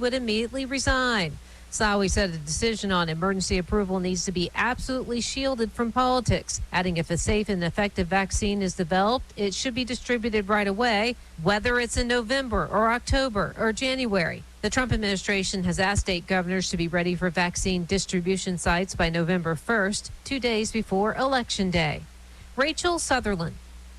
would immediately resign. Sawi said a decision on emergency approval needs to be absolutely shielded from politics, adding if a safe and effective vaccine is developed, it should be distributed right away, whether it's in November or October or January. The Trump administration has asked state governors to be ready for vaccine distribution sites by November 1st, 2 days before Election Day. Rachel Sutherland,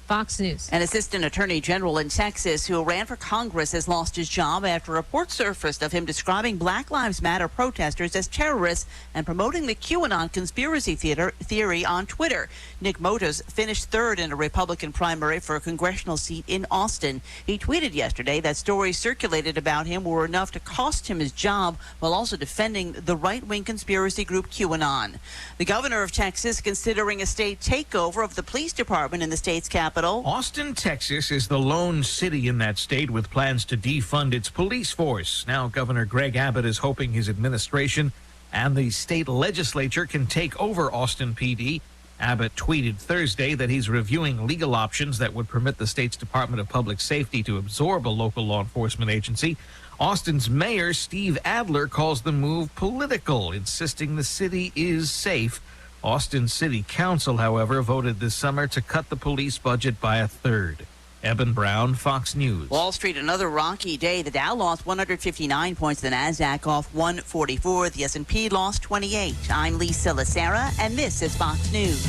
Fox News. An assistant attorney general in Texas who ran for Congress has lost his job after reports surfaced of him describing Black Lives Matter protesters as terrorists and promoting the QAnon conspiracy theory on Twitter. Nick Motos finished third in a Republican primary for a congressional seat in Austin. He tweeted yesterday that stories circulated about him were enough to cost him his job while also defending the right-wing conspiracy group QAnon. The governor of Texas considering a state takeover of the police department in the state's capital. Austin, Texas is the lone city in that state with plans to defund its police force. Now, Governor Greg Abbott is hoping his administration and the state legislature can take over Austin PD. Abbott tweeted Thursday that he's reviewing legal options that would permit the state's Department of Public Safety to absorb a local law enforcement agency. Austin's mayor, Steve Adler, calls the move political, insisting the city is safe. Austin City Council, however, voted this summer to cut the police budget by a third. Eben Brown, Fox News. Wall Street, another rocky day. The Dow lost 159 points, the Nasdaq off 144. The S&P lost 28. I'm Lisa Lacera, and this is Fox News.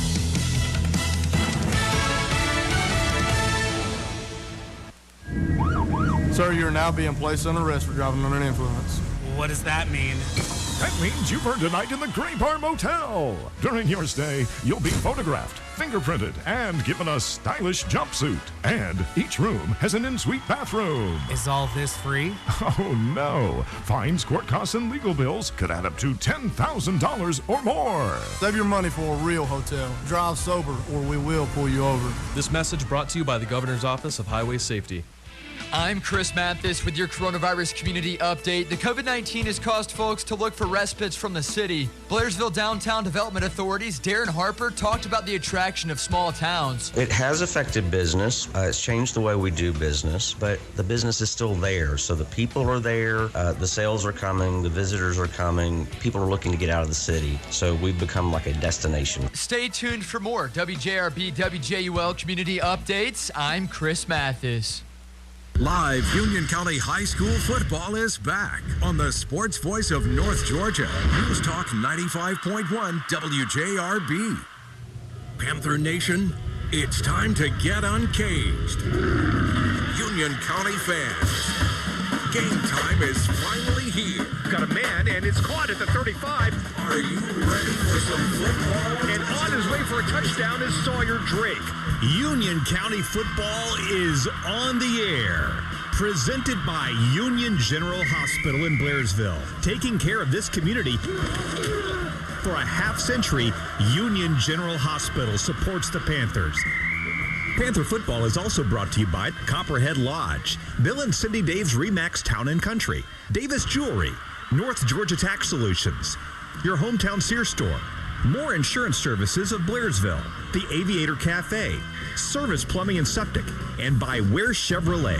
Sir, you are now being placed under arrest for driving under an influence. What does that mean? That means you've earned a night in the Gray Bar Motel. During your stay, you'll be photographed, fingerprinted, and given a stylish jumpsuit. And each room has an en-suite bathroom. Is all this free? Oh, no. Fines, court costs, and legal bills could add up to $10,000 or more. Save your money for a real hotel. Drive sober, or we will pull you over. This message brought to you by the Governor's Office of Highway Safety. I'm Chris Mathis with your coronavirus community update. The COVID-19 has caused folks to look for respites from the city. Blairsville Downtown Development Authority's Darren Harper talked about the attraction of small towns. It has affected business. It's changed the way we do business, but the business is still there. So the people are there, the sales are coming, the visitors are coming, people are looking to get out of the city. So we've become like a destination. Stay tuned for more WJRB, WJUL community updates. I'm Chris Mathis. Live Union County High School football is back on the sports voice of North Georgia. News Talk 95.1 WJRB. Panther Nation, it's time to get uncaged. Union County fans, game time is finally here. Got a man, and it's caught at the 35. Are you ready for some football? And on his way for a touchdown is Sawyer Drake. Union County football is on the air. Presented by Union General Hospital in Blairsville. Taking care of this community for a half century, Union General Hospital supports the Panthers. Panther football is also brought to you by Copperhead Lodge, Bill and Cindy Dave's Remax Town and Country, Davis Jewelry, North Georgia Tax Solutions, your hometown Sears store, More Insurance Services of Blairsville, the Aviator Cafe, Service Plumbing and Septic, and by Ware Chevrolet.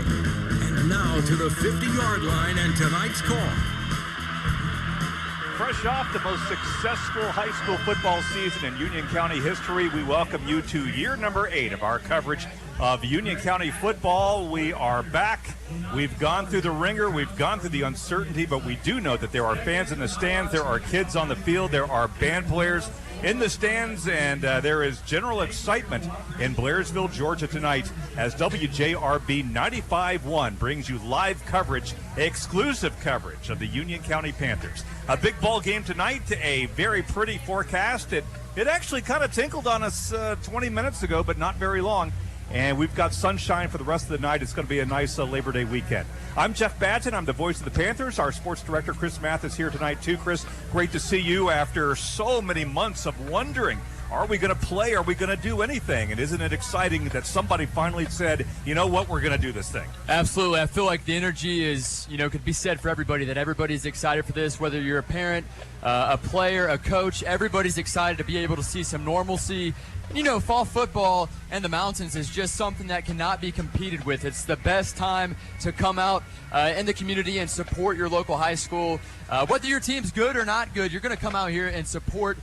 And now to the 50-yard line and tonight's call. Fresh off the most successful high school football season in Union County history, we welcome you to year number 8 of our coverage of Union County football. We are back. We've gone through the ringer. We've gone through the uncertainty, but we do know that there are fans in the stands. There are kids on the field. There are band players in the stands, and there is general excitement in Blairsville, Georgia tonight as WJRB 95.1 brings you live coverage, exclusive coverage of the Union County Panthers. A big ball game tonight, a very pretty forecast. It actually kind of tinkled on us 20 minutes ago, but not very long. And we've got sunshine for the rest of the night. It's going to be a nice Labor Day weekend. I'm Jeff Badton. I'm the voice of the Panthers. Our sports director, Chris Mathis, here tonight, too. Chris, great to see you after so many months of wondering Are we going to play? Are we going to do anything? And isn't it exciting that somebody finally said, you know what, we're going to do this thing? Absolutely. I feel like the energy is, could be said for everybody, that everybody's excited for this, whether you're a parent, a player, a coach. Everybody's excited to be able to see some normalcy. Fall football and the mountains is just something that cannot be competed with. It's the best time to come out in the community and support your local high school. Whether your team's good or not good, you're going to come out here and support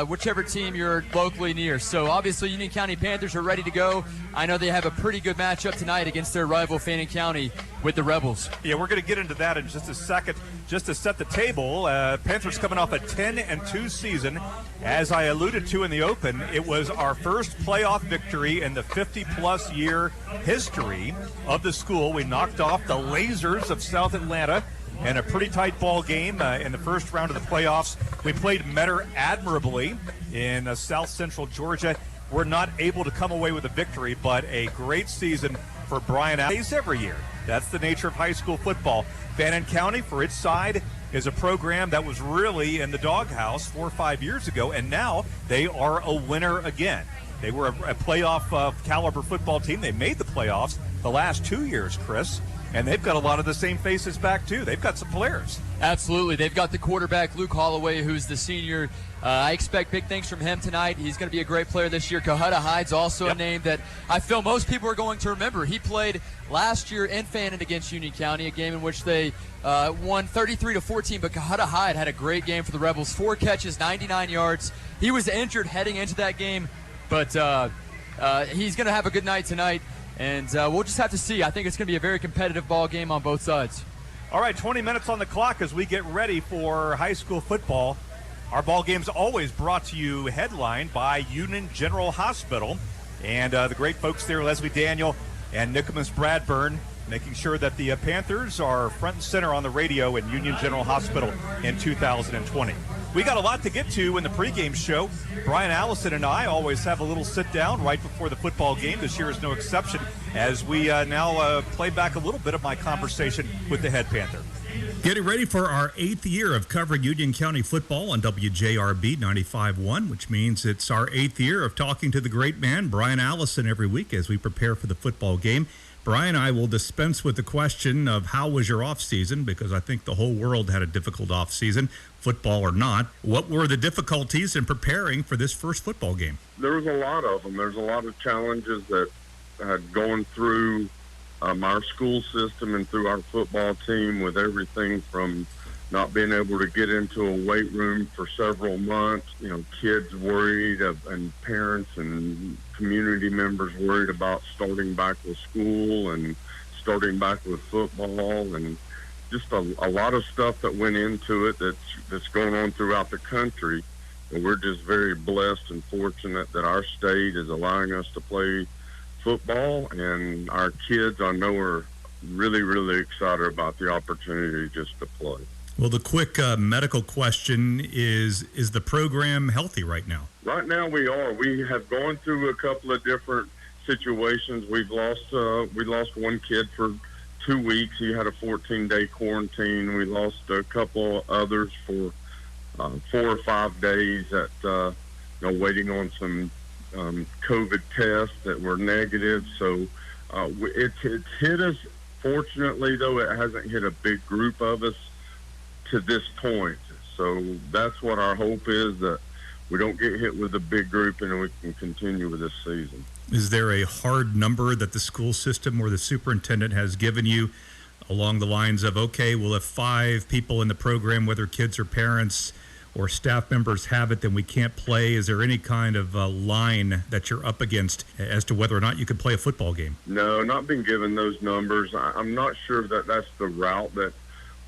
whichever team you're locally near. So obviously Union County Panthers are ready to go. I know they have a pretty good matchup tonight against their rival Fannin County with the Rebels. Yeah, we're going to get into that in just a second. Just to set the table, Panthers coming off a 10-2 season. As I alluded to in the open, it was our first playoff victory in the 50-plus year history of the school. We knocked off the Lasers of South Atlanta in a pretty tight ball game in the first round of the playoffs. We played Metter admirably in South Central Georgia. We're not able to come away with a victory, but a great season for Brian Allison every year. That's the nature of high school football. Fannin County, for its side, is a program that was really in the doghouse 4 or 5 years ago, and now they are a winner again. They were a playoff caliber football team. They made the playoffs the last 2 years, Chris. And they've got a lot of the same faces back, too. They've got some players. Absolutely. They've got the quarterback, Luke Holloway, who's the senior. I expect big things from him tonight. He's going to be a great player this year. Cohutta Hyde's also a name that I feel most people are going to remember. He played last year in Fannin against Union County, a game in which they won 33-14, but Cohutta Hyde had a great game for the Rebels. 4 catches, 99 yards. He was injured heading into that game, but he's going to have a good night tonight. And we'll just have to see. I think it's going to be a very competitive ball game on both sides. All right, 20 minutes on the clock as we get ready for high school football. Our ball game's always brought to you headlined by Union General Hospital. And the great folks there, Leslie Daniel and Nicodemus Bradburn, making sure that the Panthers are front and center on the radio in Union General Hospital in 2020. We got a lot to get to in the pregame show. Brian Allison and I always have a little sit down right before the football game. This year is no exception as we now play back a little bit of my conversation with the head Panther. Getting ready for our 8th year of covering Union County football on WJRB 95.1, which means it's our 8th year of talking to the great man, Brian Allison, every week as we prepare for the football game. Brian, I will dispense with the question of how was your off season, because I think the whole world had a difficult off season, football or not. What were the difficulties in preparing for this first football game? There was a lot of them. There's a lot of challenges that had going through our school system and through our football team, with everything from not being able to get into a weight room for several months, kids worried and parents and community members worried about starting back with school and starting back with football, and just a lot of stuff that went into it that's going on throughout the country. And we're just very blessed and fortunate that our state is allowing us to play football, and our kids, I know, are really, really excited about the opportunity just to play. Well, the quick medical question is the program healthy right now? Right now we are. We have gone through a couple of different situations. We lost one kid for 2 weeks. He had a 14-day quarantine. We lost a couple others for 4 or 5 days waiting on some COVID tests that were negative. So it's hit us. Fortunately, though, it hasn't hit a big group of us to this point. So that's what our hope is, that we don't get hit with a big group and we can continue with this season. Is there a hard number that the school system or the superintendent has given you along the lines of, okay, well, if 5 people in the program, whether kids or parents or staff members, have it, then we can't play? Is there any kind of line that you're up against as to whether or not you could play a football game? No, not been given those numbers. I'm not sure that that's the route that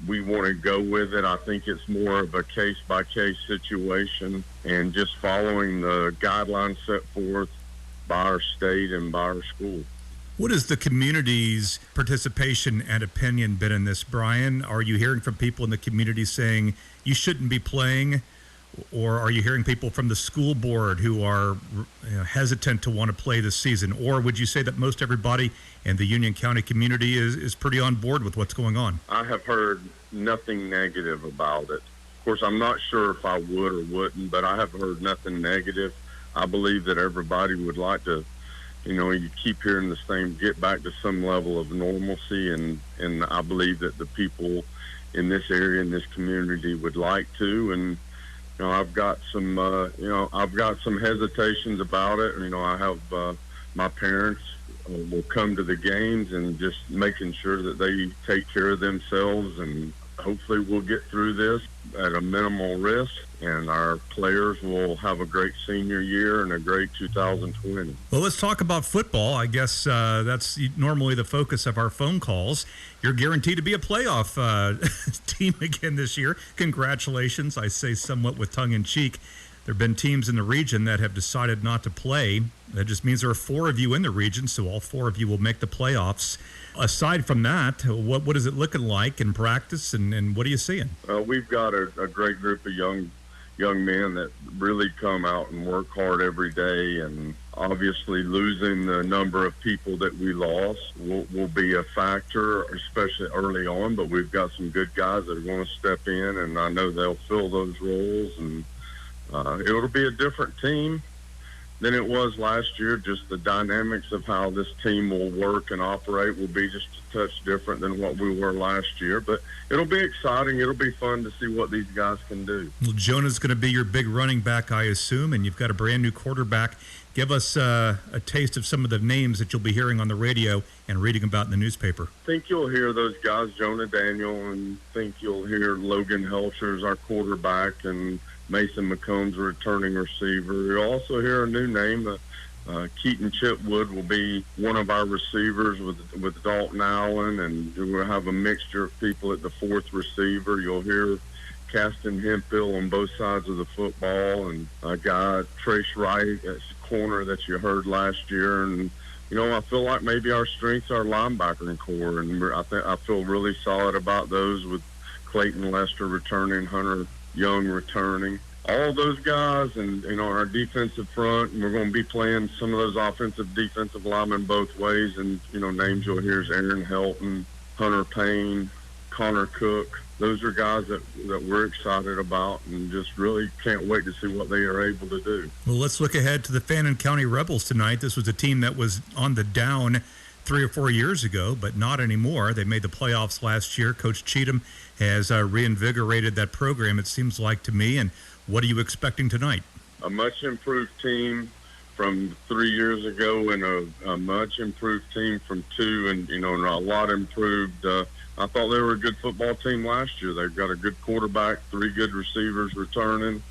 we want to go with it. I think it's more of a case-by-case situation and just following the guidelines set forth by our state and by our school. What has the community's participation and opinion been in this, Brian? Are you hearing from people in the community saying you shouldn't be playing, or are you hearing people from the school board who are hesitant to want to play this season? Or would you say that most everybody in the Union County community is pretty on board with what's going on? I have heard nothing negative about it. Of course, I'm not sure if I would or wouldn't, but I have heard nothing negative. I believe that everybody would like to, you keep hearing the same, get back to some level of normalcy, and I believe that the people in this area, in this community, would like to. And I've got some hesitations about it. I have my parents will come to the games, and just making sure that they take care of themselves, and hopefully we'll get through this at a minimal risk, and our players will have a great senior year and a great 2020. Well, let's talk about football. I guess that's normally the focus of our phone calls. You're guaranteed to be a playoff team again this year. Congratulations, I say somewhat with tongue-in-cheek. There have been teams in the region that have decided not to play. That just means there are 4 of you in the region, so all 4 of you will make the playoffs. Aside from that, what is it looking like in practice, and what are you seeing? We've got a great group of young men that really come out and work hard every day, and obviously losing the number of people that we lost will be a factor, especially early on, but we've got some good guys that are going to step in, and I know they'll fill those roles, and it'll be a different team than it was last year. Just the dynamics of how this team will work and operate will be just a touch different than what we were last year. But it'll be exciting. It'll be fun to see what these guys can do. Well, Jonah's going to be your big running back, I assume, and you've got a brand new quarterback. Give us a taste of some of the names that you'll be hearing on the radio and reading about in the newspaper. I think you'll hear those guys, Jonah Daniel, and think you'll hear Logan Helcher's our quarterback, and Mason McComb's a returning receiver. You'll also hear a new name. Keaton Chipwood will be one of our receivers with Dalton Allen, and we'll have a mixture of people at the 4th receiver. You'll hear Caston Hemphill on both sides of the football, and a guy, Trace Wright, that's the corner that you heard last year. And I feel like maybe our strength's our linebacker core, and I feel really solid about those, with Clayton Lester returning, Hunter Young returning. All those guys, and our defensive front, and we're going to be playing some of those offensive, defensive linemen both ways. And names you'll hear is Aaron Helton, Hunter Payne, Connor Cook. Those are guys that we're excited about, and just really can't wait to see what they are able to do. Well, let's look ahead to the Fannin County Rebels tonight. This was a team that was on the down 3 or 4 years ago, but not anymore. They made the playoffs last year. Coach Cheatham has reinvigorated that program, it seems like to me. And what are you expecting tonight? A much improved team from 3 years ago, and a much improved team from 2, and a lot improved. I thought they were a good football team last year. They've got a good quarterback, 3 good receivers returning.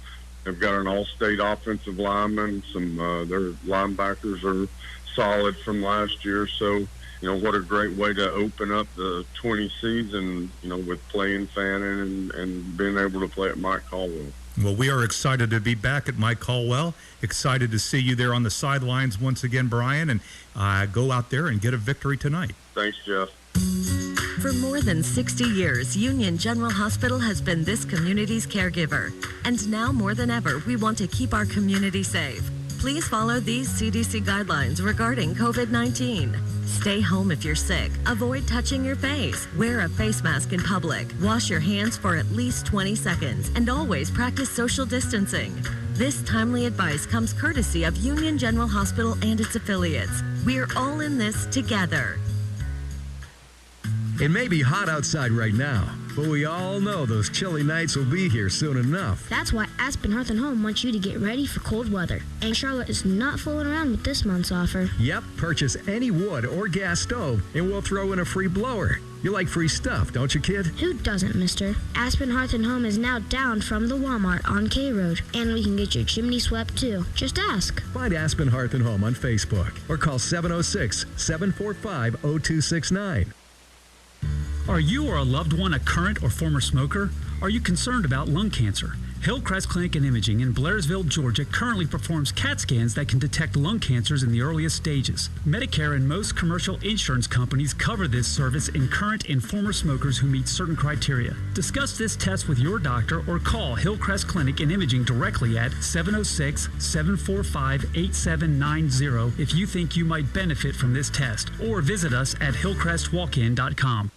They've got an all-state offensive lineman. Their linebackers are solid from last year. So, what a great way to open up the 20 season, with playing Fannin and being able to play at Mike Caldwell. Well, we are excited to be back at Mike Caldwell. Excited to see you there on the sidelines once again, Brian, and go out there and get a victory tonight. Thanks, Jeff. For more than 60 years, Union General Hospital has been this community's caregiver. And now more than ever, we want to keep our community safe. Please follow these CDC guidelines regarding COVID-19. Stay home if you're sick. Avoid touching your face. Wear a face mask in public. Wash your hands for at least 20 seconds. And always practice social distancing. This timely advice comes courtesy of Union General Hospital and its affiliates. We're all in this together. It may be hot outside right now, but we all know those chilly nights will be here soon enough. That's why Aspen Hearth & Home wants you to get ready for cold weather. And Charlotte is not fooling around with this month's offer. Yep, purchase any wood or gas stove, and we'll throw in a free blower. You like free stuff, don't you, kid? Who doesn't, mister? Aspen Hearth & Home is now down from the Walmart on K Road. And we can get your chimney swept, too. Just ask. Find Aspen Hearth & Home on Facebook or call 706-745-0269. Are you or a loved one a current or former smoker? Are you concerned about lung cancer? Hillcrest Clinic and Imaging in Blairsville, Georgia currently performs CAT scans that can detect lung cancers in the earliest stages. Medicare and most commercial insurance companies cover this service in current and former smokers who meet certain criteria. Discuss this test with your doctor or call Hillcrest Clinic and Imaging directly at 706-745-8790 if you think you might benefit from this test, or visit us at hillcrestwalkin.com.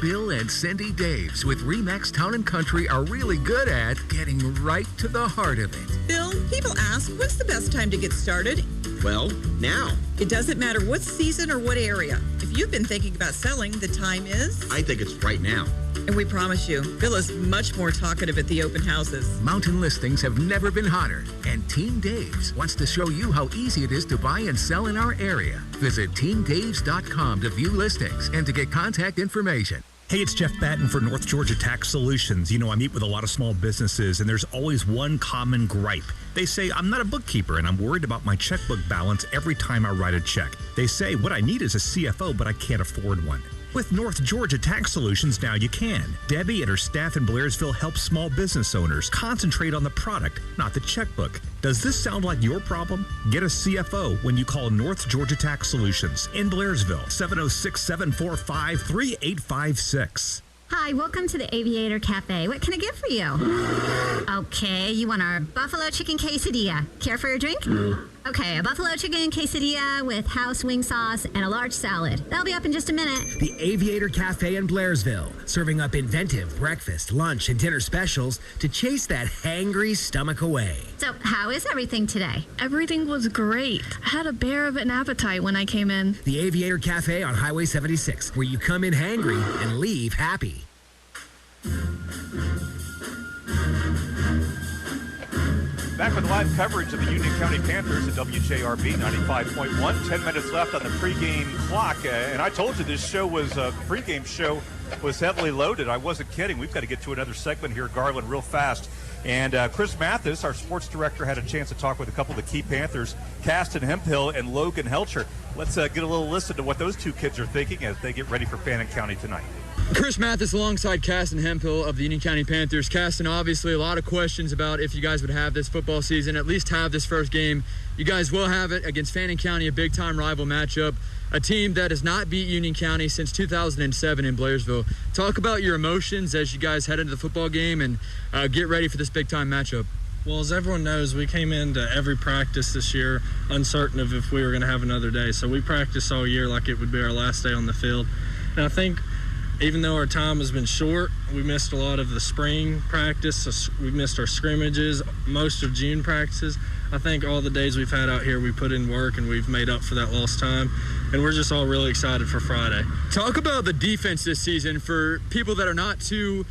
Bill and Cindy Daves with Remax Town & Country are really good at getting right to the heart of it. Bill, people ask, what's the best time to get started? Well, now. It doesn't matter what season or what area. If you've been thinking about selling, the time is... I think it's right now. And we promise you, Bill is much more talkative at the open houses. Mountain listings have never been hotter, and Team Daves wants to show you how easy it is to buy and sell in our area. Visit teamdaves.com to view listings and to get contact information. Hey, it's Jeff Batten for North Georgia Tax Solutions. You know, I meet with a lot of small businesses, and there's always one common gripe. They say, I'm not a bookkeeper, and I'm worried about my checkbook balance every time I write a check. They say, what I need is a CFO, but I can't afford one. With North Georgia Tax Solutions, now you can. Debbie and her staff in Blairsville help small business owners concentrate on the product, not the checkbook. Does this sound like your problem? Get a CFO when you call North Georgia Tax Solutions in Blairsville, 706-745-3856. Hi, welcome to the Aviator Cafe. What can I get for you? Okay, you want our buffalo chicken quesadilla. Care for your drink? Okay, a buffalo chicken quesadilla with house wing sauce and a large salad. That'll be up in just a minute. The Aviator Cafe in Blairsville, serving up inventive breakfast, lunch, and dinner specials to chase that hangry stomach away. So, how is everything today? Everything was great. I had a bear of an appetite when I came in. The Aviator Cafe on Highway 76, where you come in hangry and leave happy. Back with live coverage of the Union County Panthers at WJRB 95.1. 10 minutes left on the pregame clock. And I told you this show was, pregame show was heavily loaded. I wasn't kidding. We've got to get to another segment here, Garland, real fast. And Chris Mathis, our sports director, had a chance to talk with a couple of the key Panthers, Caston Hemphill and Logan Helcher. Let's get a little listen to what those two kids are thinking as they get ready for Fannin County tonight. Chris Mathis alongside Caston Hemphill of the Union County Panthers. Caston, obviously a lot of questions about if you guys would have this football season, at least have this first game. You guys will have it against Fannin County, a big-time rival matchup, a team that has not beat Union County since 2007 in Blairsville. Talk about your emotions as you guys head into the football game and get ready for this big-time matchup. Well, as everyone knows, we came into every practice this year uncertain of if we were going to have another day. So we practiced all year like it would be our last day on the field. And I think even though our time has been short, we missed a lot of the spring practice. We missed our scrimmages, most of June practices. I think all the days we've had out here, we put in work and we've made up for that lost time. And we're just all really excited for Friday. Talk about the defense this season for people that are not too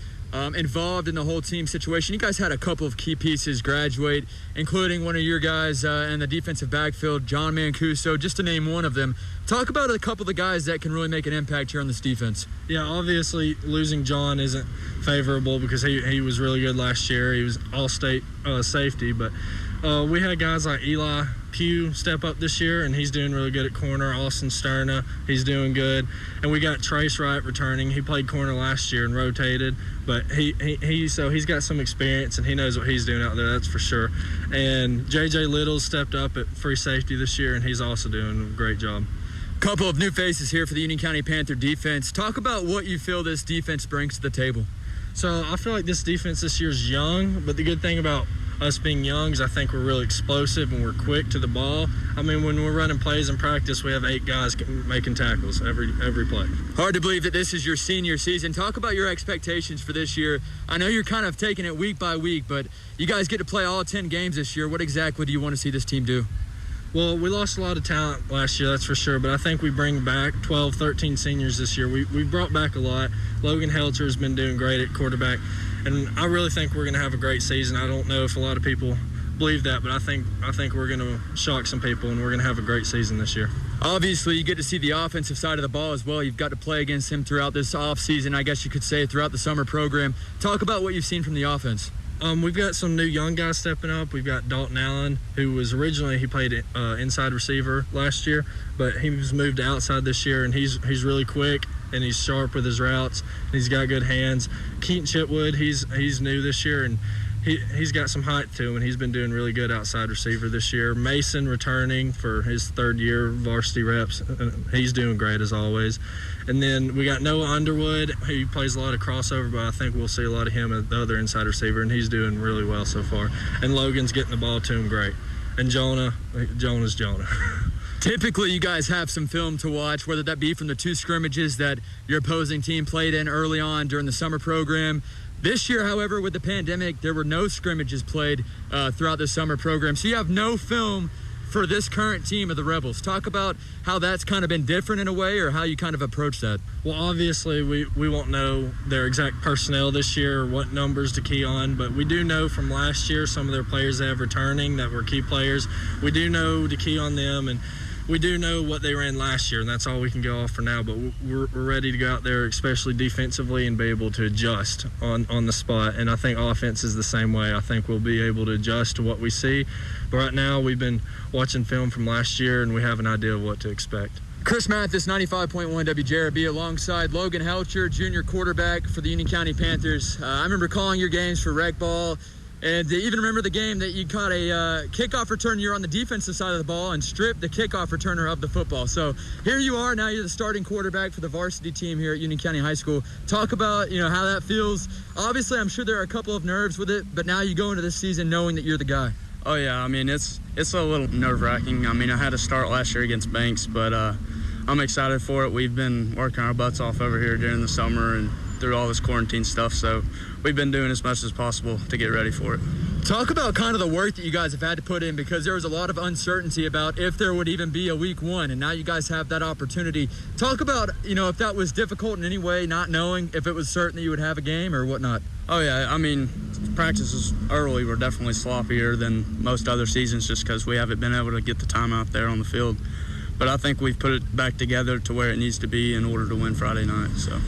involved in the whole team situation. You guys had a couple of key pieces graduate, including one of your guys in the defensive backfield, John Mancuso, just to name one of them. Talk about a couple of the guys that can really make an impact here on this defense. Yeah, obviously losing John isn't favorable because he was really good last year. He was all-state safety, but we had guys like Eli Pugh step up this year, and he's doing really good at corner. Austin Sterna, he's doing good. And we got Trace Wright returning. He played corner last year and rotated, but he's got some experience, and he knows what he's doing out there, that's for sure. And J.J. Little stepped up at free safety this year, and he's also doing a great job. Couple of new faces here for the Union County Panther defense. Talk about what you feel this defense brings to the table. So I feel like this defense this year is young, but the good thing about us being young is I think we're really explosive and we're quick to the ball. I mean, when we're running plays in practice, we have 8 guys making tackles every play. Hard to believe that this is your senior season. Talk about your expectations for this year. I know you're kind of taking it week by week, but you guys get to play all 10 games this year. What exactly do you want to see this team do? Well, we lost a lot of talent last year, that's for sure, but I think we bring back 12, 13 seniors this year. We brought back a lot. Logan Helcher has been doing great at quarterback, and I really think we're going to have a great season. I don't know if a lot of people believe that, but I think we're going to shock some people, and we're going to have a great season this year. Obviously, you get to see the offensive side of the ball as well. You've got to play against him throughout this offseason, I guess you could say, throughout the summer program. Talk about what you've seen from the offense. We've got some new young guys stepping up. We've got Dalton Allen, who was originally, he played inside receiver last year, but he was moved to outside this year, and he's really quick, and he's sharp with his routes, and he's got good hands. Keaton Chipwood, he's new this year, and he's got some height to him, and he's been doing really good outside receiver this year. Mason returning for his third year varsity reps. He's doing great as always. And then we got Noah Underwood, who plays a lot of crossover, but I think we'll see a lot of him at the other inside receiver, and he's doing really well so far. And Logan's getting the ball to him great. And Jonah's Jonah. Typically, you guys have some film to watch, whether that be from the 2 scrimmages that your opposing team played in early on during the summer program. This year, however, with the pandemic, there were no scrimmages played throughout the summer program. So you have no film for this current team of the Rebels. Talk about how that's kind of been different in a way, or how you kind of approach that. Well, obviously, we won't know their exact personnel this year or what numbers to key on, but we do know from last year some of their players they have returning that were key players. We do know to key on them, and we do know what they ran last year, and that's all we can go off for now. But we're ready to go out there, especially defensively, and be able to adjust on the spot. And I think offense is the same way. I think we'll be able to adjust to what we see. But right now, we've been watching film from last year, and we have an idea of what to expect. Chris Mathis, 95.1 WJRB, alongside Logan Helcher, junior quarterback for the Union County Panthers. I remember calling your games for rec ball. And even remember the game that you caught a kickoff return. You're on the defensive side of the ball and stripped the kickoff returner of the football. So here you are. Now you're the starting quarterback for the varsity team here at Union County High School. Talk about, how that feels. Obviously, I'm sure there are a couple of nerves with it, but now you go into this season knowing that you're the guy. Oh, yeah. I mean, it's a little nerve-wracking. I mean, I had to start last year against Banks, but I'm excited for it. We've been working our butts off over here during the summer and through all this quarantine stuff, so we've been doing as much as possible to get ready for it. Talk about kind of the work that you guys have had to put in, because there was a lot of uncertainty about if there would even be a week 1, and now you guys have that opportunity. Talk about, if that was difficult in any way, not knowing if it was certain that you would have a game or whatnot. Oh, yeah. I mean, practices early were definitely sloppier than most other seasons just because we haven't been able to get the time out there on the field. But I think we've put it back together to where it needs to be in order to win Friday night, so.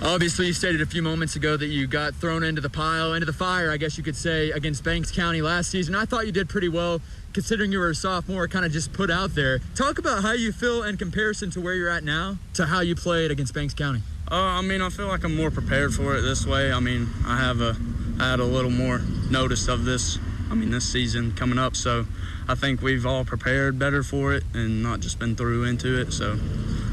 Obviously, you stated a few moments ago that you got thrown into the fire, I guess you could say, against Banks County last season. I thought you did pretty well, considering you were a sophomore, kind of just put out there. Talk about how you feel in comparison to where you're at now to how you played against Banks County. I mean, I feel like I'm more prepared for it this way. I mean, I had a little more notice of this season coming up, so I think we've all prepared better for it and not just been through into it, so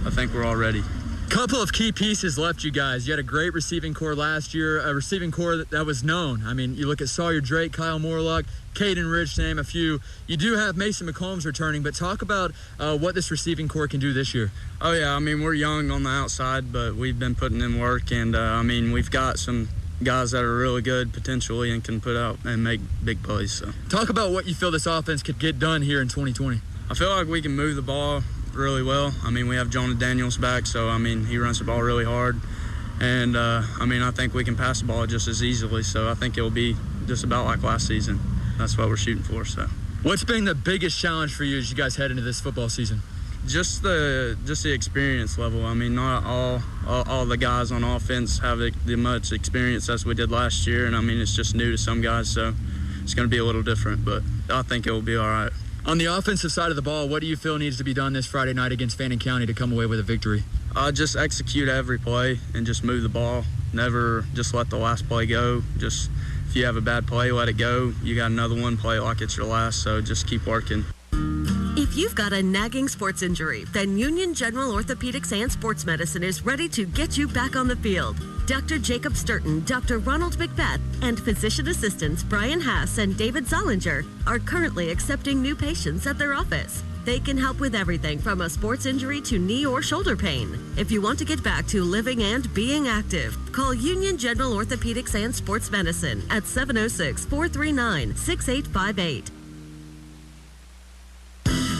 I think we're all ready. Couple of key pieces left you guys. You had a great receiving core last year, a receiving core that was known. I mean, you look at Sawyer Drake, Kyle Morlock, Caden Rich, to name a few. You do have Mason McCombs returning, but talk about what this receiving core can do this year. Oh, yeah. I mean, we're young on the outside, but we've been putting in work, and, we've got some guys that are really good potentially and can put out and make big plays. So. Talk about what you feel this offense could get done here in 2020. I feel like we can move the ball really well. I mean, we have Jonah Daniels back, so, he runs the ball really hard. And, I think we can pass the ball just as easily, so I think it'll be just about like last season. That's what we're shooting for, so. What's been the biggest challenge for you as you guys head into this football season? Just the experience level. I mean, not all the guys on offense have the much experience as we did last year, and, it's just new to some guys, so it's going to be a little different, but I think it will be all right. On the offensive side of the ball, what do you feel needs to be done this Friday night against Fannin County to come away with a victory? Just execute every play and just move the ball. Never just let the last play go. Just if you have a bad play, let it go. You got another one, play it like it's your last, so just keep working. If you've got a nagging sports injury, then Union General Orthopedics and Sports Medicine is ready to get you back on the field. Dr. Jacob Sturton, Dr. Ronald McBeth, and physician assistants Brian Haas and David Zollinger are currently accepting new patients at their office. They can help with everything from a sports injury to knee or shoulder pain. If you want to get back to living and being active, call Union General Orthopedics and Sports Medicine at 706-439-6858.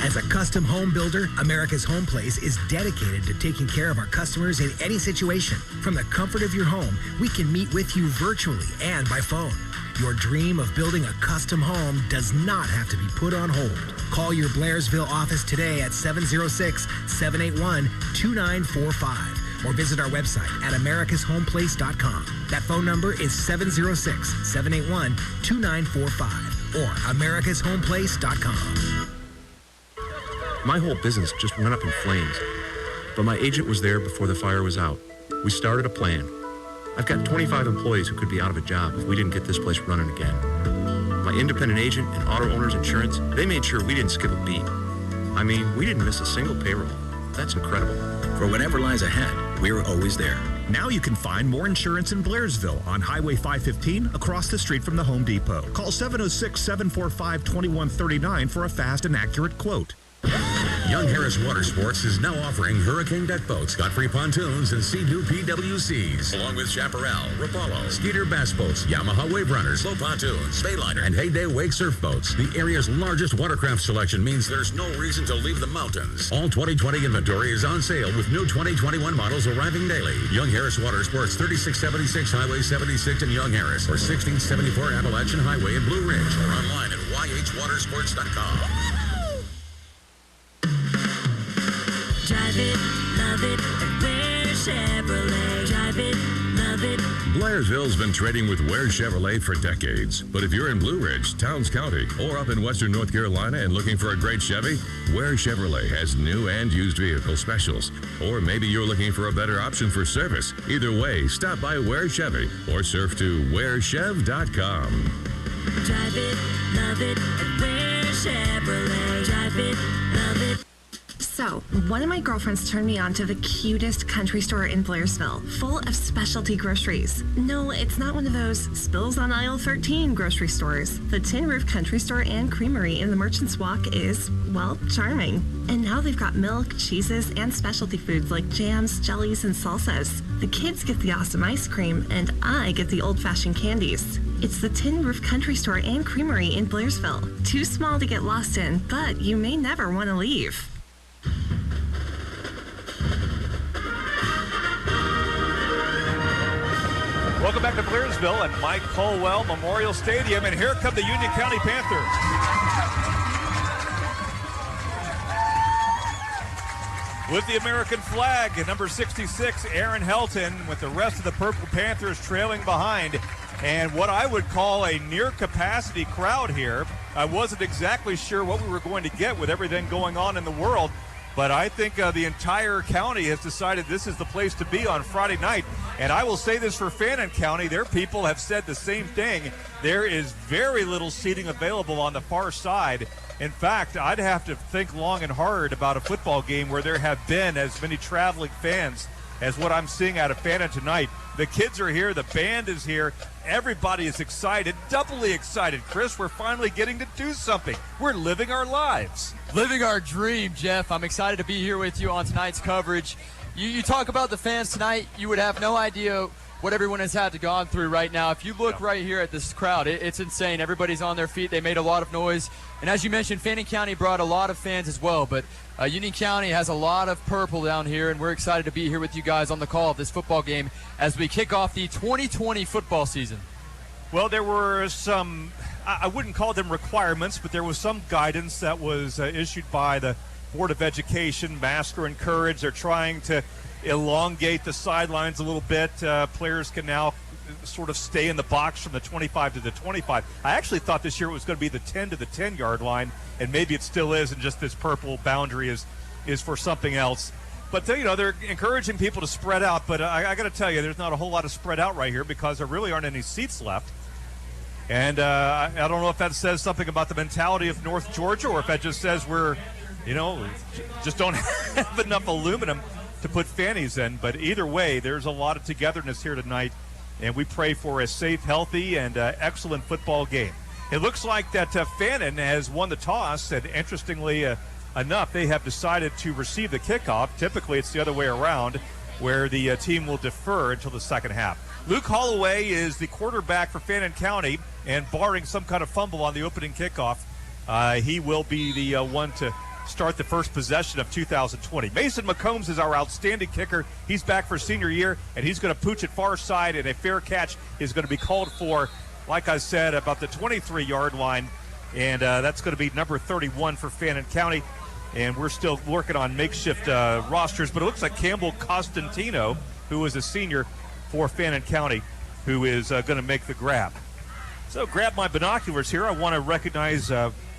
As a custom home builder, America's Home Place is dedicated to taking care of our customers in any situation. From the comfort of your home, we can meet with you virtually and by phone. Your dream of building a custom home does not have to be put on hold. Call your Blairsville office today at 706-781-2945 or visit our website at americashomeplace.com. That phone number is 706-781-2945 or americashomeplace.com. My whole business just went up in flames, but my agent was there before the fire was out. We started a plan. I've got 25 employees who could be out of a job if we didn't get this place running again. My independent agent and auto owners insurance, they made sure we didn't skip a beat. We didn't miss a single payroll. That's incredible. For whatever lies ahead, we're always there. Now you can find more insurance in Blairsville on Highway 515 across the street from the Home Depot. Call 706-745-2139 for a fast and accurate quote. Young Harris Water Sports is now offering Hurricane deck boats, got-free pontoons, and Sea-Doo PWCs, along with Chaparral, Rapallo, Skeeter bass boats, Yamaha wave runners, slow pontoons, Bayliner, and Heyday wake surf boats. The area's largest watercraft selection means there's no reason to leave the mountains. All 2020 inventory is on sale with new 2021 models arriving daily. Young Harris Water Sports, 3676 Highway 76 in Young Harris, or 1674 Appalachian Highway in Blue Ridge, or online at yhwatersports.com. Drive it, love it, Ware Chevrolet. Drive it, love it. Blairsville's been trading with Ware Chevrolet for decades. But if you're in Blue Ridge, Towns County, or up in western North Carolina and looking for a great Chevy, Ware Chevrolet has new and used vehicle specials. Or maybe you're looking for a better option for service. Either way, stop by Ware Chevy or surf to warechev.com. Drive it, love it, Ware Chevrolet. Drive it, love it. So, one of my girlfriends turned me on to the cutest country store in Blairsville, full of specialty groceries. No, it's not one of those spills on aisle 13 grocery stores. The Tin Roof Country Store and Creamery in the Merchants Walk is, well, charming. And now they've got milk, cheeses, and specialty foods like jams, jellies, and salsas. The kids get the awesome ice cream, and I get the old-fashioned candies. It's the Tin Roof Country Store and Creamery in Blairsville. Too small to get lost in, but you may never want to leave. Welcome back to Blairsville at Mike Colwell Memorial Stadium, and here come the Union County Panthers. With the American flag, number 66, Aaron Helton, with the rest of the Purple Panthers trailing behind. And what I would call a near-capacity crowd here. I wasn't exactly sure what we were going to get with everything going on in the world, but I think the entire county has decided this is the place to be on Friday night. And I will say this for Fannin County, their people have said the same thing. There is very little seating available on the far side. In fact, I'd have to think long and hard about a football game where there have been as many traveling fans as what I'm seeing out of Fannin tonight. The kids are here, the band is here, everybody is excited, doubly excited. Chris, we're finally getting to do something. We're living our lives. Living our dream, Jeff. I'm excited to be here with you on tonight's coverage. You talk about the fans tonight, you would have no idea what everyone has had to gone through right now. If you look right here at this crowd, it's insane. Everybody's on their feet. They made a lot of noise. And as you mentioned, Fannin County brought a lot of fans as well. But Union County has a lot of purple down here, and we're excited to be here with you guys on the call of this football game as we kick off the 2020 football season. Well, there were some, I wouldn't call them requirements, but there was some guidance that was issued by the Board of Education. Masks are encouraged. They're trying to elongate the sidelines a little bit. Players can now sort of stay in the box from the 25 to the 25. I actually thought this year it was going to be the 10 to the 10-yard line, and maybe it still is, and just this purple boundary is for something else. But, they're encouraging people to spread out, but I got to tell you, there's not a whole lot of spread out right here because there really aren't any seats left. And I don't know if that says something about the mentality of North Georgia or if that just says we're, just don't have enough aluminum to put fannies in. But either way, there's a lot of togetherness here tonight, and we pray for a safe, healthy, and excellent football game. It looks like that Fannin has won the toss, and interestingly enough, they have decided to receive the kickoff. Typically, it's the other way around, where the team will defer until the second half. Luke Holloway is the quarterback for Fannin County, and barring some kind of fumble on the opening kickoff, he will be the one to start the first possession of 2020. Mason McCombs is our outstanding kicker. He's back for senior year, and he's going to pooch it far side, and a fair catch is going to be called for, like I said, about the 23-yard line, and that's going to be number 31 for Fannin County. And we're still working on makeshift rosters, but it looks like Campbell Costantino, who is a senior for Fannin County, who is going to make the grab. So grab my binoculars here. I want to recognize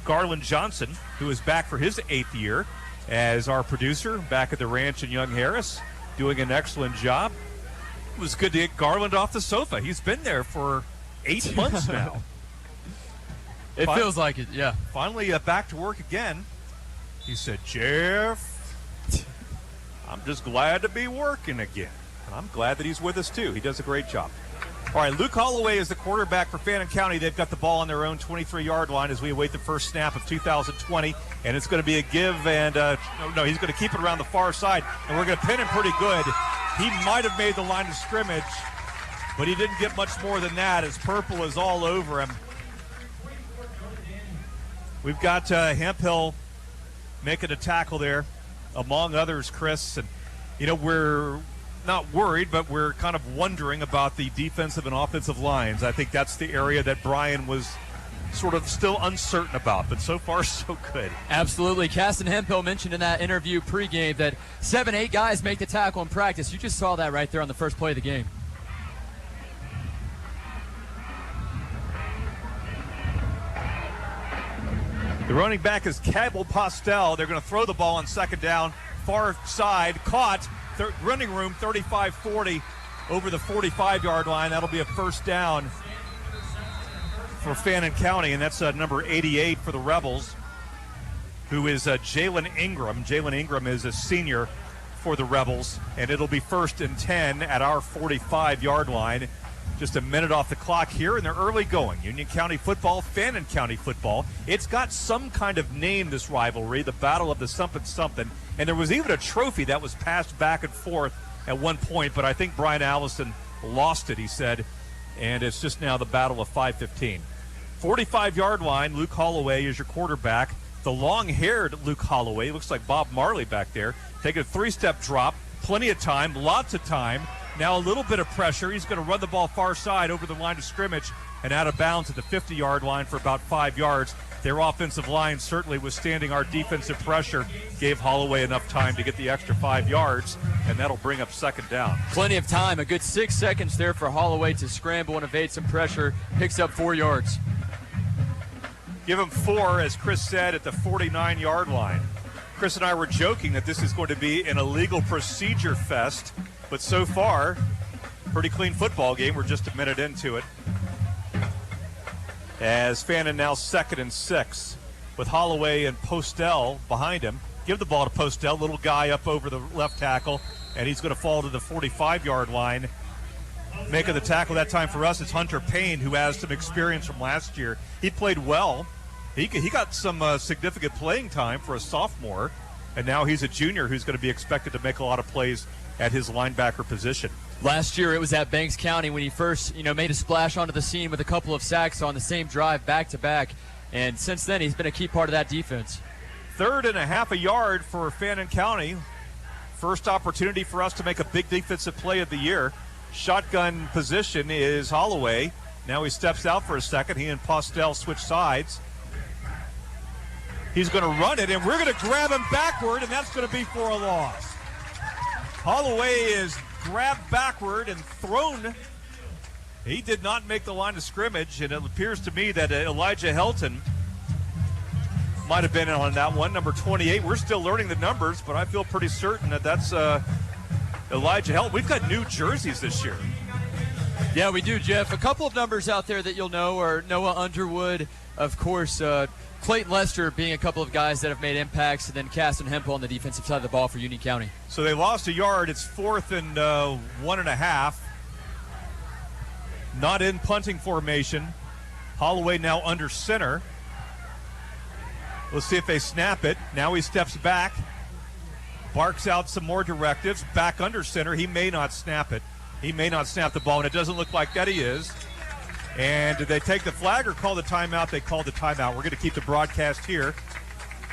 Garland Johnson, who is back for his 8th year as our producer back at the ranch in Young Harris, doing an excellent job. It was good to get Garland off the sofa. He's been there for 8 months now. It feels like it, yeah. Finally back to work again. He said, Jeff, I'm just glad to be working again. And I'm glad that he's with us, too. He does a great job. All right, Luke Holloway is the quarterback for Fannin County. They've got the ball on their own 23-yard line as we await the first snap of 2020. And it's going to be a give, and he's going to keep it around the far side. And we're going to pin him pretty good. He might have made the line of scrimmage, but he didn't get much more than that as purple is all over him. We've got Hemphill making a tackle there, among others, Chris. And, we're not worried, but we're kind of wondering about the defensive and offensive lines. I think that's the area that Brian was sort of still uncertain about, but so far so good. Absolutely. Caston Hemphill mentioned in that interview pregame that 7-8 guys make the tackle in practice. You just saw that right there on the first play of the game. The running back is Cabell Postel. They're going to throw the ball on second down, far side, caught. Running room 35-40 over the 45-yard line. That'll be a first down for Fannin County, and that's number 88 for the Rebels, who is Jalen Ingram. Jalen Ingram is a senior for the Rebels, and it'll be 1st and 10 at our 45-yard line. Just a minute off the clock here, and they're early going. Union County football, Fannin County football. It's got some kind of name, this rivalry, the Battle of the Something. And there was even a trophy that was passed back and forth at one point, but I think Brian Allison lost it, he said, and it's just now the Battle of 5:15. 45-yard line, Luke Holloway is your quarterback. The long-haired Luke Holloway, looks like Bob Marley back there, taking a 3-step drop, plenty of time, lots of time. Now a little bit of pressure. He's going to run the ball far side over the line of scrimmage and out of bounds at the 50-yard line for about 5 yards. Their offensive line certainly withstanding our defensive pressure gave Holloway enough time to get the extra 5 yards, and that'll bring up second down. Plenty of time. A good 6 seconds there for Holloway to scramble and evade some pressure. Picks up 4 yards. Give him 4, as Chris said, at the 49-yard line. Chris and I were joking that this is going to be an illegal procedure fest, but so far, pretty clean football game. We're just a minute into it. As Fannin now 2nd and 6 with Holloway and Postel behind him. Give the ball to Postel, little guy up over the left tackle, and he's going to fall to the 45-yard line. Making the tackle that time for us is Hunter Payne, who has some experience from last year. He played well. He got some significant playing time for a sophomore, and now he's a junior who's going to be expected to make a lot of plays at his linebacker position. Last year, it was at Banks County when he first, made a splash onto the scene with a couple of sacks on the same drive back-to-back. And since then, he's been a key part of that defense. 3rd and a half a yard for Fannin County. First opportunity for us to make a big defensive play of the year. Shotgun position is Holloway. Now he steps out for a second. He and Postel switch sides. He's going to run it, and we're going to grab him backward, and that's going to be for a loss. Holloway is grabbed backward and thrown. He did not make the line of scrimmage, and it appears to me that Elijah Helton might have been in on that one, number 28. We're still learning the numbers, but I feel pretty certain that that's Elijah Helton. We've got new jerseys this year. Yeah, we do, Jeff. A couple of numbers out there that you'll know are Noah Underwood, of course, Clayton Lester being a couple of guys that have made impacts, and then Caston Hemphill on the defensive side of the ball for Union County. So they lost a yard. It's 4th and 1.5. Not in punting formation. Holloway now under center. Let's see if they snap it. Now he steps back. Barks out some more directives. Back under center. He may not snap it. He may not snap the ball, and it doesn't look like that he is. And did they take the flag or call the timeout? They called the timeout. We're going to keep the broadcast here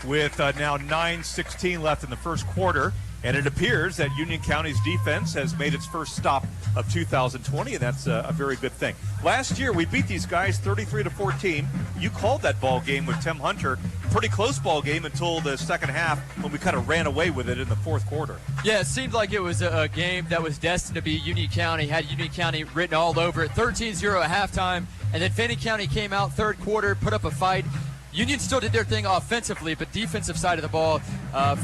with now 9:16 left in the first quarter. And it appears that Union County's defense has made its first stop of 2020, and that's a very good thing. Last year, we beat these guys 33-14. You called that ball game with Tim Hunter. Pretty close ball game until the second half when we kind of ran away with it in the fourth quarter. Yeah, it seemed like it was a game that was destined to be Union County, had Union County written all over it. 13-0 at halftime, and then Fannin County came out third quarter, put up a fight. Union still did their thing offensively, but defensive side of the ball,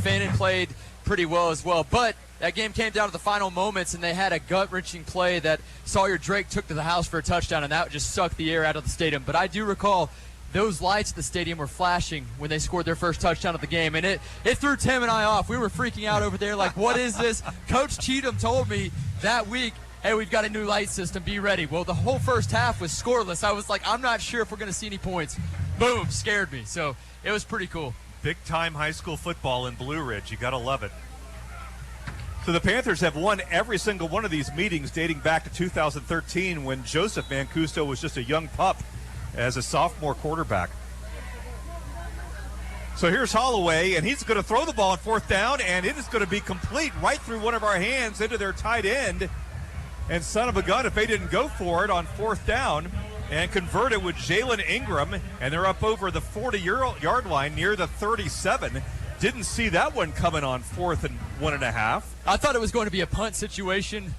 Fannin played pretty well as well. But that game came down to the final moments, and they had a gut-wrenching play that Sawyer Drake took to the house for a touchdown, and that just sucked the air out of the stadium. But I do recall those lights at the stadium were flashing when they scored their first touchdown of the game, and it threw Tim and I off. We were freaking out over there like, what is this? Coach Cheatham told me that week hey, we've got a new light system, be ready. Well, the whole first half was scoreless. I was like, I'm not sure if we're going to see any points. Boom, scared me. So it was pretty cool. Big-time high school football in Blue Ridge. You got to love it. So the Panthers have won every single one of these meetings dating back to 2013 when Joseph Mancuso was just a young pup as a sophomore quarterback. So here's Holloway, and he's going to throw the ball on fourth down, and it is going to be complete right through one of our hands into their tight end. And son of a gun, if they didn't go for it on fourth down and convert it with Jalen Ingram, and they're up over the 40-yard line near the 37. Didn't see that one coming on 4th and 1.5. I thought it was going to be a punt situation.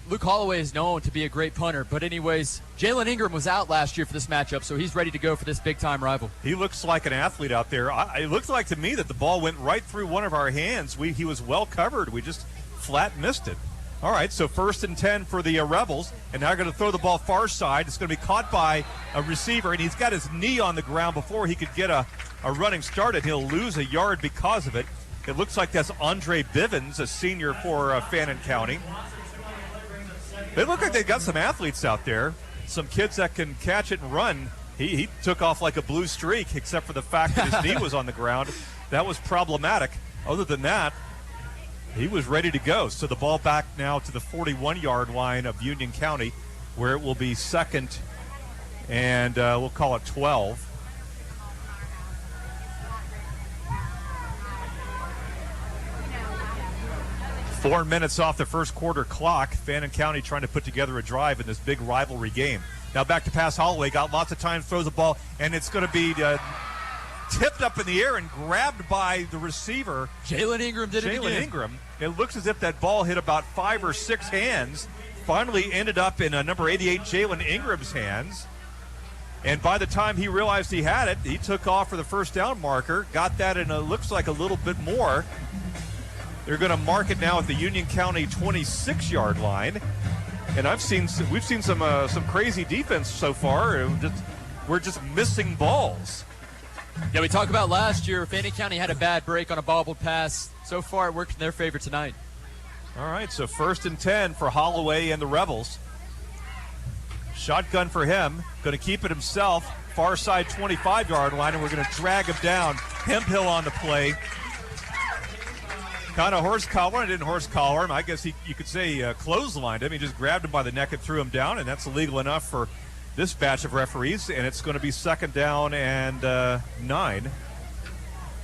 Luke Holloway is known to be a great punter. But anyways, Jalen Ingram was out last year for this matchup, so he's ready to go for this big-time rival. He looks like an athlete out there. It looked like to me that the ball went right through one of our hands. He was well covered. We just flat missed it. All right, so 1st and 10 for the Rebels, and now going to throw the ball far side. It's going to be caught by a receiver, and he's got his knee on the ground before he could get a running start, and he'll lose a yard because of it. It looks like that's Andre Bivens, a senior for Fannin County. They look like they've got some athletes out there, some kids that can catch it and run. He took off like a blue streak, except for the fact that his knee was on the ground. That was problematic. Other than that, he was ready to go. So the ball back now to the 41-yard line of Union County, where it will be 2nd and we'll call it 12. Four minutes off the first quarter clock. Fannin County trying to put together a drive in this big rivalry game. Now back to pass Holloway. Got lots of time, throws the ball, and it's going to be tipped up in the air and grabbed by the receiver. Jalen Ingram did it again. Jalen Ingram. It looks as if that ball hit about 5 or 6 hands. Finally ended up in number 88, Jalen Ingram's hands. And by the time he realized he had it, he took off for the first down marker. Got that in looks like a little bit more. They're going to mark it now at the Union County 26-yard line. And we've seen some crazy defense so far. We're just missing balls. Yeah, we talked about last year, Fannin County had a bad break on a bobbled pass. So far, it worked in their favor tonight. All right, so 1st and 10 for Holloway and the Rebels. Shotgun for him. Going to keep it himself. Far side 25-yard line, and we're going to drag him down. Hemphill on the play. Kind of horse collar. I didn't horse collar him. I guess you could say clotheslined him. He just grabbed him by the neck and threw him down, and that's illegal enough for this batch of referees, and it's going to be 2nd down and 9.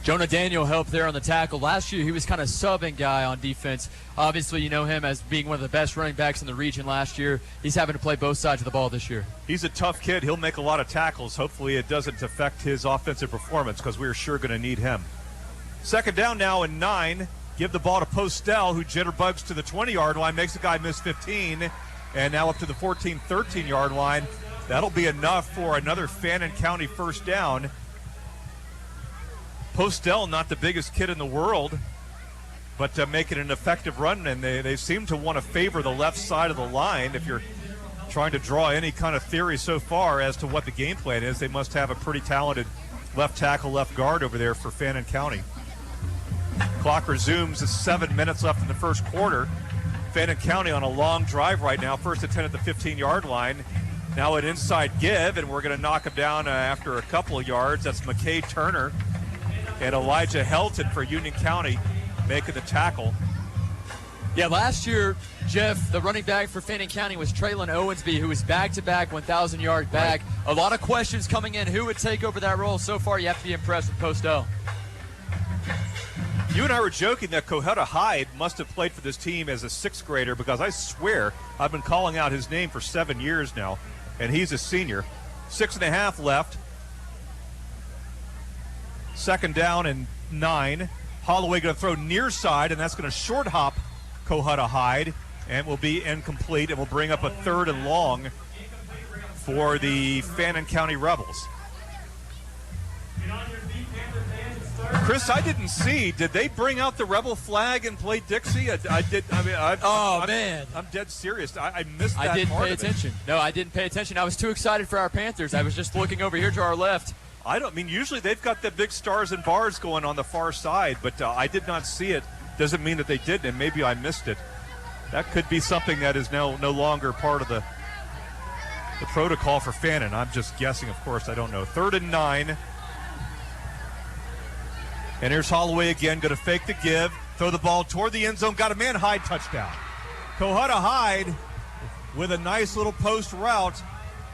Jonah Daniel helped there on the tackle. Last year, he was kind of subbing guy on defense. Obviously, you know him as being one of the best running backs in the region last year. He's having to play both sides of the ball this year. He's a tough kid. He'll make a lot of tackles. Hopefully it doesn't affect his offensive performance because we're sure going to need him. 2nd down now and 9. Give the ball to Postel, who jitterbugs to the 20-yard line, makes the guy miss 15, and now up to the 14, 13-yard line. That'll be enough for another Fannin County first down. Postel, not the biggest kid in the world, but making an effective run, and they seem to want to favor the left side of the line. If you're trying to draw any kind of theory so far as to what the game plan is, they must have a pretty talented left tackle, left guard over there for Fannin County. Clock resumes. It's 7 minutes left in the first quarter. Fannin County on a long drive right now. 1st and 10 at the 15-yard line. Now an inside give, and we're going to knock him down after a couple of yards. That's McKay Turner and Elijah Helton for Union County making the tackle. Yeah, last year, Jeff, the running back for Fannin County was Traylon Owensby, who was back-to-back 1,000-yard back. Right. A lot of questions coming in. Who would take over that role? So far, you have to be impressed with Postel. You and I were joking that Cohutta Hyde must have played for this team as a 6th grader because I swear I've been calling out his name for 7 years now, and he's a senior. 6.5 left. 2nd down and 9. Holloway going to throw near side, and that's going to short hop Cohutta Hyde, and will be incomplete, and will bring up a 3rd and long for the Fannin County Rebels. Chris, I didn't see. Did they bring out the Rebel flag and play Dixie? I did. I mean, man, I'm dead serious. I missed that. I didn't part pay attention. No, I didn't pay attention. I was too excited for our Panthers. I was just looking over here to our left. Usually they've got the big stars and bars going on the far side, but I did not see it. Doesn't mean that they didn't, and maybe I missed it. That could be something that is no longer part of the protocol for Fannin. I'm just guessing, of course. I don't know. 3rd and 9. And here's Holloway again, going to fake the give, throw the ball toward the end zone, got a man. Hyde touchdown. Kohutta Hyde with a nice little post route,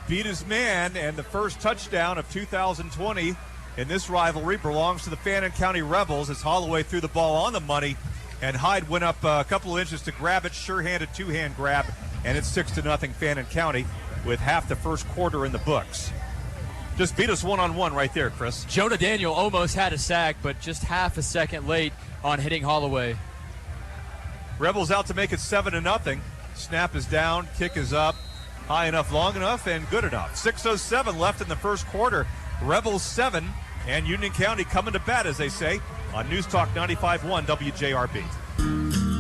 beat his man, and the first touchdown of 2020 in this rivalry belongs to the Fannin County Rebels as Holloway threw the ball on the money, and Hyde went up a couple of inches to grab it, sure-handed two-hand grab, and it's 6-0 Fannin County with half the first quarter in the books. Just beat us one-on-one right there, Chris. Jonah Daniel almost had a sack, but just half a second late on hitting Holloway. Rebels out to make it 7-0. Snap is down, kick is up, high enough, long enough, and good enough. 6:07 left in the first quarter. Rebels 7, and Union County coming to bat, as they say, on News Talk 95.1 WJRB.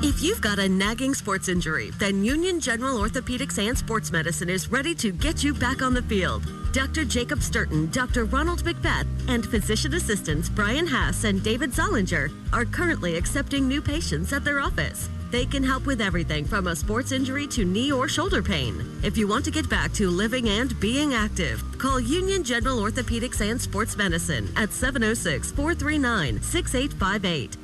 If you've got a nagging sports injury, then Union General Orthopedics and Sports Medicine is ready to get you back on the field. Dr. Jacob Sturton, Dr. Ronald McBeth, and physician assistants Brian Haas and David Zollinger are currently accepting new patients at their office. They can help with everything from a sports injury to knee or shoulder pain. If you want to get back to living and being active, call Union General Orthopedics and Sports Medicine at 706-439-6858.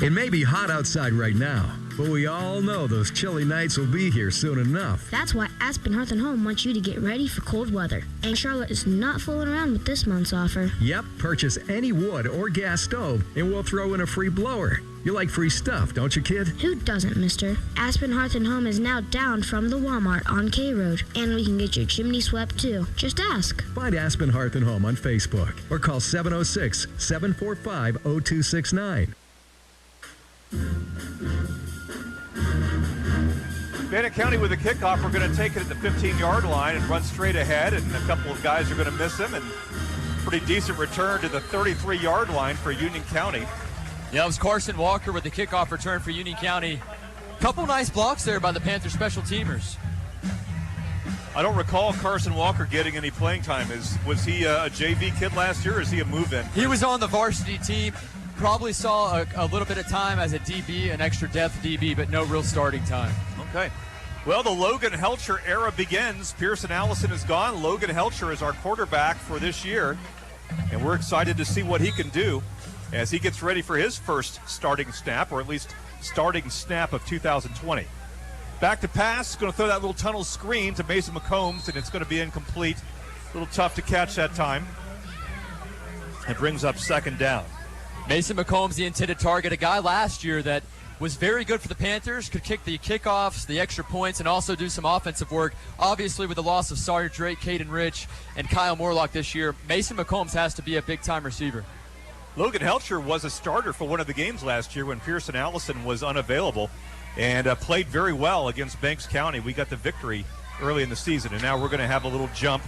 It may be hot outside right now, but we all know those chilly nights will be here soon enough. That's why Aspen Hearth & Home wants you to get ready for cold weather. And Charlotte is not fooling around with this month's offer. Yep, purchase any wood or gas stove, and we'll throw in a free blower. You like free stuff, don't you, kid? Who doesn't, mister? Aspen Hearth & Home is now down from the Walmart on K Road, and we can get your chimney swept, too. Just ask. Find Aspen Hearth & Home on Facebook or call 706-745-0269. Fannin County with a kickoff. We're going to take it at the 15-yard line and run straight ahead, and a couple of guys are going to miss him, and pretty decent return to the 33-yard line for Union County. Yeah, it was Carson Walker with the kickoff return for Union County. Couple nice blocks there by the Panthers special teamers. I don't recall Carson Walker getting any playing time. Was he a JV kid last year, or is he a move-in? He was on the varsity team. Probably saw a little bit of time as a DB, an extra depth DB, but no real starting time. Okay. Well, the Logan Helcher era begins. Pearson Allison is gone. Logan Helcher is our quarterback for this year, and we're excited to see what he can do as he gets ready for his first starting snap, or at least starting snap of 2020. Back to pass, going to throw that little tunnel screen to Mason McCombs, and it's going to be incomplete. A little tough to catch that time. It brings up second down. Mason McCombs, the intended target, a guy last year that was very good for the Panthers, could kick the kickoffs, the extra points, and also do some offensive work. Obviously, with the loss of Sawyer Drake, Caden Rich, and Kyle Morlock this year, Mason McCombs has to be a big-time receiver. Logan Helcher was a starter for one of the games last year when Pearson Allison was unavailable, and played very well against Banks County. We got the victory early in the season, and now we're going to have a little jump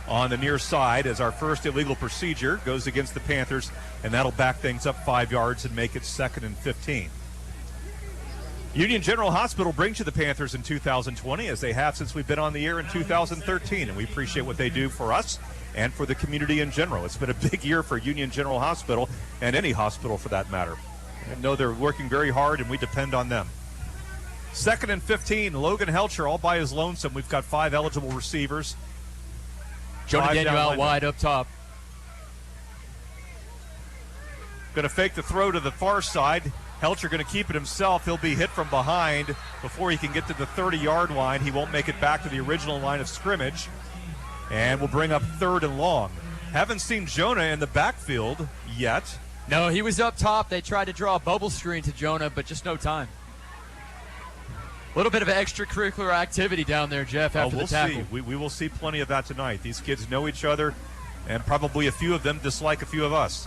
on the near side as our first illegal procedure goes against the Panthers, and that'll back things up 5 yards and make it 2nd and 15. Union General Hospital brings you the Panthers in 2020, as they have since we've been on the air in 2013, and we appreciate what they do for us and for the community in general. It's been a big year for Union General Hospital, and any hospital for that matter. I know they're working very hard, and we depend on them. 2nd and 15, Logan Helcher all by his lonesome. We've got 5 eligible receivers. Jonah Daniel out wide up top. Going to fake the throw to the far side. Helcher going to keep it himself. He'll be hit from behind before he can get to the 30-yard line. He won't make it back to the original line of scrimmage. And we'll bring up 3rd and long. Haven't seen Jonah in the backfield yet. No, he was up top. They tried to draw a bubble screen to Jonah, but just no time. A little bit of extracurricular activity down there, Jeff, after the tackle. See. We will see plenty of that tonight. These kids know each other, and probably a few of them dislike a few of us.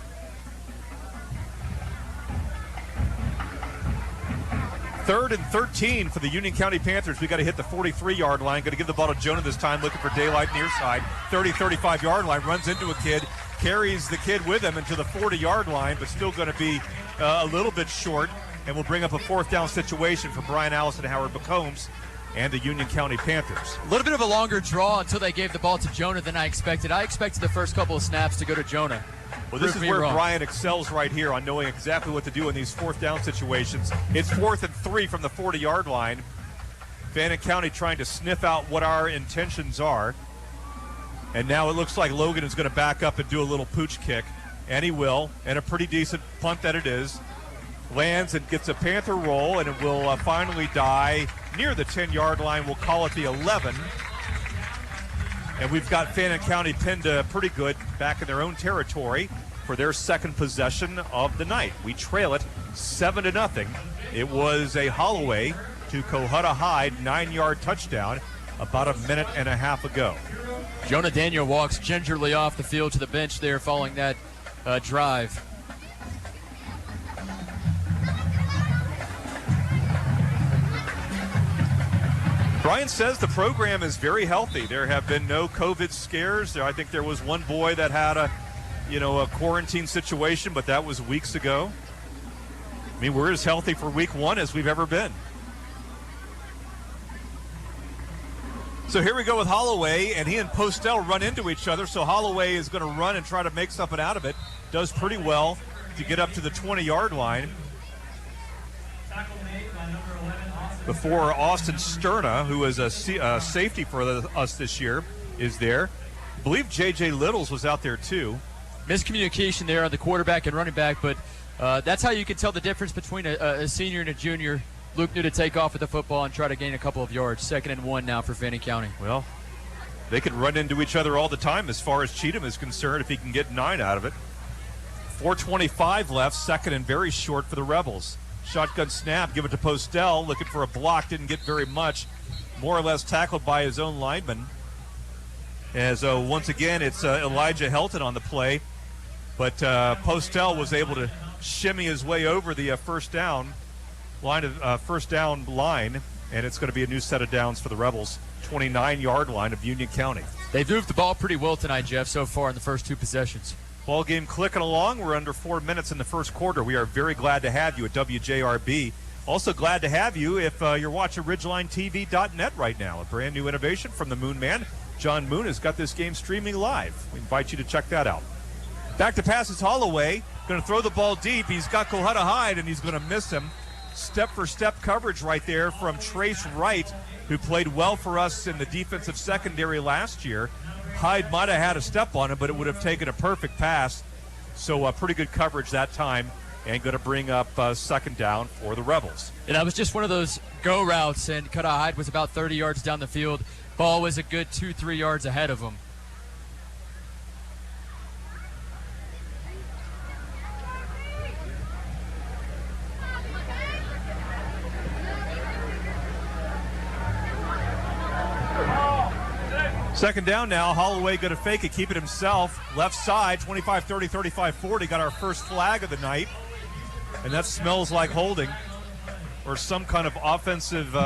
3rd and 13 for the Union County Panthers. We got to hit the 43-yard line. Got to give the ball to Jonah this time, looking for daylight near side. 35-yard line, runs into a kid, carries the kid with him into the 40-yard line, but still going to be a little bit short. And we'll bring up a 4th down situation for Brian Allison, Howard McCombs, and the Union County Panthers. A little bit of a longer draw until they gave the ball to Jonah than I expected. I expected the first couple of snaps to go to Jonah. Well, this Prove is me where wrong. Brian excels right here on knowing exactly what to do in these fourth down situations. It's 4th and 3 from the 40-yard line. Fannin County trying to sniff out what our intentions are. And now it looks like Logan is going to back up and do a little pooch kick. And he will. And a pretty decent punt that it is. Lands and gets a Panther roll, and it will finally die near the 10-yard line. We'll call it the 11. And we've got Fannin County pinned pretty good back in their own territory for their second possession of the night. We trail it 7-0. It was a Holloway to Cohutta Hyde 9-yard touchdown about a minute and a half ago. Jonah Daniel walks gingerly off the field to the bench there following that drive. Brian says the program is very healthy. There have been no COVID scares. I think there was one boy that had a quarantine situation, but that was weeks ago. I mean, we're as healthy for week 1 as we've ever been. So here we go with Holloway, and he and Postel run into each other. So Holloway is going to run and try to make something out of it. Does pretty well to get up to the 20-yard line. Before Austin Sterna, who is a safety for us this year, is there. I believe J.J. Littles was out there too. Miscommunication there on the quarterback and running back, but that's how you can tell the difference between a senior and a junior. Luke knew to take off with the football and try to gain a couple of yards. 2nd and 1 now for Fannin County. Well, they could run into each other all the time as far as Cheatham is concerned if he can get 9 out of it. 4:25 left, 2nd and very short for the Rebels. Shotgun snap, give it to Postel, looking for a block, didn't get very much. More or less tackled by his own lineman. As once again, it's Elijah Helton on the play. But Postel was able to shimmy his way over the first down line, and it's going to be a new set of downs for the Rebels. 29-yard line of Union County. They've moved the ball pretty well tonight, Jeff, so far in the first 2 possessions. Ball game clicking along. We're under 4 minutes in the first quarter. We are very glad to have you at WJRB. Also glad to have you if you're watching RidgelineTV.net right now. A brand new innovation from the Moon Man. John Moon has got this game streaming live. We invite you to check that out. Back to pass is Holloway. Going to throw the ball deep. He's got Cohutta Hyde, and he's going to miss him. Step-for-step coverage right there from Trace Wright, who played well for us in the defensive secondary last year. Hyde might have had a step on him, but it would have taken a perfect pass. So pretty good coverage that time, and going to bring up 2nd down for the Rebels. And that was just one of those go routes, and Cohutta Hyde was about 30 yards down the field. Ball was a good 2-3 yards ahead of him. Second down now. Holloway going to fake it, keep it himself. Left side, 25-30, 35-40. Got our first flag of the night. And that smells like holding or some kind of offensive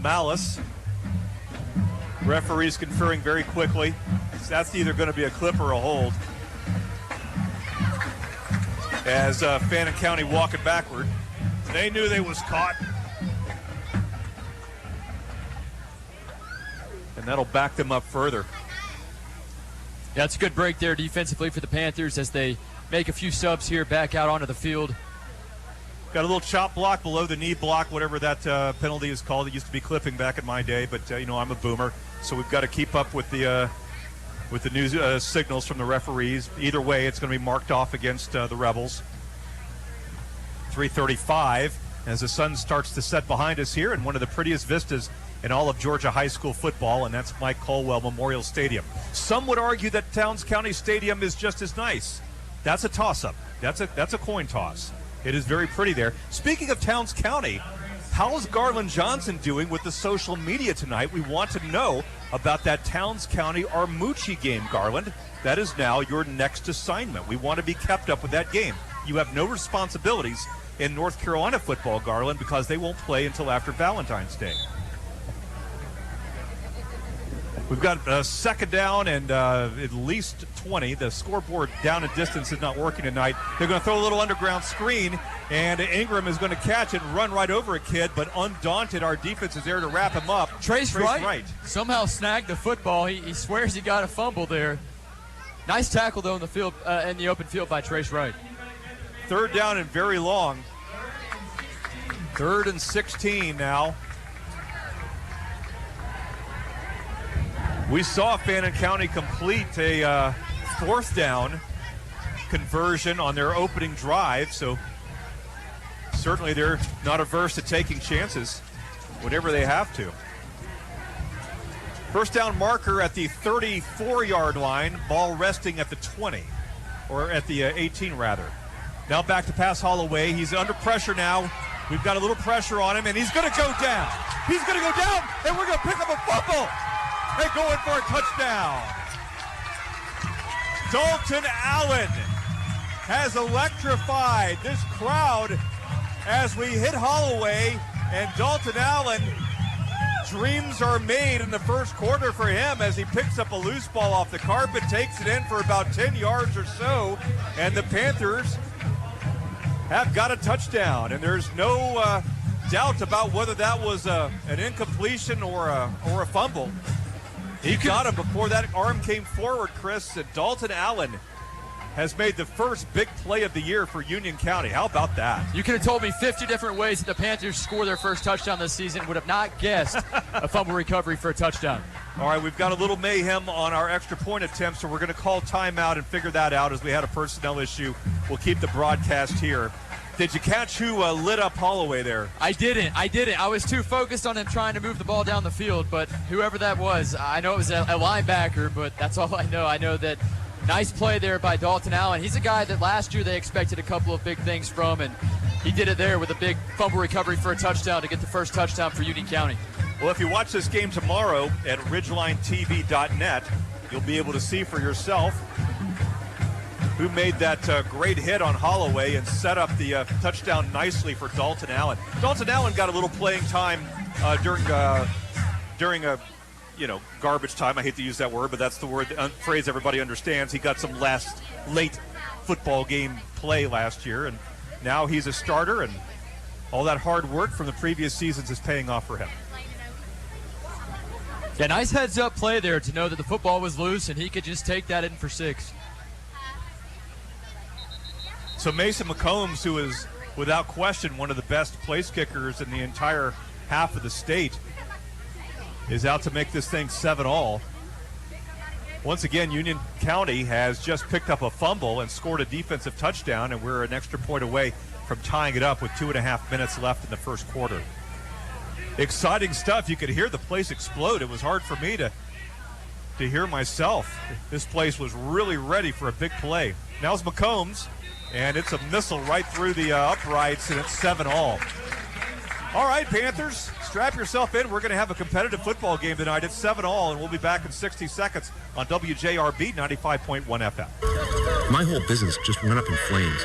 malice. Referees conferring very quickly. That's either going to be a clip or a hold. As Fannin County walking backward. They knew they was caught. And that'll back them up further. Yeah, it's a good break there defensively for the Panthers as they make a few subs here back out onto the field. Got a little chop block, below the knee block, whatever that penalty is called. It used to be clipping back in my day, but I'm a boomer, so we've got to keep up with the new signals from the referees. Either way, it's going to be marked off against the Rebels. 3:35 as the sun starts to set behind us here in one of the prettiest vistas in all of Georgia high school football, and that's Mike Colwell Memorial Stadium. Some would argue that Towns County Stadium is just as nice. That's a toss-up. That's a coin toss. It is very pretty there. Speaking of Towns County, how is Garland Johnson doing with the social media tonight? We want to know about that Towns County Armucci game, Garland. That is now your next assignment. We want to be kept up with that game. You have no responsibilities in North Carolina football, Garland, because they won't play until after Valentine's Day. We've got a second down and at least 20. The scoreboard down and distance is not working tonight. They're going to throw a little underground screen, and Ingram is going to catch it and run right over a kid, but undaunted, our defense is there to wrap him up. Trace Wright somehow snagged the football. He swears he got a fumble there. Nice tackle, though, in the field, in the open field by Trace Wright. 3rd down and very long. 3rd and 16 now. We saw Fannin County complete a 4th down conversion on their opening drive, so certainly they're not averse to taking chances whenever they have to. 1st down marker at the 34-yard line, ball resting at the 20, or at the 18 rather. Now back to pass Holloway. He's under pressure now. We've got a little pressure on him, and he's going to go down. He's going to go down, and we're going to pick up a fumble. They're going for a touchdown. Dalton Allen has electrified this crowd as we hit Holloway, and Dalton Allen, dreams are made in the first quarter for him as he picks up a loose ball off the carpet, takes it in for about 10 yards or so, and the Panthers have got a touchdown. And there's no doubt about whether that was an incompletion or a fumble. He got him before that arm came forward, Chris, and Dalton Allen has made the first big play of the year for Union County. How about that? You could have told me 50 different ways that the Panthers score their first touchdown this season. Would have not guessed a fumble recovery for a touchdown. All right, we've got a little mayhem on our extra point attempt, so we're going to call timeout and figure that out as we had a personnel issue. We'll keep the broadcast here. Did you catch who lit up Holloway there? I didn't. I was too focused on him trying to move the ball down the field, but whoever that was, I know it was a linebacker, but that's all I know. I know that nice play there by Dalton Allen. He's a guy that last year they expected a couple of big things from, and he did it there with a big fumble recovery for a touchdown to get the first touchdown for Union County. Well, if you watch this game tomorrow at ridgelinetv.net, you'll be able to see for yourself who made that great hit on Holloway and set up the touchdown nicely for Dalton Allen. Dalton Allen got a little playing time during a garbage time. I hate to use that word, but that's the word, phrase everybody understands. He got some late football game play last year, and now he's a starter, and all that hard work from the previous seasons is paying off for him. Yeah, nice heads-up play there to know that the football was loose and he could just take that in for 6. So Mason McCombs, who is without question one of the best place kickers in the entire half of the state, is out to make this thing 7-all. Once again, Union County has just picked up a fumble and scored a defensive touchdown, and we're an extra point away from tying it up with 2.5 minutes left in the first quarter. Exciting stuff. You could hear the place explode. It was hard for me to hear myself. This place was really ready for a big play. Now's McCombs, and it's a missile right through the uprights, and it's 7-all. All right, Panthers, strap yourself in. We're going to have a competitive football game tonight. It's 7-all, and we'll be back in 60 seconds on WJRB 95.1 FM. My whole business just went up in flames,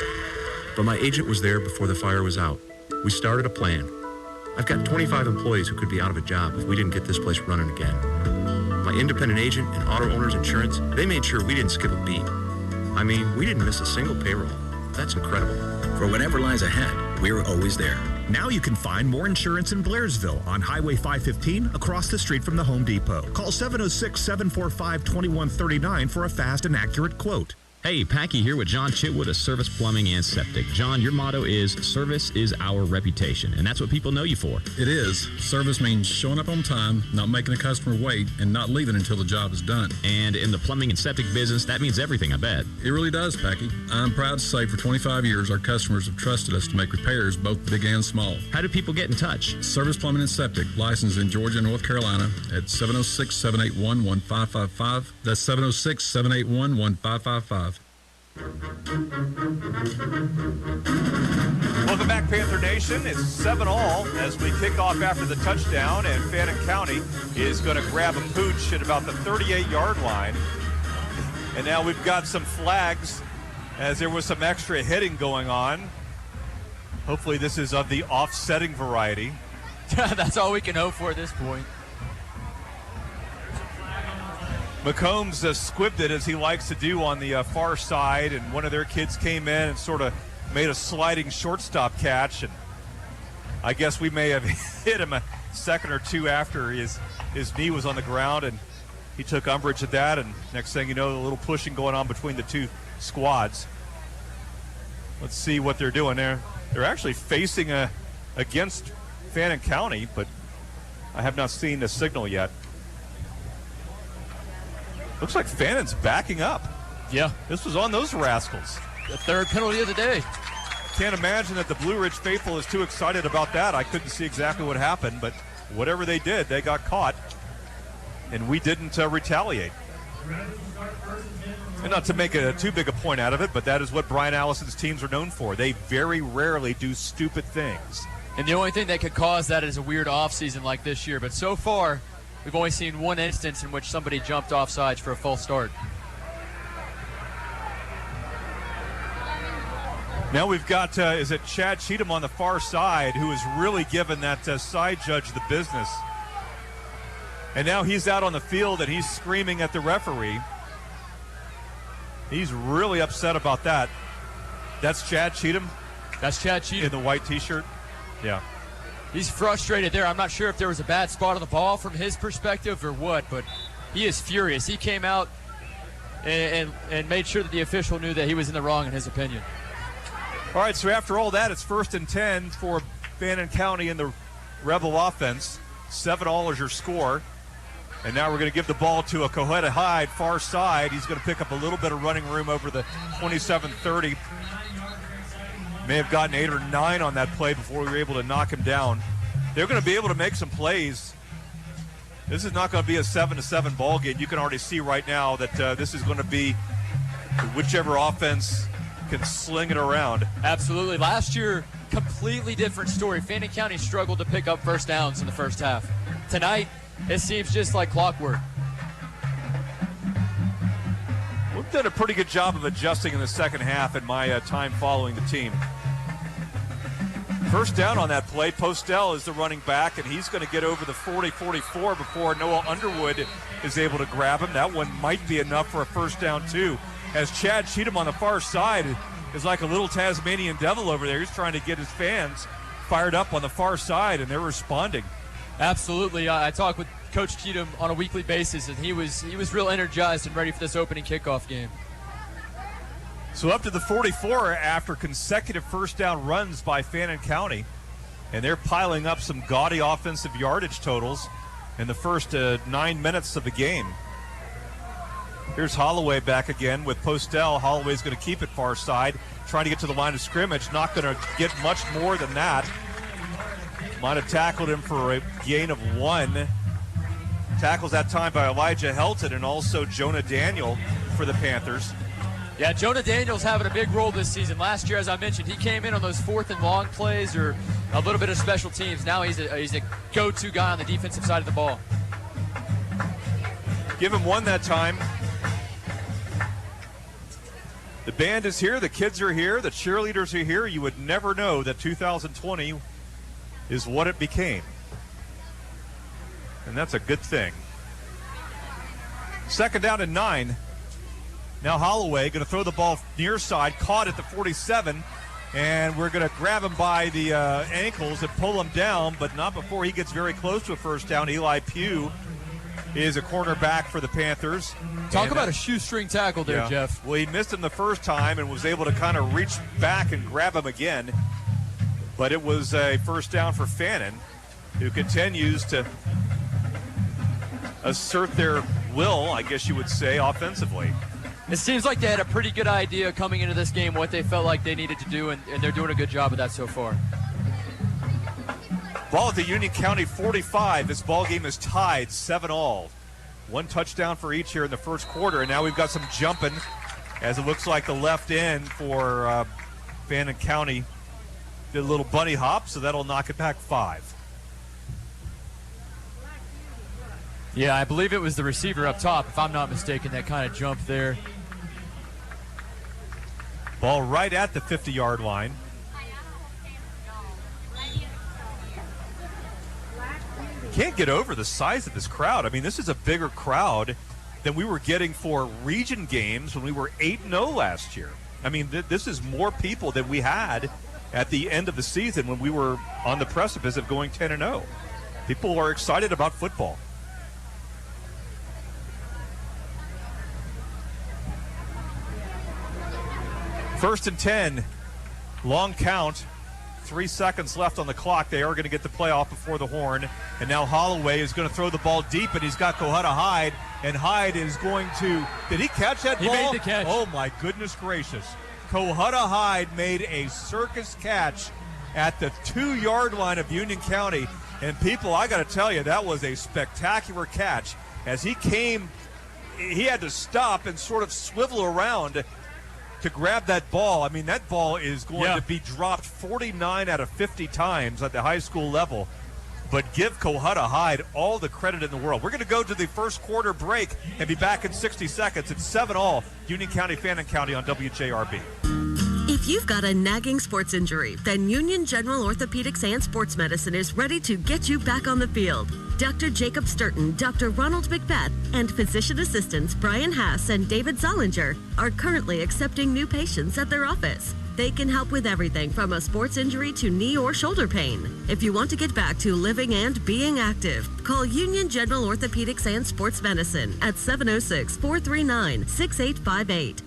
but my agent was there before the fire was out. We started a plan. I've got 25 employees who could be out of a job if we didn't get this place running again. My independent agent and auto owner's insurance, they made sure we didn't skip a beat. I mean, we didn't miss a single payroll. That's incredible. For whatever lies ahead, we're always there. Now you can find more insurance in Blairsville on Highway 515 across the street from the Home Depot. Call 706-745-2139 for a fast and accurate quote. Hey, Packy here with John Chitwood of Service Plumbing and Septic. John, your motto is service is our reputation, and that's what people know you for. It is. Service means showing up on time, not making a customer wait, and not leaving until the job is done. And in the plumbing and septic business, that means everything, I bet. It really does, Packy. I'm proud to say for 25 years, our customers have trusted us to make repairs, both big and small. How do people get in touch? Service Plumbing and Septic, licensed in Georgia and North Carolina at 706-781-1555. That's 706-781-1555. Welcome back, Panther Nation. It's 7-all as we kick off after the touchdown, and Fannin County is going to grab a pooch at about the 38-yard line. And now we've got some flags as there was some extra hitting going on. Hopefully this is of the offsetting variety. That's all we can hope for at this point. McCombs squibbed it, as he likes to do, on the far side, and one of their kids came in and sort of made a sliding shortstop catch, and I guess we may have hit him a second or two after his knee was on the ground, and he took umbrage at that, and next thing you know, a little pushing going on between the two squads. Let's see what they're doing there. They're actually facing against Fannin County, but I have not seen the signal yet. Looks like Fannin's backing up. Yeah. This was on those rascals. The third penalty of the day. Can't imagine that the Blue Ridge faithful is too excited about that. I couldn't see exactly what happened, but whatever they did, they got caught, and we didn't retaliate. And not to make too big a point out of it, but that is what Brian Allison's teams are known for. They very rarely do stupid things. And the only thing that could cause that is a weird offseason like this year. But so far, we've only seen one instance in which somebody jumped offsides for a false start. Now we've got, is it Chad Cheatham on the far side, who has really given that side judge the business. And now he's out on the field and he's screaming at the referee. He's really upset about that. That's Chad Cheatham? That's Chad Cheatham. In the white T-shirt? Yeah. He's frustrated there. I'm not sure if there was a bad spot on the ball from his perspective or what, but he is furious. He came out and made sure that the official knew that he was in the wrong in his opinion. All right, so after all that, it's 1st and 10 for Fannin County in the Rebel offense. 7-all is your score. And now we're going to give the ball to a Coheta Hyde, far side. He's going to pick up a little bit of running room over the 27-30. May have gotten 8 or 9 on that play before we were able to knock him down. They're going to be able to make some plays. This is not going to be a 7-7 ball game. You can already see right now that this is going to be whichever offense can sling it around. Absolutely. Last year, completely different story. Fannin County struggled to pick up first downs in the first half. Tonight, it seems just like clockwork. We've done a pretty good job of adjusting in the second half in my time following the team. First down on that play. Postel is the running back, and he's going to get over the 40-44 before Noah Underwood is able to grab him. That one might be enough for a first down, too, as Chad Cheatham on the far side is like a little Tasmanian devil over there. He's trying to get his fans fired up on the far side, and they're responding. Absolutely. I talk with Coach Cheatham on a weekly basis, and he was real energized and ready for this opening kickoff game. So up to the 44 after consecutive first down runs by Fannin County, and they're piling up some gaudy offensive yardage totals in the first 9 minutes of the game. Here's Holloway back again with Postel. Holloway's going to keep it far side, trying to get to the line of scrimmage. Not going to get much more than that. Might have tackled him for a gain of 1. Tackles that time by Elijah Helton and also Jonah Daniel for the Panthers. Yeah, Jonah Daniel's having a big role this season. Last year, as I mentioned, he came in on those 4th and long plays or a little bit of special teams. Now he's a go-to guy on the defensive side of the ball. Give him 1 that time. The band is here, the kids are here, the cheerleaders are here. You would never know that 2020 is what it became. And that's a good thing. 2nd down and 9. Now Holloway going to throw the ball near side, caught at the 47, and we're going to grab him by the ankles and pull him down, but not before he gets very close to a first down. Eli Pugh is a cornerback for the Panthers. Talk about a shoestring tackle there, yeah. Jeff. Well, he missed him the first time and was able to kind of reach back and grab him again. But it was a first down for Fannin, who continues to assert their will, I guess you would say, offensively. It seems like they had a pretty good idea coming into this game, what they felt like they needed to do, and they're doing a good job of that so far. Ball at the Union County 45. This ball game is tied 7-all. 1 touchdown for each here in the first quarter, and now we've got some jumping as it looks like the left end for Fannin County did a little bunny hop, so that'll knock it back 5. Yeah, I believe it was the receiver up top, if I'm not mistaken, that kind of jumped there. Ball right at the 50-yard line. Can't get over the size of this crowd. I mean, this is a bigger crowd than we were getting for region games when we were 8-0 last year. I mean, this is more people than we had at the end of the season when we were on the precipice of going 10-0. People are excited about football. First and 10, long count, 3 seconds left on the clock. They are going to get the play off before the horn. And now Holloway is going to throw the ball deep, and he's got Kohutta Hyde. And Hyde is going to, did he catch that ball? He made the catch. Oh, my goodness gracious. Kohutta Hyde made a circus catch at the 2-yard line of Union County. And people, I got to tell you, that was a spectacular catch. As he came, he had to stop and sort of swivel around to grab that ball. I mean, that ball is going to be dropped 49 out of 50 times at the high school level. But give Kohutta Hyde all the credit in the world. We're going to go to the first quarter break and be back in 60 seconds. It's 7-all, Union County, Fannin County on WJRB. If you've got a nagging sports injury, then Union General Orthopedics and Sports Medicine is ready to get you back on the field. Dr. Jacob Sturton, Dr. Ronald McBeth, and physician assistants Brian Haas and David Zollinger are currently accepting new patients at their office. They can help with everything from a sports injury to knee or shoulder pain. If you want to get back to living and being active, call Union General Orthopedics and Sports Medicine at 706-439-6858.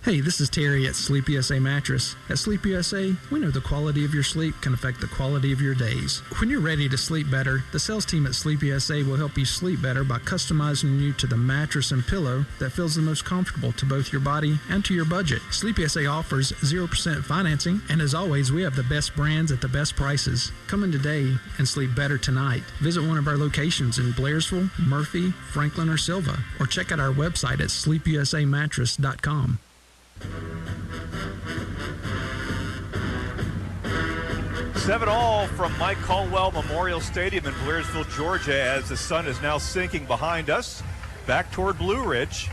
Hey, this is Terry at Sleep USA Mattress. At Sleep USA, we know the quality of your sleep can affect the quality of your days. When you're ready to sleep better, the sales team at Sleep USA will help you sleep better by customizing you to the mattress and pillow that feels the most comfortable to both your body and to your budget. Sleep USA offers 0% financing, and as always, we have the best brands at the best prices. Come in today and sleep better tonight. Visit one of our locations in Blairsville, Murphy, Franklin, or Silva, or check out our website at sleepusamattress.com. 7-all from Mike Caldwell Memorial Stadium in Blairsville, Georgia, as the sun is now sinking behind us back toward Blue Ridge,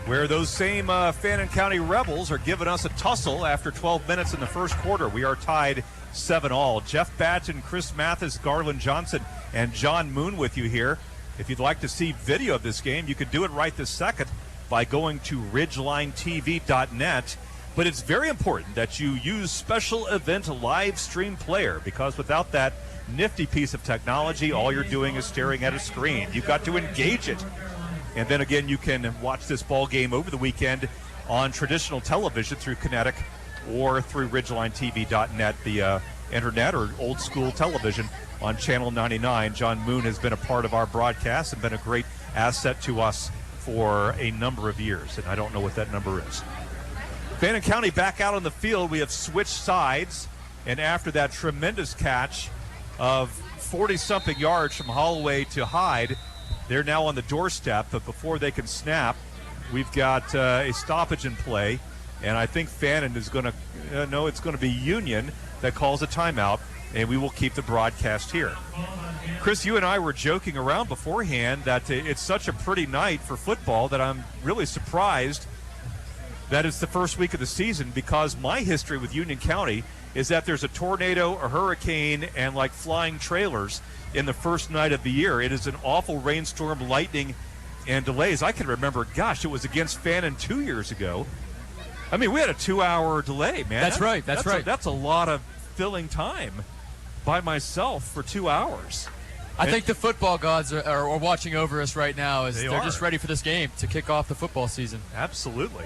where those same Fannin County Rebels are giving us a tussle after 12 minutes in the first quarter. We are tied 7-all. Jeff Batton, Chris Mathis, Garland Johnson, and John Moon with you here. If you'd like to see video of this game, you can do it right this second by going to ridgelinetv.net. But it's very important that you use Special Event Live Stream Player, because without that nifty piece of technology, all you're doing is staring at a screen. You've got to engage it. And then again, you can watch this ball game over the weekend on traditional television through Kinetic or through ridgelinetv.net, the internet or old school television on Channel 99. John Moon has been a part of our broadcast and been a great asset to us for a number of years, and I don't know what that number is. Fannin County back out on the field. We have switched sides, and after that tremendous catch of 40-something yards from Holloway to Hyde, they're now on the doorstep, but before they can snap, we've got a stoppage in play, and I think Fannin is going to, no, it's going to be Union that calls a timeout, and we will keep the broadcast here. Chris, you and I were joking around beforehand that it's such a pretty night for football that I'm really surprised that it's the first week of the season, because my history with Union County is that there's a tornado, a hurricane, and like flying trailers in the first night of the year. It is an awful rainstorm, lightning, and delays. I can remember, gosh, it was against Fannin 2 years ago. I mean, we had a 2-hour delay, man. That's right. That's right. That's a lot of filling time by myself for 2 hours. I think the football gods are watching over us right now as they're just ready for this game to kick off the football season. Absolutely.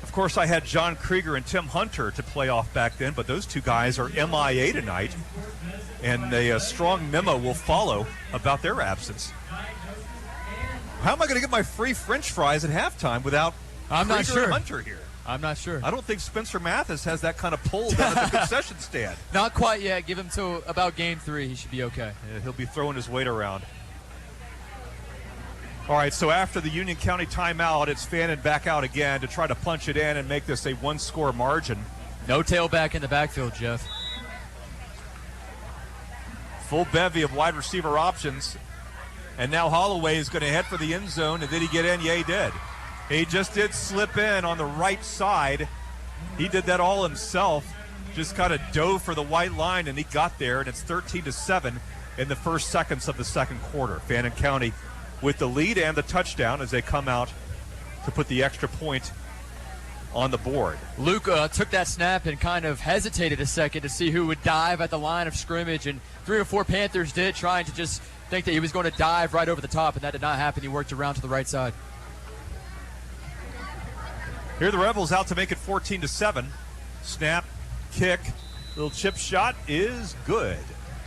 Of course, I had John Krieger and Tim Hunter to play off back then, but those two guys are MIA tonight, and a strong memo will follow about their absence. How am I going to get my free French fries at halftime without Krieger and Hunter here? I'm not sure. I don't think Spencer Mathis has that kind of pull down at the concession stand. Not quite yet. Give him to about game 3. He should be okay. Yeah, he'll be throwing his weight around. All right, so after the Union County timeout, it's Fannin back out again to try to punch it in and make this a one-score margin. No tailback in the backfield, Jeff. Full bevy of wide receiver options. And now Holloway is going to head for the end zone. And did he get in? Yeah, he did. He just did slip in on the right side. He did that all himself. Just kind of dove for the white line, and he got there. And it's 13-7 in the first seconds of the second quarter. Fannin County with the lead and the touchdown as they come out to put the extra point on the board. Luke took that snap and kind of hesitated a second to see who would dive at the line of scrimmage, and 3 or 4 Panthers did, trying to just think that he was going to dive right over the top, and that did not happen. He worked around to the right side. Here are the Rebels out to make it 14-7. Snap, kick, little chip shot is good.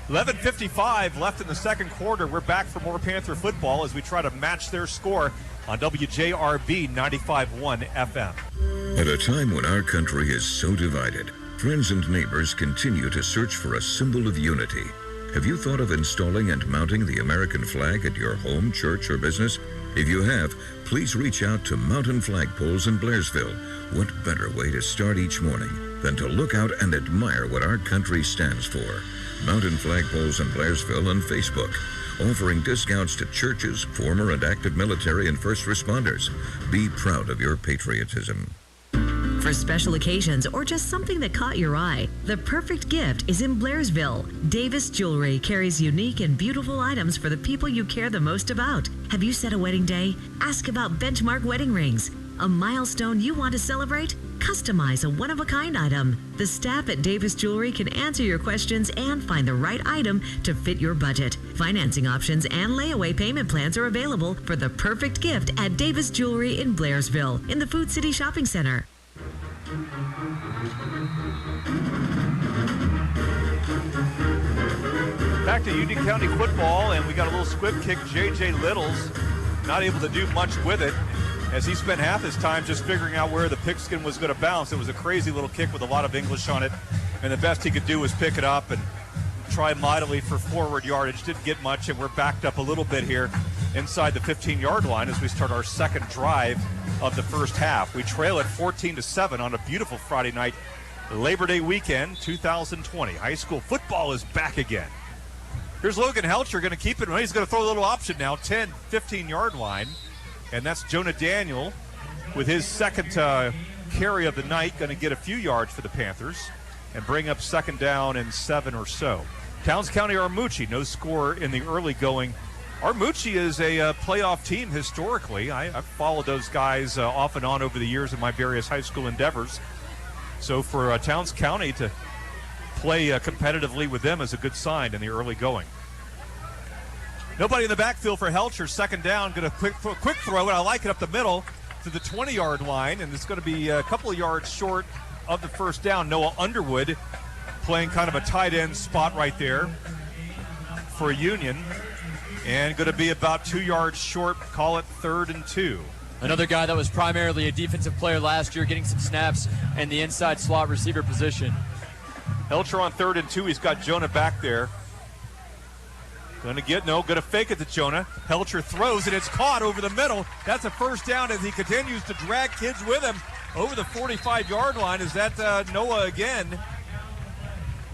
11:55 left in the second quarter. We're back for more Panther football as we try to match their score on WJRB 95.1 FM. At a time when our country is so divided, friends and neighbors continue to search for a symbol of unity. Have you thought of installing and mounting the American flag at your home, church, or business? If you have, please reach out to Mountain Flagpoles in Blairsville. What better way to start each morning than to look out and admire what our country stands for? Mountain Flagpoles in Blairsville on Facebook, offering discounts to churches, former and active military and first responders. Be proud of your patriotism. For special occasions or just something that caught your eye, the perfect gift is in Blairsville. Davis Jewelry carries unique and beautiful items for the people you care the most about. Have you set a wedding day? Ask about benchmark wedding rings. A milestone you want to celebrate? Customize a one-of-a-kind item. The staff at Davis Jewelry can answer your questions and find the right item to fit your budget. Financing options and layaway payment plans are available for the perfect gift at Davis Jewelry in Blairsville in the Food City Shopping Center. Back to Union County football, and we got a little squib kick. J.J. Littles not able to do much with it as he spent half his time just figuring out where the pigskin was going to bounce. It was a crazy little kick with a lot of English on it, and the best he could do was pick it up and try mightily for forward yardage. Didn't get much, and we're backed up a little bit here inside the 15-yard line as we start our second drive of the first half. We trail at 14-7 on a beautiful Friday night, Labor Day weekend, 2020. High school football is back again. Here's Logan Helcher going to keep it. He's going to throw a little option now, 10, 15-yard line. And that's Jonah Daniel with his second carry of the night, going to get a few yards for the Panthers and bring up second down and 7 or so. Towns County Armucci, no score in the early going. Armucci is a playoff team historically. I've followed those guys off and on over the years in my various high school endeavors. So for Towns County to play competitively with them is a good sign in the early going. Nobody in the backfield for Helcher. Second down, going to quick throw, and I like it up the middle to the 20-yard line, and it's going to be a couple of yards short of the first down. Noah Underwood playing kind of a tight end spot right there for Union, and going to be about 2 yards short, call it 3rd and 2. Another guy that was primarily a defensive player last year, getting some snaps in the inside slot receiver position. Helcher on 3rd and 2. He's got Jonah back there. Going to fake it to Jonah. Helcher throws, and it's caught over the middle. That's a first down as he continues to drag kids with him over the 45-yard line. Is that Noah again?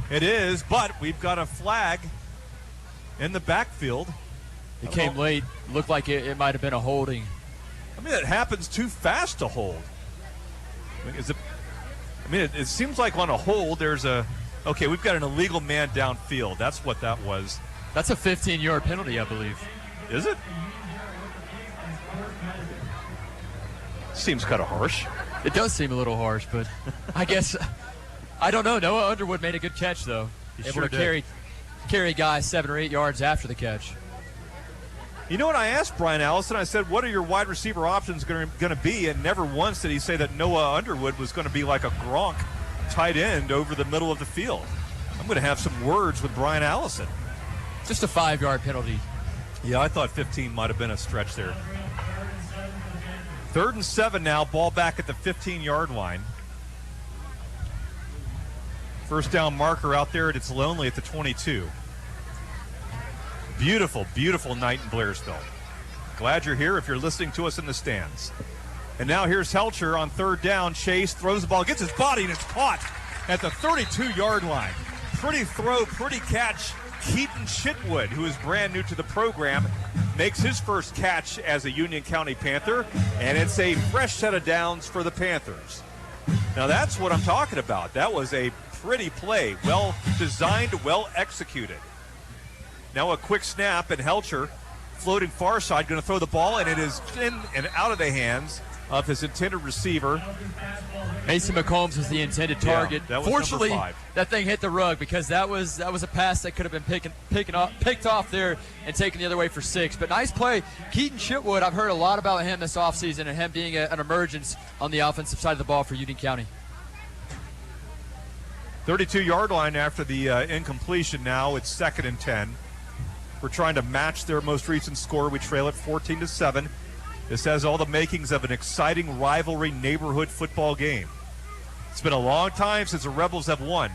It is, but we've got a flag in the backfield. It came late. Looked like it might have been a holding. I mean, it happens too fast to hold. It seems like on a hold, we've got an illegal man downfield. That's what that was. That's a 15-yard penalty, I believe. Is it? Seems kind of harsh. It does seem a little harsh, but I guess, I don't know. Noah Underwood made a good catch, though. Able to carry guys 7 or 8 yards after the catch. You know what, I asked Brian Allison, I said, what are your wide receiver options going to be? And never once did he say that Noah Underwood was going to be like a Gronk tight end over the middle of the field. I'm going to have some words with Brian Allison. Just a 5-yard penalty. Yeah, I thought 15 might have been a stretch there. 3rd and 7 now, ball back at the 15-yard line. First down marker out there, and it's lonely at the 22. Beautiful, beautiful night in Blairsville. Glad you're here if you're listening to us in the stands. And now here's Helcher on 3rd down. Chase throws the ball, gets his body, and it's caught at the 32-yard line. Pretty throw, pretty catch. Keaton Chitwood, who is brand new to the program, makes his first catch as a Union County Panther, and it's a fresh set of downs for the Panthers. Now that's what I'm talking about. That was a pretty play, well designed, well executed. Now a quick snap, and Helcher floating far side, going to throw the ball, and it is in and out of the hands of his intended receiver. Mason McCombs was the intended target. Yeah, that was Fortunately, number 5. that thing hit the rug because that was a pass that could have been picked off there and taken the other way for 6. But nice play. Keaton Chitwood, I've heard a lot about him this offseason and him being an emergence on the offensive side of the ball for Union County. 32-yard line after the incompletion now. It's 2nd and 10. We're trying to match their most recent score. We trail it 14-7. This has all the makings of an exciting rivalry neighborhood football game. It's been a long time since the Rebels have won.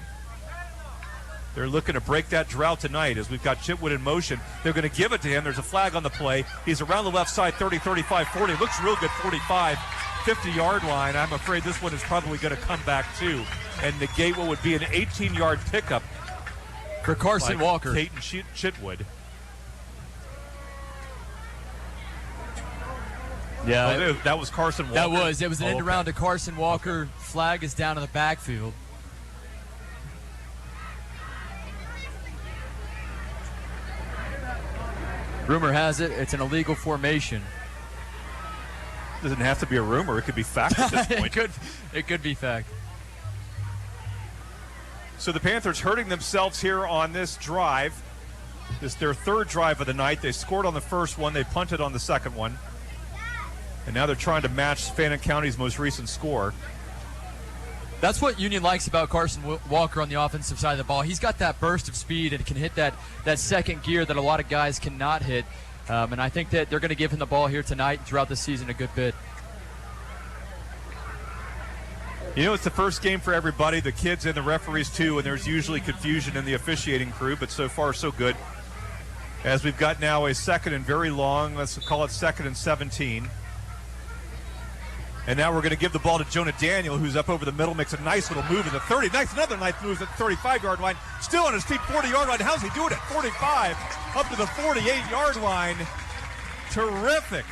They're looking to break that drought tonight as we've got Chitwood in motion. They're going to give it to him. There's a flag on the play. He's around the left side, 30, 35, 40. Looks real good, 45, 50-yard line. I'm afraid this one is probably going to come back too and negate what would be an 18-yard pickup for Carson Walker. Peyton Chitwood. Yeah, that was Carson Walker. It was an end around to Carson Walker. Flag is down in the backfield. Rumor has it, it's an illegal formation. Doesn't have to be a rumor. It could be fact at this point. It could be fact. So the Panthers hurting themselves here on this drive. This is their 3rd drive of the night. They scored on the first one. They punted on the second one. And now they're trying to match Fannin County's most recent score. That's what Union likes about Carson Walker on the offensive side of the ball. He's got that burst of speed and can hit that second gear that a lot of guys cannot hit. And I think that they're going to give him the ball here tonight and throughout the season a good bit. You know, it's the first game for everybody, the kids and the referees too, and there's usually confusion in the officiating crew, but so far so good. As we've got now a 2nd and very long, let's call it 2nd and 17. And now we're going to give the ball to Jonah Daniel, who's up over the middle, makes a nice little move at the 30. Another nice move at the 35-yard line. Still on his feet, 40-yard line. How's he doing it? 45 up to the 48-yard line. Terrific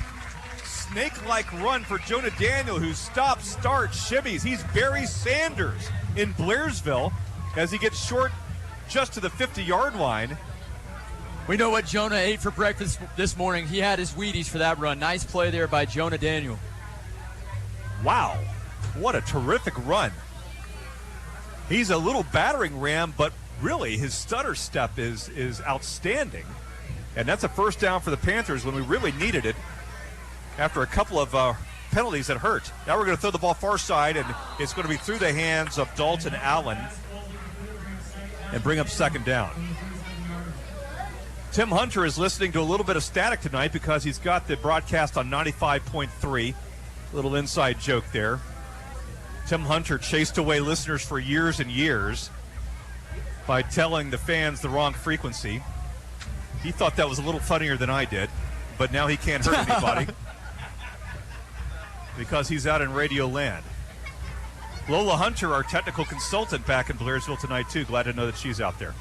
snake-like run for Jonah Daniel, who stops, starts, shimmies. He's Barry Sanders in Blairsville as he gets short just to the 50-yard line. We know what Jonah ate for breakfast this morning. He had his Wheaties for that run. Nice play there by Jonah Daniel. Wow, what a terrific run. He's a little battering ram, but really his stutter step is outstanding. And that's a first down for the Panthers when we really needed it after a couple of penalties that hurt. Now we're going to throw the ball far side, and it's going to be through the hands of Dalton Allen and bring up 2nd down. Tim Hunter is listening to a little bit of static tonight because he's got the broadcast on 95.3. Little inside joke there. Tim Hunter chased away listeners for years and years by telling the fans the wrong frequency. He thought that was a little funnier than I did, but now he can't hurt anybody because he's out in radio land. Lola Hunter, our technical consultant back in Blairsville tonight too. Glad to know that she's out there.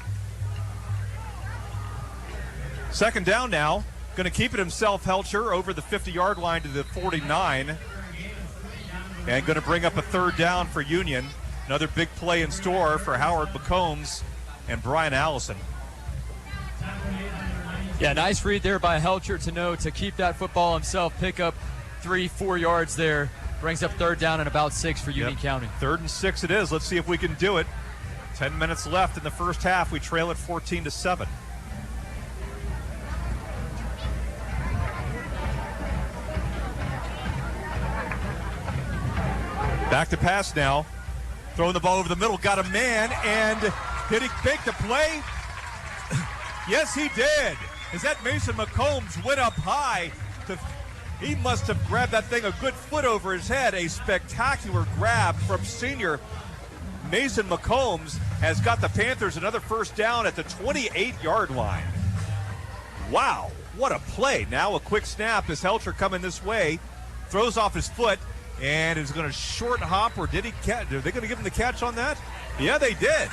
2nd down now. Going to keep it himself, Helcher, over the 50-yard line to the 49. And going to bring up a 3rd down for Union. Another big play in store for Howard McCombs and Brian Allison. Yeah, nice read there by Helcher to know to keep that football himself, pick up 3-4 yards there. Brings up 3rd down and about 6 for Union County. 3rd and 6 it is. Let's see if we can do it. 10 minutes left in the first half. We trail it 14-7. Back to pass now. Throwing the ball over the middle. Got a man. And did he make the play? Yes, he did. Is that Mason McCombs went up high. He must have grabbed that thing a good foot over his head. A spectacular grab from senior Mason McCombs has got the Panthers another first down at the 28-yard line. Wow, what a play. Now a quick snap as Helcher coming this way. Throws off his foot. And is going to short hop, or did he catch? Are they going to give him the catch on that? Yeah, they did.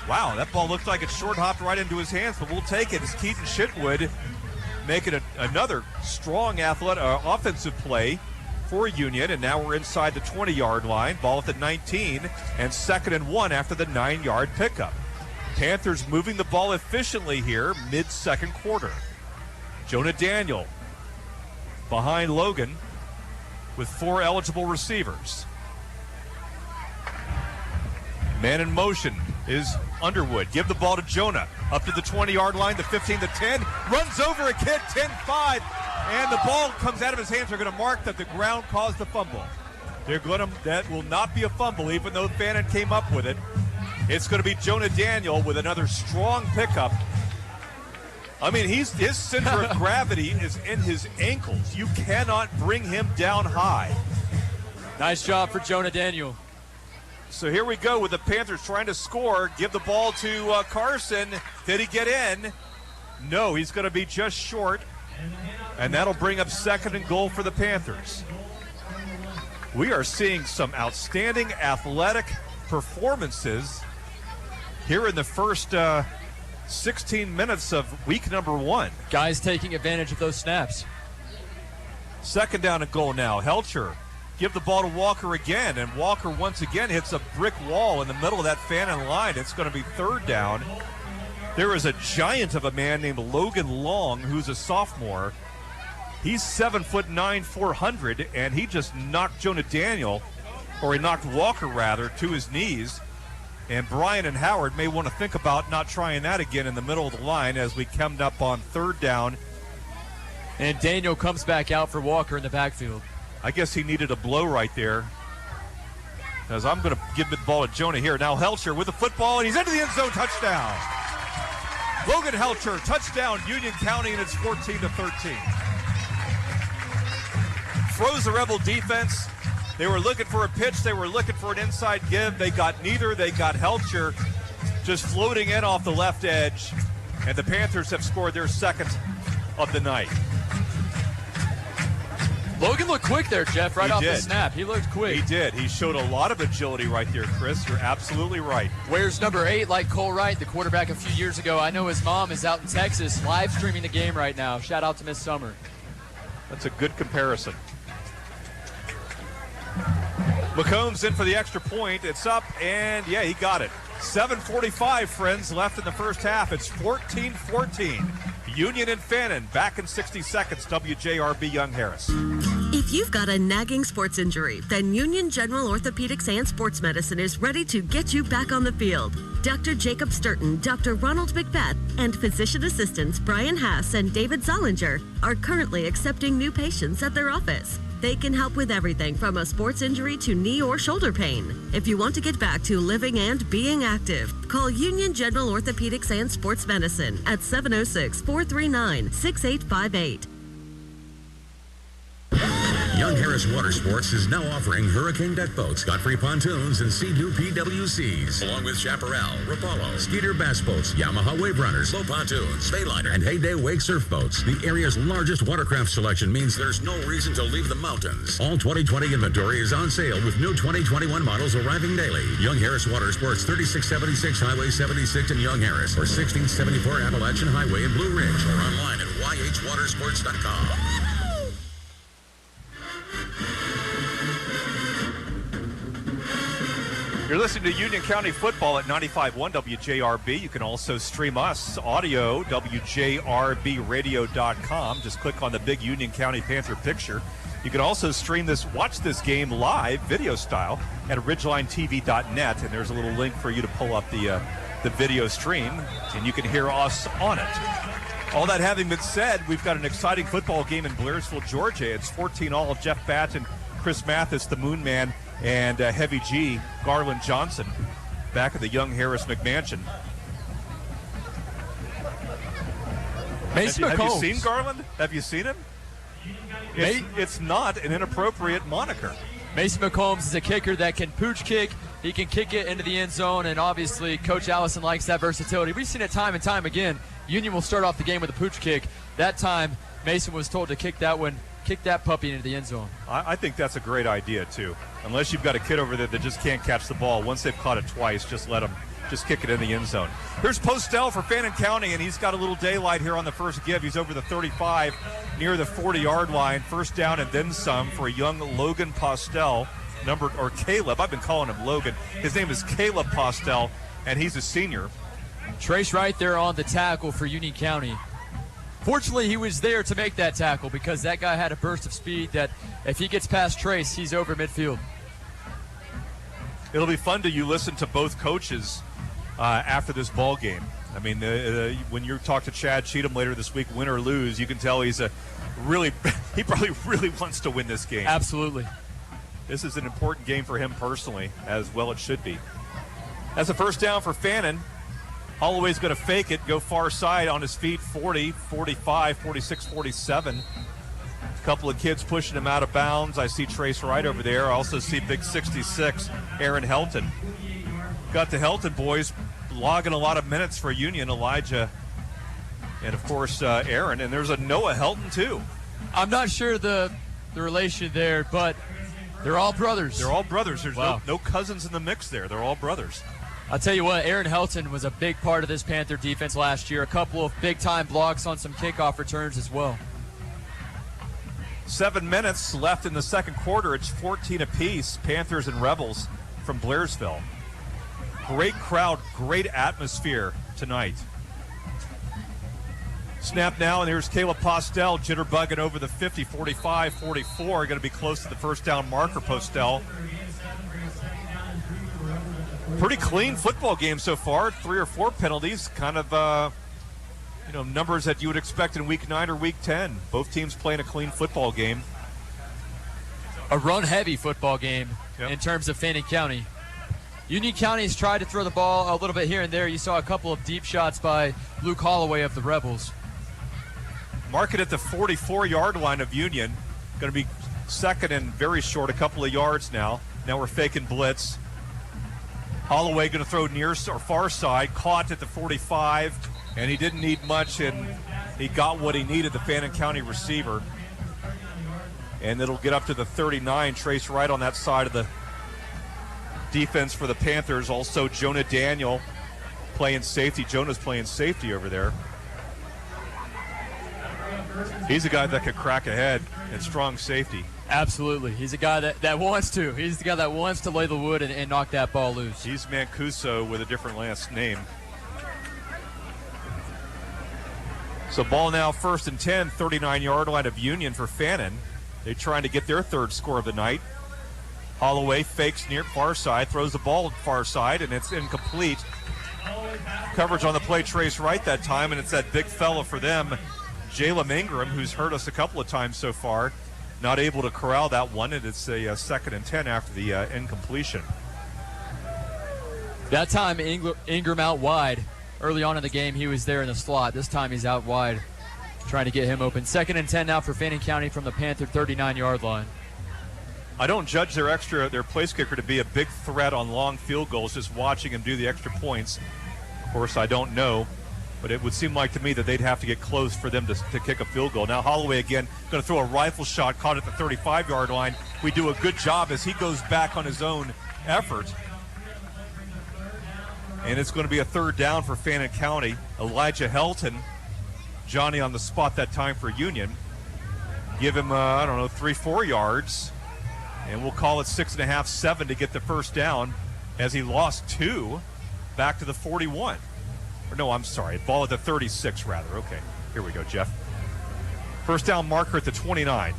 Wow, that ball looked like it short hopped right into his hands, but we'll take it as Keaton Chitwood making another strong offensive play for Union. And now we're inside the 20-yard line. Ball at the 19, and 2nd and 1 after the 9-yard pickup. Panthers moving the ball efficiently here, mid-second quarter. Jonah Daniel behind Logan. with 4 eligible receivers. Man in motion is Underwood. Give the ball to Jonah. Up to the 20-yard line, the 15, the 10. Runs over a kid, 10-5. And the ball comes out of his hands. They're going to mark that the ground caused the fumble. That will not be a fumble, even though Fannin came up with it. It's going to be Jonah Daniel with another strong pickup. I mean, his center of gravity is in his ankles. You cannot bring him down high. Nice job for Jonah Daniel. So here we go with the Panthers trying to score. Give the ball to Carson. Did he get in? No, he's going to be just short. And that'll bring up 2nd and goal for the Panthers. We are seeing some outstanding athletic performances here in the first 16 minutes of week number 1. Guys taking advantage of those snaps. 2nd down and goal now. Helcher. Give the ball to Walker again, and Walker once again hits a brick wall in the middle of that Fannin line. It's going to be 3rd down. There is a giant of a man named Logan Long, who's a sophomore. He's 7'9", 400, and he just knocked Jonah Daniel, or he knocked Walker rather, to his knees. And Brian and Howard may want to think about not trying that again in the middle of the line as we come up on 3rd down. And Daniel comes back out for Walker in the backfield. I guess he needed a blow right there. As I'm going to give the ball to Jonah here. Now Helcher with the football, and he's into the end zone. Touchdown. Logan Helcher, touchdown, Union County, and it's 14-13. Froze the Rebel defense. They were looking for a pitch. They were looking for an inside give. They got neither. They got Helcher just floating in off the left edge. And the Panthers have scored their 2nd of the night. Logan looked quick there, Jeff, right off the snap. He looked quick. He did. He showed a lot of agility right there, Chris. You're absolutely right. Wears number 8 like Cole Wright, the quarterback a few years ago. I know his mom is out in Texas live streaming the game right now. Shout out to Miss Summer. That's a good comparison. McCombs in for the extra point. It's up, and yeah, he got it. 7:45, friends, left in the first half. It's 14-14. Union and Fannin back in 60 seconds. WJRB Young Harris. If you've got a nagging sports injury, then Union General Orthopedics and Sports Medicine is ready to get you back on the field. Dr. Jacob Sturton, Dr. Ronald McBeth, and physician assistants Brian Haas and David Zollinger are currently accepting new patients at their office. They can help with everything from a sports injury to knee or shoulder pain. If you want to get back to living and being active, call Union General Orthopedics and Sports Medicine at 706-439-6858. Young Harris Water Sports is now offering Hurricane deck boats, Godfrey pontoons, and Sea-Doo PWCs, along with Chaparral, Rapallo, Skeeter bass boats, Yamaha wave runners, slow pontoons, Bayliner, and Heyday wake surf boats. The area's largest watercraft selection means there's no reason to leave the mountains. All 2020 inventory is on sale with new 2021 models arriving daily. Young Harris Water Sports, 3676 Highway 76 in Young Harris, or 1674 Appalachian Highway in Blue Ridge, or online at yhwatersports.com. You're listening to Union County Football at 95.1 WJRB. You can also stream us audio, WJRBradio.com. Just click on the big Union County Panther picture. You can also watch this game live, video style, at ridgelinetv.net. And there's a little link for you to pull up the video stream, and you can hear us on it. All that having been said, we've got an exciting football game in Blairsville, Georgia. It's 14-all. Jeff Batten, Chris Mathis, the Moon Man, and Heavy G, Garland Johnson, back at the Young Harris McMansion. Mason have you McCombs. seen Garland? Have you seen him? It's not an inappropriate moniker. Mason McCombs is a kicker that can pooch kick. He can kick it into the end zone, and obviously Coach Allison likes that versatility. We've seen it time and time again. Union will start off the game with a pooch kick. That time, Mason was told to kick that puppy into the end zone. I think that's a great idea, too. Unless you've got a kid over there that just can't catch the ball. Once they've caught it twice, just let them just kick it in the end zone. Here's Postel for Fannin County, and he's got a little daylight here on the first give. He's over the 35, near the 40-yard line. First down and then some for a young Logan Postel, or Caleb. I've been calling him Logan. His name is Caleb Postel, and he's a senior. Trace right there on the tackle for Union County. Fortunately, he was there to make that tackle because that guy had a burst of speed that if he gets past Trace, he's over midfield. It'll be fun to listen to both coaches after this ball game. I mean, when you talk to Chad Cheatham later this week, win or lose, you can tell he probably really wants to win this game. Absolutely. This is an important game for him personally, as well it should be. That's a first down for Fannin. Holloway's going to fake it, go far side on his feet, 40, 45, 46, 47. A couple of kids pushing him out of bounds. I see Trace Wright over there. I also see big 66, Aaron Helton. Got the Helton boys logging a lot of minutes for Union, Elijah, and of course Aaron. And there's a Noah Helton too. I'm not sure the relation there, but they're all brothers. They're all brothers. There's wow. no cousins in the mix there. They're all brothers. I'll tell you what, Aaron Helton was a big part of this Panther defense last year. A couple of big-time blocks on some kickoff returns as well. 7 minutes left in the second quarter. It's 14 apiece, Panthers and Rebels from Blairsville. Great crowd, great atmosphere tonight. Snap now, and here's Caleb Postel jitterbugging over the 50, 45, 44. Going to be close to the first down marker, Postel. Pretty clean football game so far. 3 or 4 penalties, kind of numbers that you would expect in Week 9 or Week 10. Both teams playing a clean football game. A run-heavy football game in terms of Fannin County. Union County has tried to throw the ball a little bit here and there. You saw a couple of deep shots by Luke Holloway of the Rebels. Mark it at the 44-yard line of Union. Going to be second and very short, a couple of yards now. Now we're faking blitz. Holloway going to throw near or far side, caught at the 45, and he didn't need much, and he got what he needed, the Fannin County receiver. And it'll get up to the 39, Trace Wright on that side of the defense for the Panthers. Also, Jonah Daniel playing safety. Jonah's playing safety over there. He's a guy that could crack ahead and strong safety. Absolutely. He's a guy that wants to. He's the guy that wants to lay the wood and knock that ball loose. He's Mancuso with a different last name. So ball now first and 10, 39-yard line of Union for Fannin. They're trying to get their third score of the night. Holloway fakes near far side, throws the ball far side, and it's incomplete. Coverage on the play, Trace Wright that time, and it's that big fella for them, Jalen Ingram, who's hurt us a couple of times so far. Not able to corral that one, and it's a second and 10 after the incompletion. That time, Ingram out wide. Early on in the game, he was there in the slot. This time, he's out wide, trying to get him open. Second and 10 now for Fannin County from the Panther 39-yard line. I don't judge their place kicker to be a big threat on long field goals, just watching him do the extra points. Of course, I don't know. But it would seem like to me that they'd have to get close for them to kick a field goal. Now Holloway again going to throw a rifle shot, caught at the 35-yard line. We do a good job as he goes back on his own effort. And it's going to be a third down for Fannin County. Elijah Helton, Johnny on the spot that time for Union. Give him, 3-4 yards. And we'll call it 6.5, 7 to get the first down as he lost 2 back to the 41. Or no, I'm sorry. Ball at the 36, rather. Okay, here we go, Jeff. First down marker at the 29.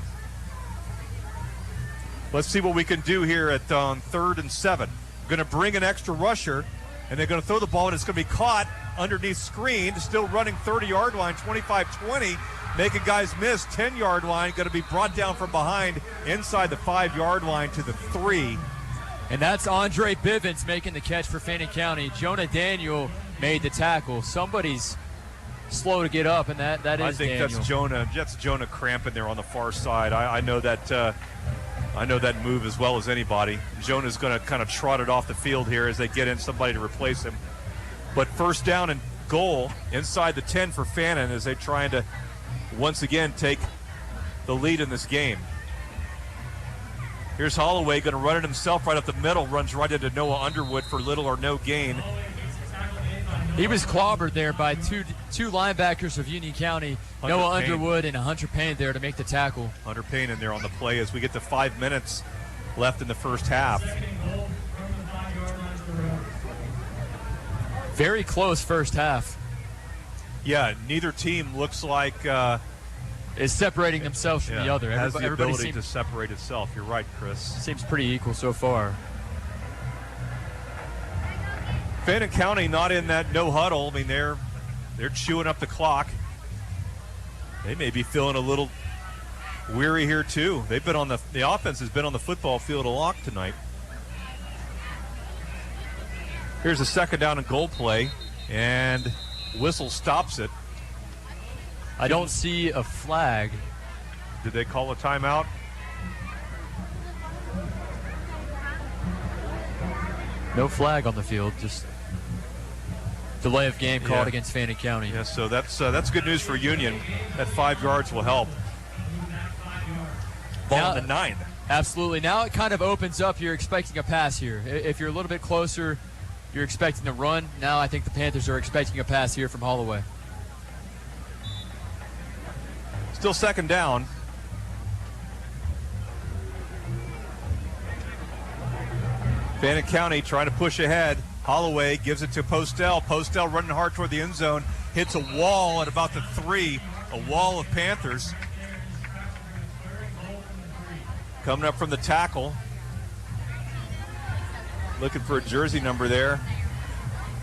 Let's see what we can do here at 3rd and 7. Going to bring an extra rusher, and they're going to throw the ball, and it's going to be caught underneath screen. Still running 30-yard line, 25-20, making guys miss. 10-yard line, going to be brought down from behind inside the 5-yard line to the 3. And that's Andre Bivens making the catch for Fannin County. Jonah Daniel made the tackle. Somebody's slow to get up, and that is Daniel. I think that's Jonah. That's Jonah cramping there on the far side. I know that. I know that move as well as anybody. Jonah's going to kind of trot it off the field here as they get in somebody to replace him. But first down and goal inside the 10 for Fannin as they're trying to once again take the lead in this game. Here's Holloway going to run it himself right up the middle, runs right into Noah Underwood for little or no gain. He was clobbered there by two linebackers of Union County, Noah Underwood and Hunter Payne there to make the tackle. Hunter Payne in there on the play as we get to 5 minutes left in the first half. Very close first half. Yeah, neither team looks like is separating themselves from the other. Has the everybody ability to separate itself. You're right, Chris. Seems pretty equal so far. Fannin County not in that no huddle. I mean, they're chewing up the clock. They may be feeling a little weary here too. They've been on the offense has been on the football field a lot tonight. Here's a second down and goal play, and whistle stops it. I don't see a flag. Did they call a timeout? No flag on the field, just delay of game called against Fannin County. Yeah, so that's good news for Union. That 5 yards will help. Ball in the 9. Absolutely. Now it kind of opens up. You're expecting a pass here. If you're a little bit closer, you're expecting a run. Now I think the Panthers are expecting a pass here from Holloway. Still second down. Fannin County trying to push ahead. Holloway gives it to Postel. Postel running hard toward the end zone. Hits a wall at about the 3. A wall of Panthers. Coming up from the tackle. Looking for a jersey number there.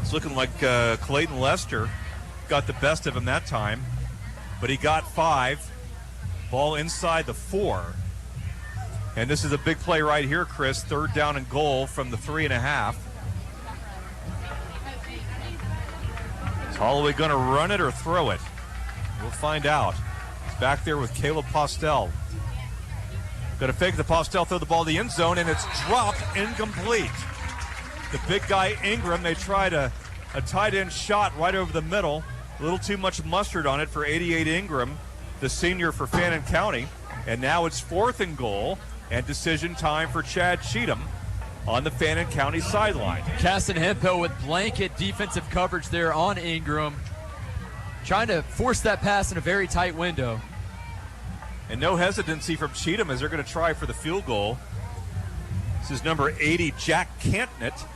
It's looking like Clayton Lester got the best of him that time. But he got 5. Ball inside the 4. And this is a big play right here, Chris. 3rd down and goal from the 3.5. Is Holloway going to run it or throw it? We'll find out. He's back there with Caleb Postel. Going to fake the Postel, throw the ball to the end zone, and it's dropped incomplete. The big guy Ingram, they tried a tight end shot right over the middle. A little too much mustard on it for 88 Ingram, the senior for Fannin County. And now it's 4th and goal and decision time for Chad Cheatham on the Fannin County sideline. Caston Hemphill with blanket defensive coverage there on Ingram, trying to force that pass in a very tight window. And no hesitancy from Cheatham as they're going to try for the field goal. This is number 80, Jack Cantnett,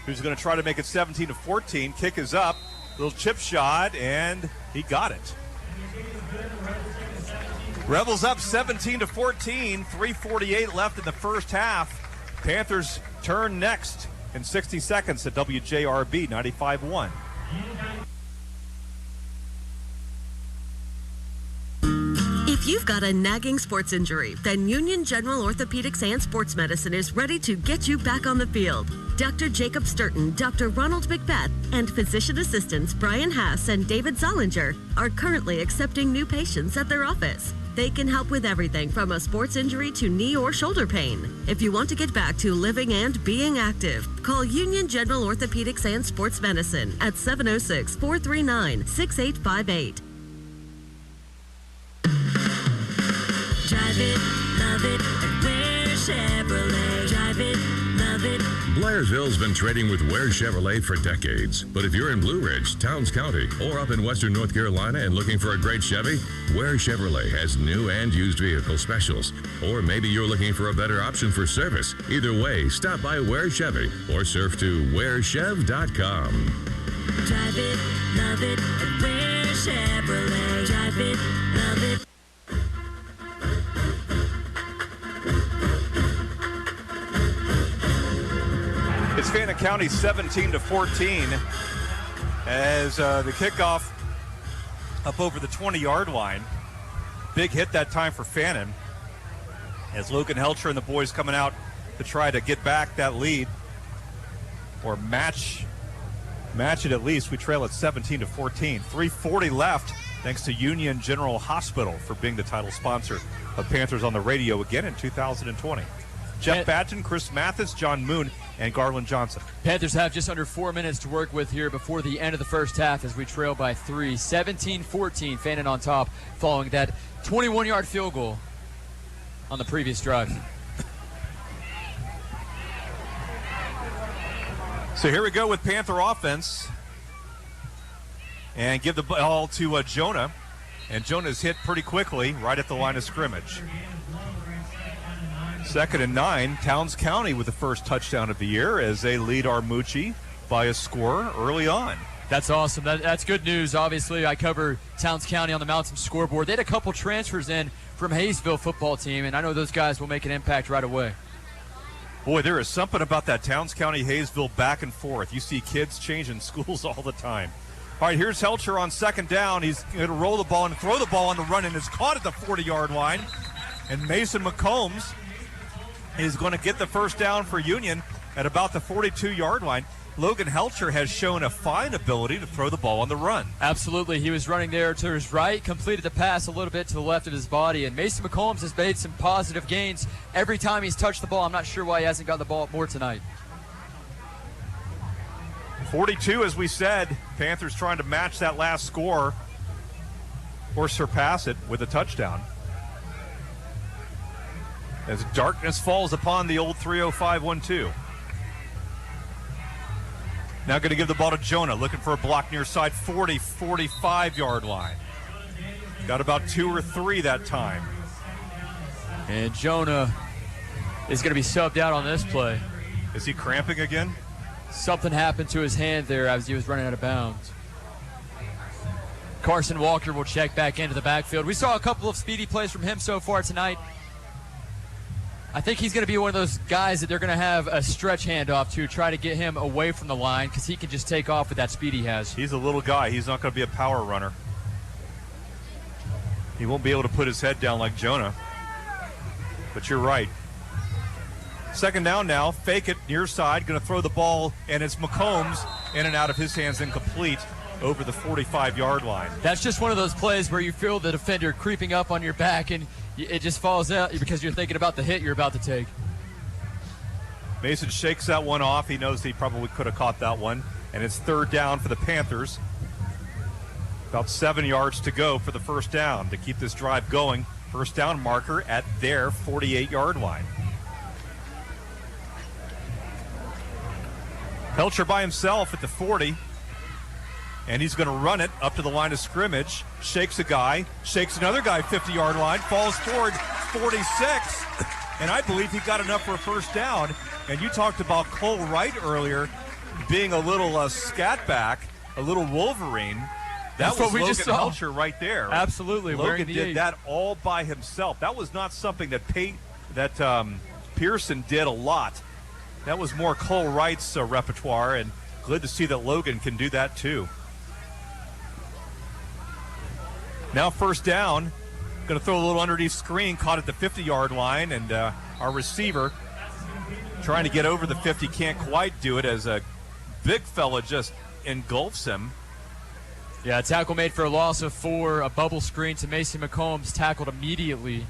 who's going to try to make it 17-14. Kick is up. Little chip shot, and he got it. Rebels up 17-14. 3:48 left in the first half. Panthers turn next in 60 seconds at WJRB 95.1. If you've got a nagging sports injury, then Union General Orthopedics and Sports Medicine is ready to get you back on the field. Dr. Jacob Sturton, Dr. Ronald McBeth, and physician assistants Brian Haas and David Zollinger are currently accepting new patients at their office. They can help with everything from a sports injury to knee or shoulder pain. If you want to get back to living and being active, call Union General Orthopedics and Sports Medicine at 706-439-6858. Drive it, love it, Ware Chevrolet. Drive it, love it. Blairsville's been trading with Ware Chevrolet for decades. But if you're in Blue Ridge, Towns County, or up in Western North Carolina and looking for a great Chevy, Ware Chevrolet has new and used vehicle specials. Or maybe you're looking for a better option for service. Either way, stop by Ware Chevy or surf to warechev.com. Drive it, love it, Ware Chevrolet. Drive it, love it. It's Fannin County 17-14 as the kickoff up over the 20-yard line. Big hit that time for Fannin as Logan Helcher and the boys coming out to try to get back that lead or match it at least. We trail at 17-14. 3:40 left thanks to Union General Hospital for being the title sponsor of Panthers on the Radio again in 2020. Jeff Badgen, Chris Mathis, John Moon, and Garland Johnson. Panthers have just under 4 minutes to work with here before the end of the first half as we trail by 3. 17-14, Fannin on top following that 21-yard field goal on the previous drive. So here we go with Panther offense. And give the ball to Jonah. And Jonah's hit pretty quickly right at the line of scrimmage. 2nd and 9, Towns County with the first touchdown of the year as they lead Armucci by a score early on. That's awesome. That's good news. Obviously, I cover Towns County on the Mountain scoreboard. They had a couple transfers in from Hayesville football team, and I know those guys will make an impact right away. Boy, there is something about that Towns County Hayesville back and forth. You see kids changing schools all the time. All right, here's Helcher on second down. He's going to roll the ball and throw the ball on the run, and is caught at the 40-yard line. And Mason McCombs is going to get the first down for Union at about the 42-yard line. Logan Helcher has shown a fine ability to throw the ball on the run. Absolutely. He was running there to his right, completed the pass a little bit to the left of his body, and Mason McCombs has made some positive gains every time he's touched the ball. I'm not sure why he hasn't got the ball more tonight. 42, as we said. Panthers trying to match that last score or surpass it with a touchdown. As darkness falls upon the old 305-1-2. Now going to give the ball to Jonah, looking for a block near side 40, 45-yard line. Got about 2 or 3 that time. And Jonah is going to be subbed out on this play. Is he cramping again? Something happened to his hand there as he was running out of bounds. Carson Walker will check back into the backfield. We saw a couple of speedy plays from him so far tonight. I think he's going to be one of those guys that they're going to have a stretch handoff to try to get him away from the line because he can just take off with that speed he has. He's a little guy. He's not going to be a power runner. He won't be able to put his head down like Jonah. But you're right. Second down now. Fake it near side. Going to throw the ball, and it's McCombs in and out of his hands, incomplete over the 45-yard line. That's just one of those plays where you feel the defender creeping up on your back, and it just falls out because you're thinking about the hit you're about to take. Mason shakes that one off. He knows he probably could have caught that one. And it's third down for the Panthers. About 7 yards to go for the first down to keep this drive going. First down marker at their 48-yard line. Helcher by himself at the 40. And he's going to run it up to the line of scrimmage. Shakes a guy, shakes another guy 50-yard line, falls forward 46. And I believe he got enough for a first down. And you talked about Cole Wright earlier being a little scat back, a little Wolverine. That's what we Logan just saw. Helcher right there. Absolutely. Logan did that all by himself. That was not something that Pearson did a lot. That was more Cole Wright's repertoire, and glad to see that Logan can do that too. Now first down, going to throw a little underneath screen, caught at the 50-yard line, and our receiver trying to get over the 50, can't quite do it as a big fella just engulfs him. Yeah, a tackle made for a loss of 4, a bubble screen to Mason McCombs, tackled immediately.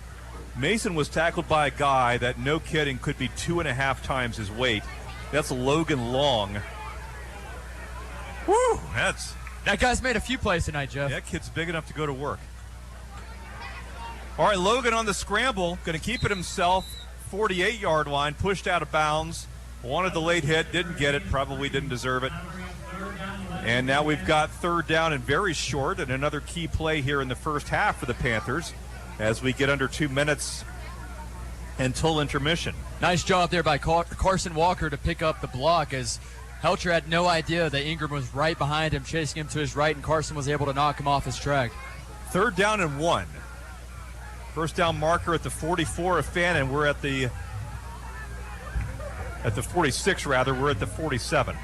Mason was tackled by a guy that, no kidding, could be 2.5 times his weight. That's Logan Long. Woo! That guy's made a few plays tonight, Jeff. That kid's big enough to go to work. All right, Logan on the scramble, going to keep it himself. 48-yard line, pushed out of bounds. Wanted the late hit, didn't get it, probably didn't deserve it. And now we've got third down and very short, and another key play here in the first half for the Panthers as we get under 2 minutes until intermission. Nice job there by Carson Walker to pick up the block, as Helcher had no idea that Ingram was right behind him, chasing him to his right, and Carson was able to knock him off his track. Third down and 1. First down marker at the 44 of Fannin. We're at the 46, rather. We're at the 47.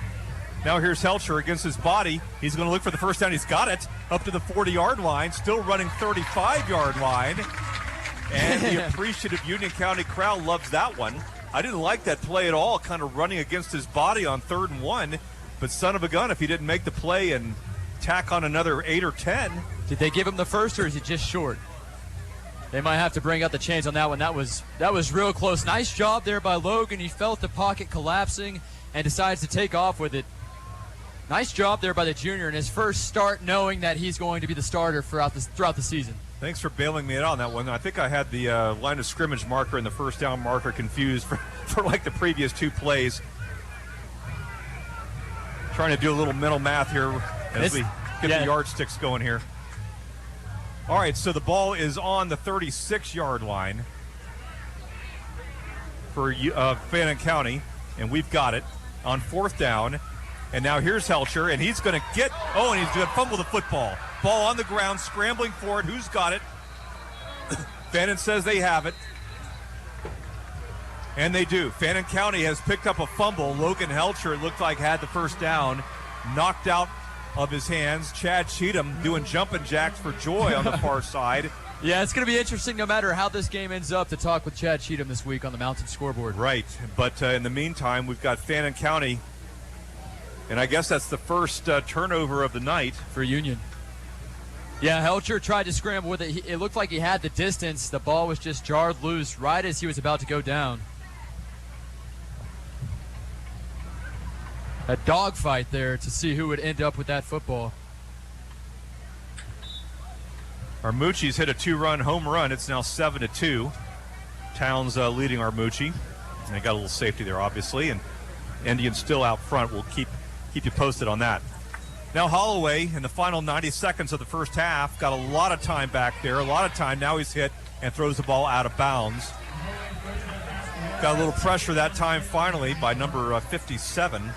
Now here's Helcher against his body. He's going to look for the first down. He's got it up to the 40-yard line, still running 35-yard line. And the appreciative Union County crowd loves that one. I didn't like that play at all, kind of running against his body on 3rd and 1. But son of a gun, if he didn't make the play and tack on another 8 or 10. Did they give him the first, or is he just short? They might have to bring out the chains on that one. That was real close. Nice job there by Logan. He felt the pocket collapsing and decides to take off with it. Nice job there by the junior in his first start, knowing that he's going to be the starter throughout the season. Thanks for bailing me out on that one. I think I had the line of scrimmage marker and the first down marker confused for like the previous 2 plays. Trying to do a little mental math here as we get the yardsticks going here. All right, so the ball is on the 36-yard line for Fannin County, and we've got it on 4th down. And now here's Helcher, and he's going to he's going to fumble the football. Ball on the ground, scrambling for it. Who's got it? Fannin says they have it. And they do. Fannin County has picked up a fumble. Logan Helcher, it looked like, had the first down. Knocked out of his hands. Chad Cheatham doing jumping jacks for joy on the far side. Yeah, it's going to be interesting no matter how this game ends up to talk with Chad Cheatham this week on the Mountain Scoreboard. Right. But in the meantime, we've got Fannin County. And I guess that's the first turnover of the night. For Union. Yeah, Helcher tried to scramble with it. It looked like he had the distance. The ball was just jarred loose right as he was about to go down. A dogfight there to see who would end up with that football. Armucci's hit a 2-run home run. It's now 7-2. Towns leading Armucci. And they got a little safety there, obviously. And Indians still out front. We'll keep you posted on that. Now Holloway, in the final 90 seconds of the first half, got a lot of time back there. A lot of time. Now he's hit and throws the ball out of bounds. Got a little pressure that time finally by number 57.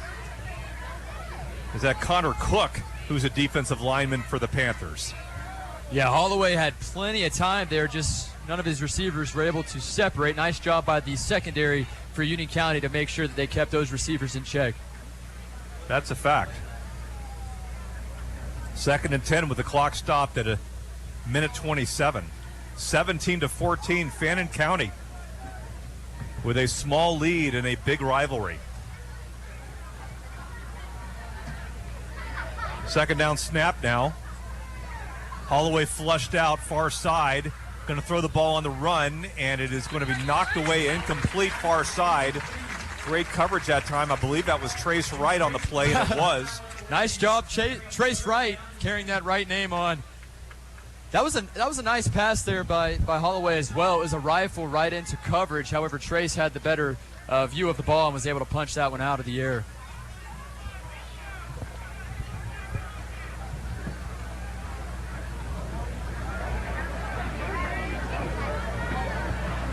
Is that Connor Cook, who's a defensive lineman for the Panthers. Yeah, Holloway had plenty of time there, just none of his receivers were able to separate. Nice job by the secondary for Union County to make sure that they kept those receivers in check. That's a fact. 2nd and 10 with the clock stopped at a minute 27. 17-14, Fannin County with a small lead in a big rivalry. Second down snap now. Holloway flushed out, far side. Going to throw the ball on the run, and it is going to be knocked away, incomplete, far side. Great coverage that time. I believe that was Trace Wright on the play, and it was. Nice job, Trace Wright, carrying that right name on. That was a nice pass there by Holloway as well. It was a rifle right into coverage. However, Trace had the better view of the ball and was able to punch that one out of the air.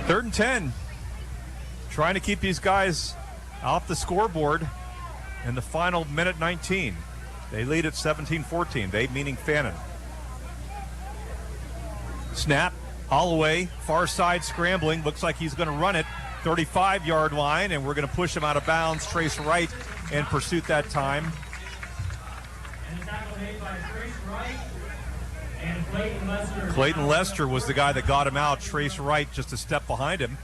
Third and 10. Trying to keep these guys off the scoreboard in the final minute 19. They lead at 17-14. They meaning Fannin. Snap. Holloway, far side scrambling. Looks like he's going to run it. 35-yard line, and we're going to push him out of bounds. Trace Wright in pursuit that time. Clayton Lester was the guy that got him out. Trace Wright just a step behind him.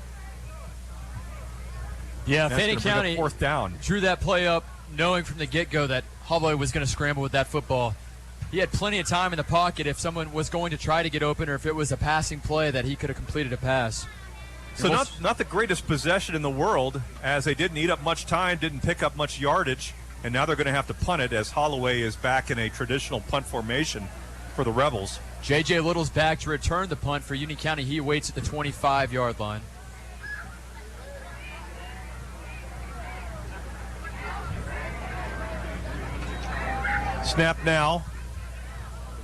Yeah, Fannin County fourth down. Drew that play up knowing from the get-go that Holloway was going to scramble with that football. He had plenty of time in the pocket if someone was going to try to get open, or if it was a passing play that he could have completed a pass. So not the greatest possession in the world, as they didn't eat up much time, didn't pick up much yardage, and now they're going to have to punt it as Holloway is back in a traditional punt formation for the Rebels. J.J. Little's back to return the punt for Union County. He waits at the 25-yard line. Snap now.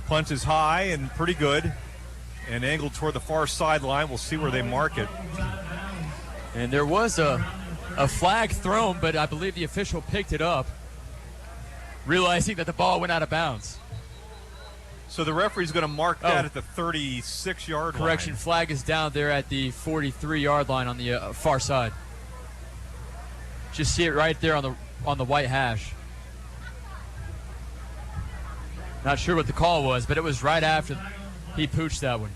Punt is high and pretty good, and angled toward the far sideline. We'll see where they mark it. And there was a flag thrown, but I believe the official picked it up, realizing that the ball went out of bounds. So the referee's going to mark that at the 36-yard line. Correction, flag is down there at the 43-yard line on the far side. Just see it right there on the white hash. Not sure what the call was, but it was right after he pooched that one.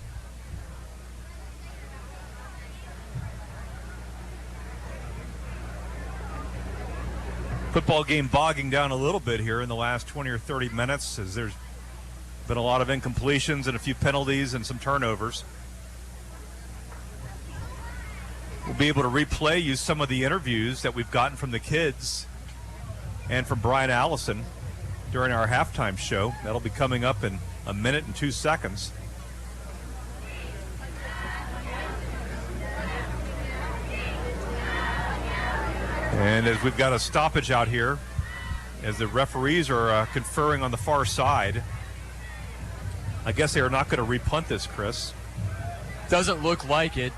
Football game bogging down a little bit here in the last 20 or 30 minutes, as there's been a lot of incompletions and a few penalties and some turnovers. We'll be able to replay you some of the interviews that we've gotten from the kids and from Brian Allison during our halftime show. That'll be coming up in a minute and 2 seconds. And as we've got a stoppage out here, as the referees are conferring on the far side, I guess they are not going to repunt this, Chris. Doesn't look like it.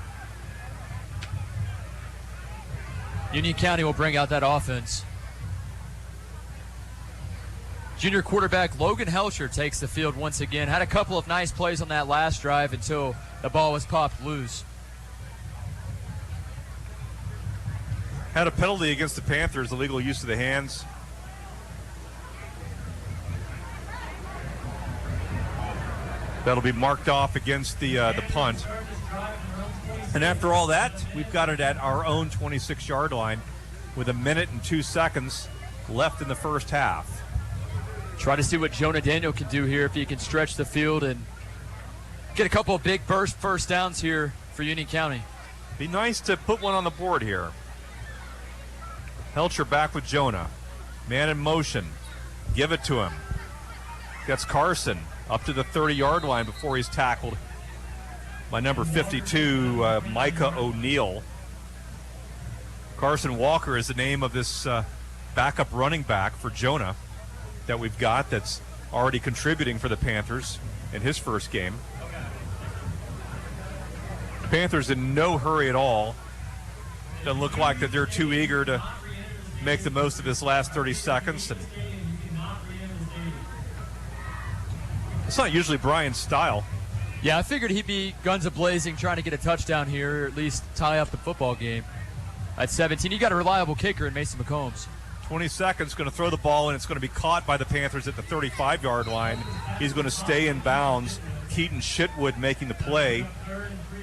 Union County will bring out that offense. Junior quarterback Logan Helcher takes the field once again. Had a couple of nice plays on that last drive until the ball was popped loose. Had a penalty against the Panthers, illegal use of the hands. That'll be marked off against the punt. And after all that, we've got it at our own 26-yard line with 1 minute and 2 seconds left in the first half. Try to see what Jonah Daniel can do here if he can stretch the field and get a couple of big first downs here for Union County. Be nice to put one on the board here. Helcher back with Jonah. Man in motion. Give it to him. Gets Carson up to the 30-yard line before he's tackled by number 52, Micah O'Neill. Carson Walker is the name of this backup running back for Jonah that we've got that's already contributing for the Panthers in his first game. Panthers in no hurry at all. Doesn't look like that they're too eager to make the most of this last 30 seconds. And it's not usually Brian's style. Yeah, I figured he'd be guns a-blazing trying to get a touchdown here, or at least tie up the football game. At 17, you got a reliable kicker in Mason McCombs. 20 seconds, going to throw the ball, and it's going to be caught by the Panthers at the 35-yard line. He's going to stay in bounds. Keaton Shitwood making the play,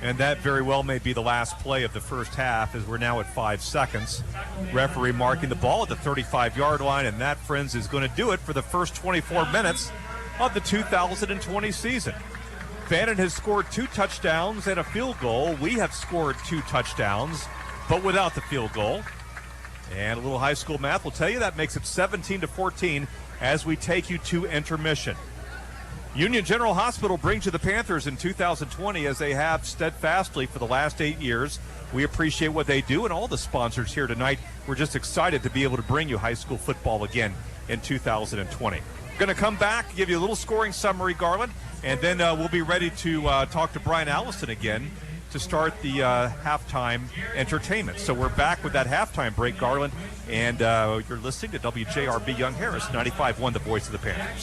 and that very well may be the last play of the first half, as we're now at 5 seconds. Referee marking the ball at the 35-yard line, and that, friends, is going to do it for the first 24 minutes of the 2020 season. Fannin has scored 2 touchdowns and a field goal. We have scored 2 touchdowns, but without the field goal. And a little high school math will tell you that makes it 17-14 as we take you to intermission. Union General Hospital brings you the Panthers in 2020 as they have steadfastly for the last 8 years. We appreciate what they do, and all the sponsors here tonight. We're just excited to be able to bring you high school football again in 2020. Going to come back, give you a little scoring summary, Garland, and then we'll be ready to talk to Brian Allison again to start the halftime entertainment. So we're back with that halftime break, Garland, and you're listening to WJRB Young Harris, 95.1, the voice of the Panthers.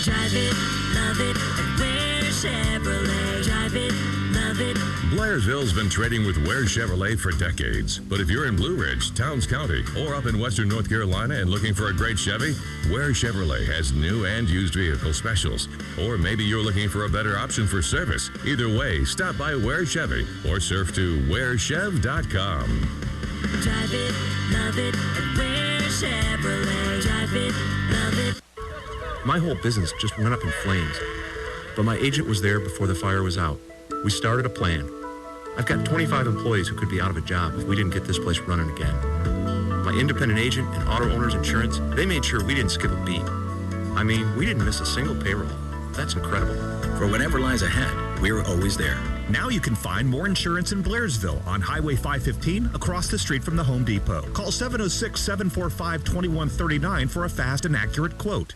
Drive it, love it, Ware Chevrolet. Drive it, love it. Blairsville's been trading with Ware Chevrolet for decades. But if you're in Blue Ridge, Towns County, or up in Western North Carolina and looking for a great Chevy, Ware Chevrolet has new and used vehicle specials. Or maybe you're looking for a better option for service. Either way, stop by Ware Chevy or surf to warechev.com. Drive it, love it, Ware Chevrolet. Drive it, love it. My whole business just went up in flames. But my agent was there before the fire was out. We started a plan. I've got 25 employees who could be out of a job if we didn't get this place running again. My independent agent and auto owners insurance, they made sure we didn't skip a beat. I mean, we didn't miss a single payroll. That's incredible. For whatever lies ahead, we're always there. Now you can find more insurance in Blairsville on Highway 515 across the street from the Home Depot. Call 706-745-2139 for a fast and accurate quote.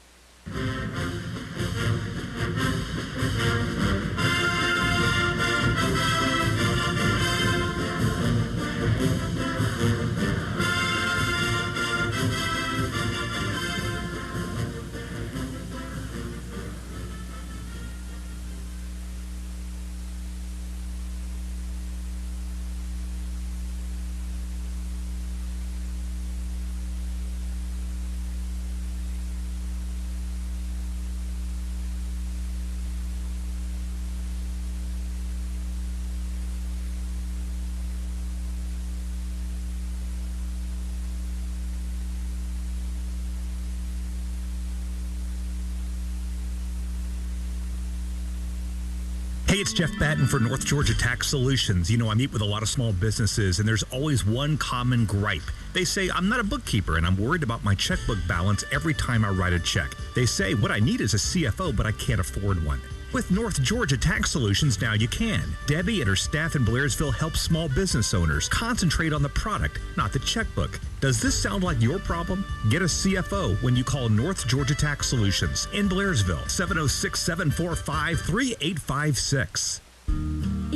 Hey, it's Jeff Batten for North Georgia Tax Solutions. You know, I meet with a lot of small businesses, and there's always one common gripe. They say, I'm not a bookkeeper, and I'm worried about my checkbook balance every time I write a check. They say, what I need is a CFO, but I can't afford one. With North Georgia Tax Solutions, now you can. Debbie and her staff in Blairsville help small business owners concentrate on the product, not the checkbook. Does this sound like your problem? Get a CFO when you call North Georgia Tax Solutions in Blairsville, 706-745-3856.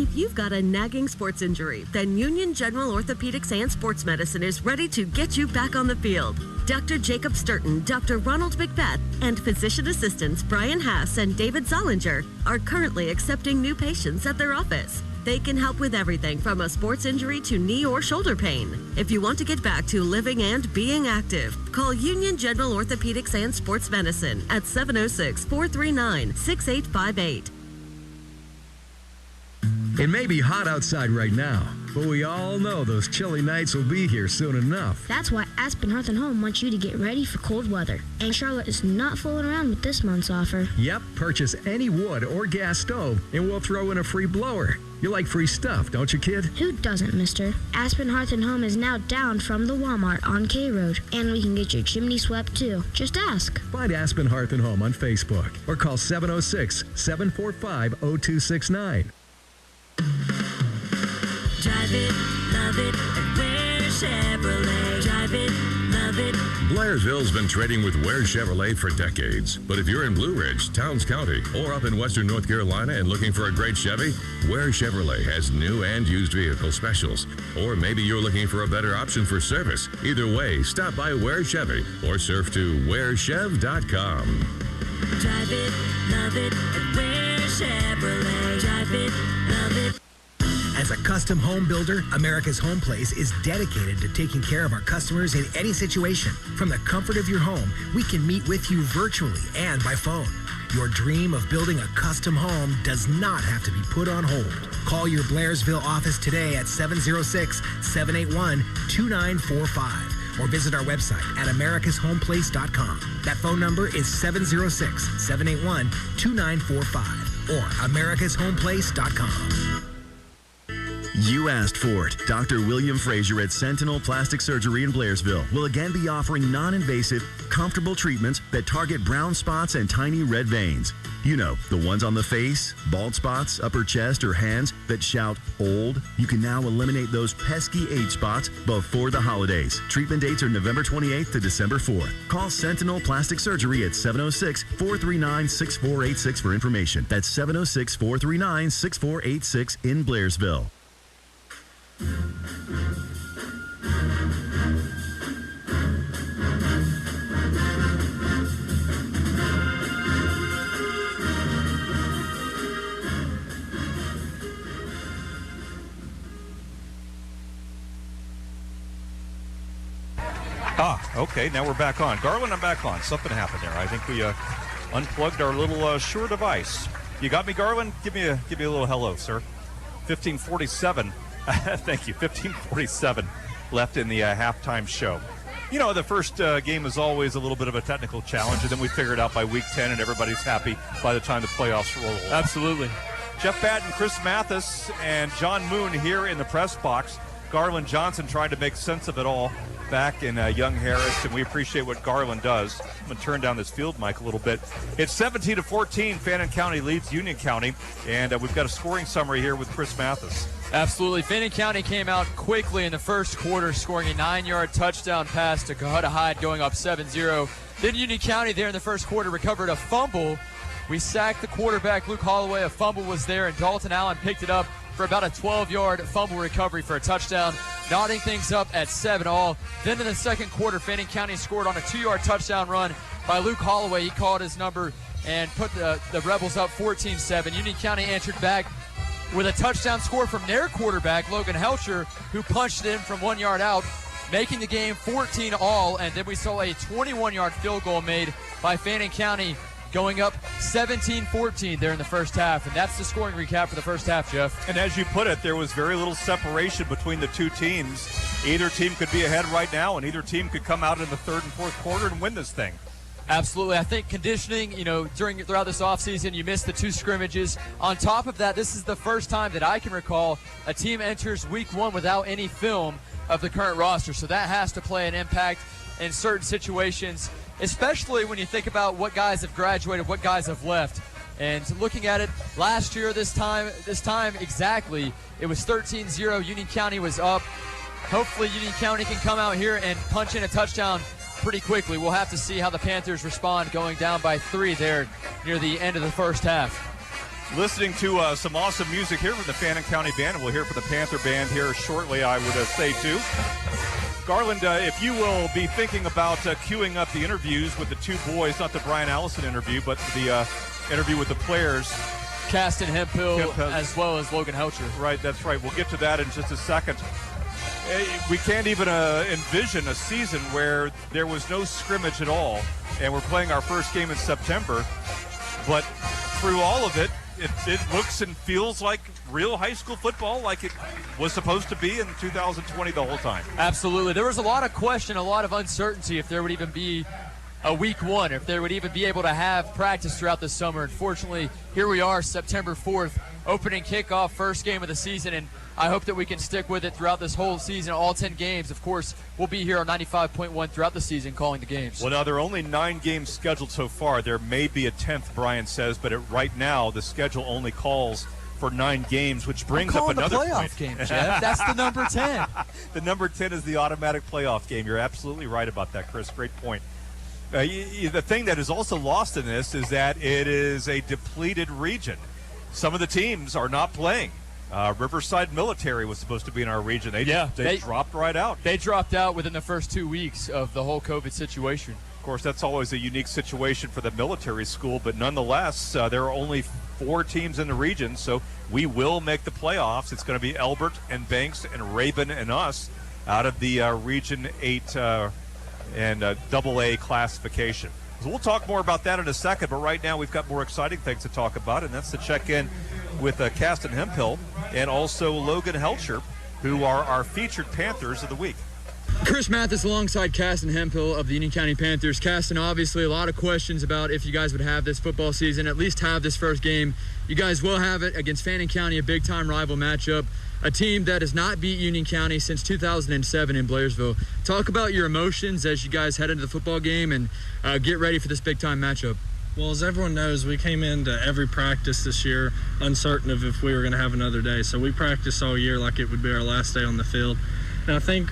If you've got a nagging sports injury, then Union General Orthopedics and Sports Medicine is ready to get you back on the field. Dr. Jacob Sturton, Dr. Ronald McBeth, and physician assistants Brian Haas and David Zollinger are currently accepting new patients at their office. They can help with everything from a sports injury to knee or shoulder pain. If you want to get back to living and being active, call Union General Orthopedics and Sports Medicine at 706-439-6858. It may be hot outside right now, but we all know those chilly nights will be here soon enough. That's why Aspen Hearth & Home wants you to get ready for cold weather. And Charlotte is not fooling around with this month's offer. Yep, purchase any wood or gas stove, and we'll throw in a free blower. You like free stuff, don't you, kid? Who doesn't, mister? Aspen Hearth & Home is now down from the Walmart on K Road. And we can get your chimney swept, too. Just ask. Find Aspen Hearth & Home on Facebook or call 706-745-0269. Drive it, love it, Ware Chevrolet. Drive it, love it. Blairsville's been trading with Ware Chevrolet for decades. But if you're in Blue Ridge, Towns County, or up in Western North Carolina and looking for a great Chevy, Ware Chevrolet has new and used vehicle specials. Or maybe you're looking for a better option for service. Either way, stop by Ware Chevy or surf to warechev.com. Drive it, love it, Ware Chevrolet. Drive it, love it. As a custom home builder, America's Home Place is dedicated to taking care of our customers in any situation. From the comfort of your home, we can meet with you virtually and by phone. Your dream of building a custom home does not have to be put on hold. Call your Blairsville office today at 706-781-2945 or visit our website at americashomeplace.com. That phone number is 706-781-2945 or americashomeplace.com. You asked for it. Dr. William Frazier at Sentinel Plastic Surgery in Blairsville will again be offering non-invasive, comfortable treatments that target brown spots and tiny red veins. You know, the ones on the face, bald spots, upper chest, or hands that shout old. You can now eliminate those pesky age spots before the holidays. Treatment dates are November 28th to December 4th. Call Sentinel Plastic Surgery at 706-439-6486 for information. That's 706-439-6486 in Blairsville. Okay, now we're back on. Garland, I'm back on. Something happened there. I think we unplugged our little Shure device. You got me, Garland? Give me a little hello, sir. 15:47. Thank you. 15:47 left in the halftime show. You know, the first game is always a little bit of a technical challenge, and then we figure it out by week 10, and everybody's happy by the time the playoffs roll. Absolutely. Jeff Patton, Chris Mathis, and John Moon here in the press box. Garland Johnson trying to make sense of it all back in Young Harris, and we appreciate what Garland does. I'm going to turn down this field mic a little bit. It's 17-14. Fannin County leads Union County, and we've got a scoring summary here with Chris Mathis. Absolutely. Fannin County came out quickly in the first quarter, scoring a 9-yard touchdown pass to Cohutta Hyde, going up 7-0. Then Union County there in the first quarter recovered a fumble. We sacked the quarterback, Luke Holloway. A fumble was there, and Dalton Allen picked it up for about a 12-yard fumble recovery for a touchdown, knotting things up at 7-all. Then in the second quarter, Fannin County scored on a 2-yard touchdown run by Luke Holloway. He called his number and put the Rebels up 14-7. Union County answered back with a touchdown score from their quarterback, Logan Helcher, who punched it in from 1 yard out, making the game 14-all. And then we saw a 21-yard field goal made by Fannin County, going up 17-14 there in the first half. And that's the scoring recap for the first half, Jeff. And as you put it, there was very little separation between the two teams. Either team could be ahead right now, and either team could come out in the third and fourth quarter and win this thing. Absolutely. I think conditioning, throughout this offseason, you missed the two scrimmages. On top of that, this is the first time that I can recall a team enters week one without any film of the current roster. So that has to play an impact in certain situations, especially when you think about what guys have graduated, what guys have left. And looking at it, last year, this time exactly, it was 13-0. Union County was up. Hopefully Union County can come out here and punch in a touchdown pretty quickly. We'll have to see how the Panthers respond, going down by 3 there near the end of the first half. listening to some awesome music here from the Fannin County Band, and we'll hear from the Panther Band here shortly, I would say, too. Garland, if you will be thinking about queuing up the interviews with the two boys, not the Brian Allison interview, but the interview with the players. Caston Hemphill as well as Logan Helcher. Right, that's right. We'll get to that in just a second. We can't even envision a season where there was no scrimmage at all, and we're playing our first game in September. But through all of it, it looks and feels like real high school football, like it was supposed to be in 2020 the whole time. Absolutely. There was a lot of question, a lot of uncertainty if there would even be a week one, if they would even be able to have practice throughout the summer. Unfortunately, here we are, September 4th, opening kickoff, first game of the season, and I hope that we can stick with it throughout this whole season, all 10 games. Of course, we'll be here on 95.1 throughout the season calling the games. Well, now, there are only 9 games scheduled so far. There may be a 10th, Brian says, but right now the schedule only calls for 9 games, which brings up another the playoff point. Game, Jeff. That's the number 10. The number 10 is the automatic playoff game. You're absolutely right about that, Chris. Great point. The thing that is also lost in this is that it is a depleted region. Some of the teams are not playing. Riverside Military was supposed to be in our region. They dropped right out. They dropped out within the first 2 weeks of the whole COVID situation. Of course, that's always a unique situation for the military school, but nonetheless, there are only 4 teams in the region, so we will make the playoffs. It's going to be Elbert and Banks and Rabun and us out of the Region 8 and AA classification. So we'll talk more about that in a second, but right now we've got more exciting things to talk about, and that's to check in with Caston Hemphill and also Logan Helcher, who are our featured Panthers of the week. Chris Mathis alongside Caston Hemphill of the Union County Panthers. Caston, obviously a lot of questions about if you guys would have this football season, at least have this first game. You guys will have it against Fannin County, a big-time rival matchup, a team that has not beat Union County since 2007 in Blairsville. Talk about your emotions as you guys head into the football game and get ready for this big-time matchup. Well, as everyone knows, we came into every practice this year uncertain of if we were going to have another day. So we practiced all year like it would be our last day on the field. And I think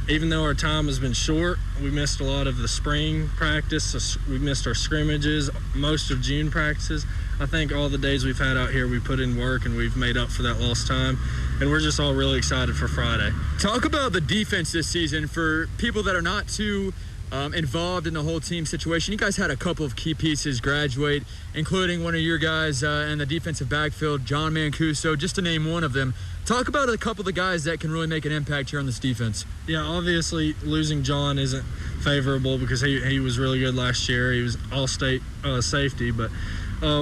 even though our time has been short, we missed a lot of the spring practice. We missed our scrimmages, most of June practices. I think all the days we've had out here, we put in work and we've made up for that lost time. And we're just all really excited for Friday. Talk about the defense this season for people that are not too involved in the whole team situation. You guys had a couple of key pieces graduate, including one of your guys in the defensive backfield, John Mancuso, just to name one of them. Talk about a couple of the guys that can really make an impact here on this defense. Yeah, obviously losing John isn't favorable because he was really good last year. He was all-state safety, but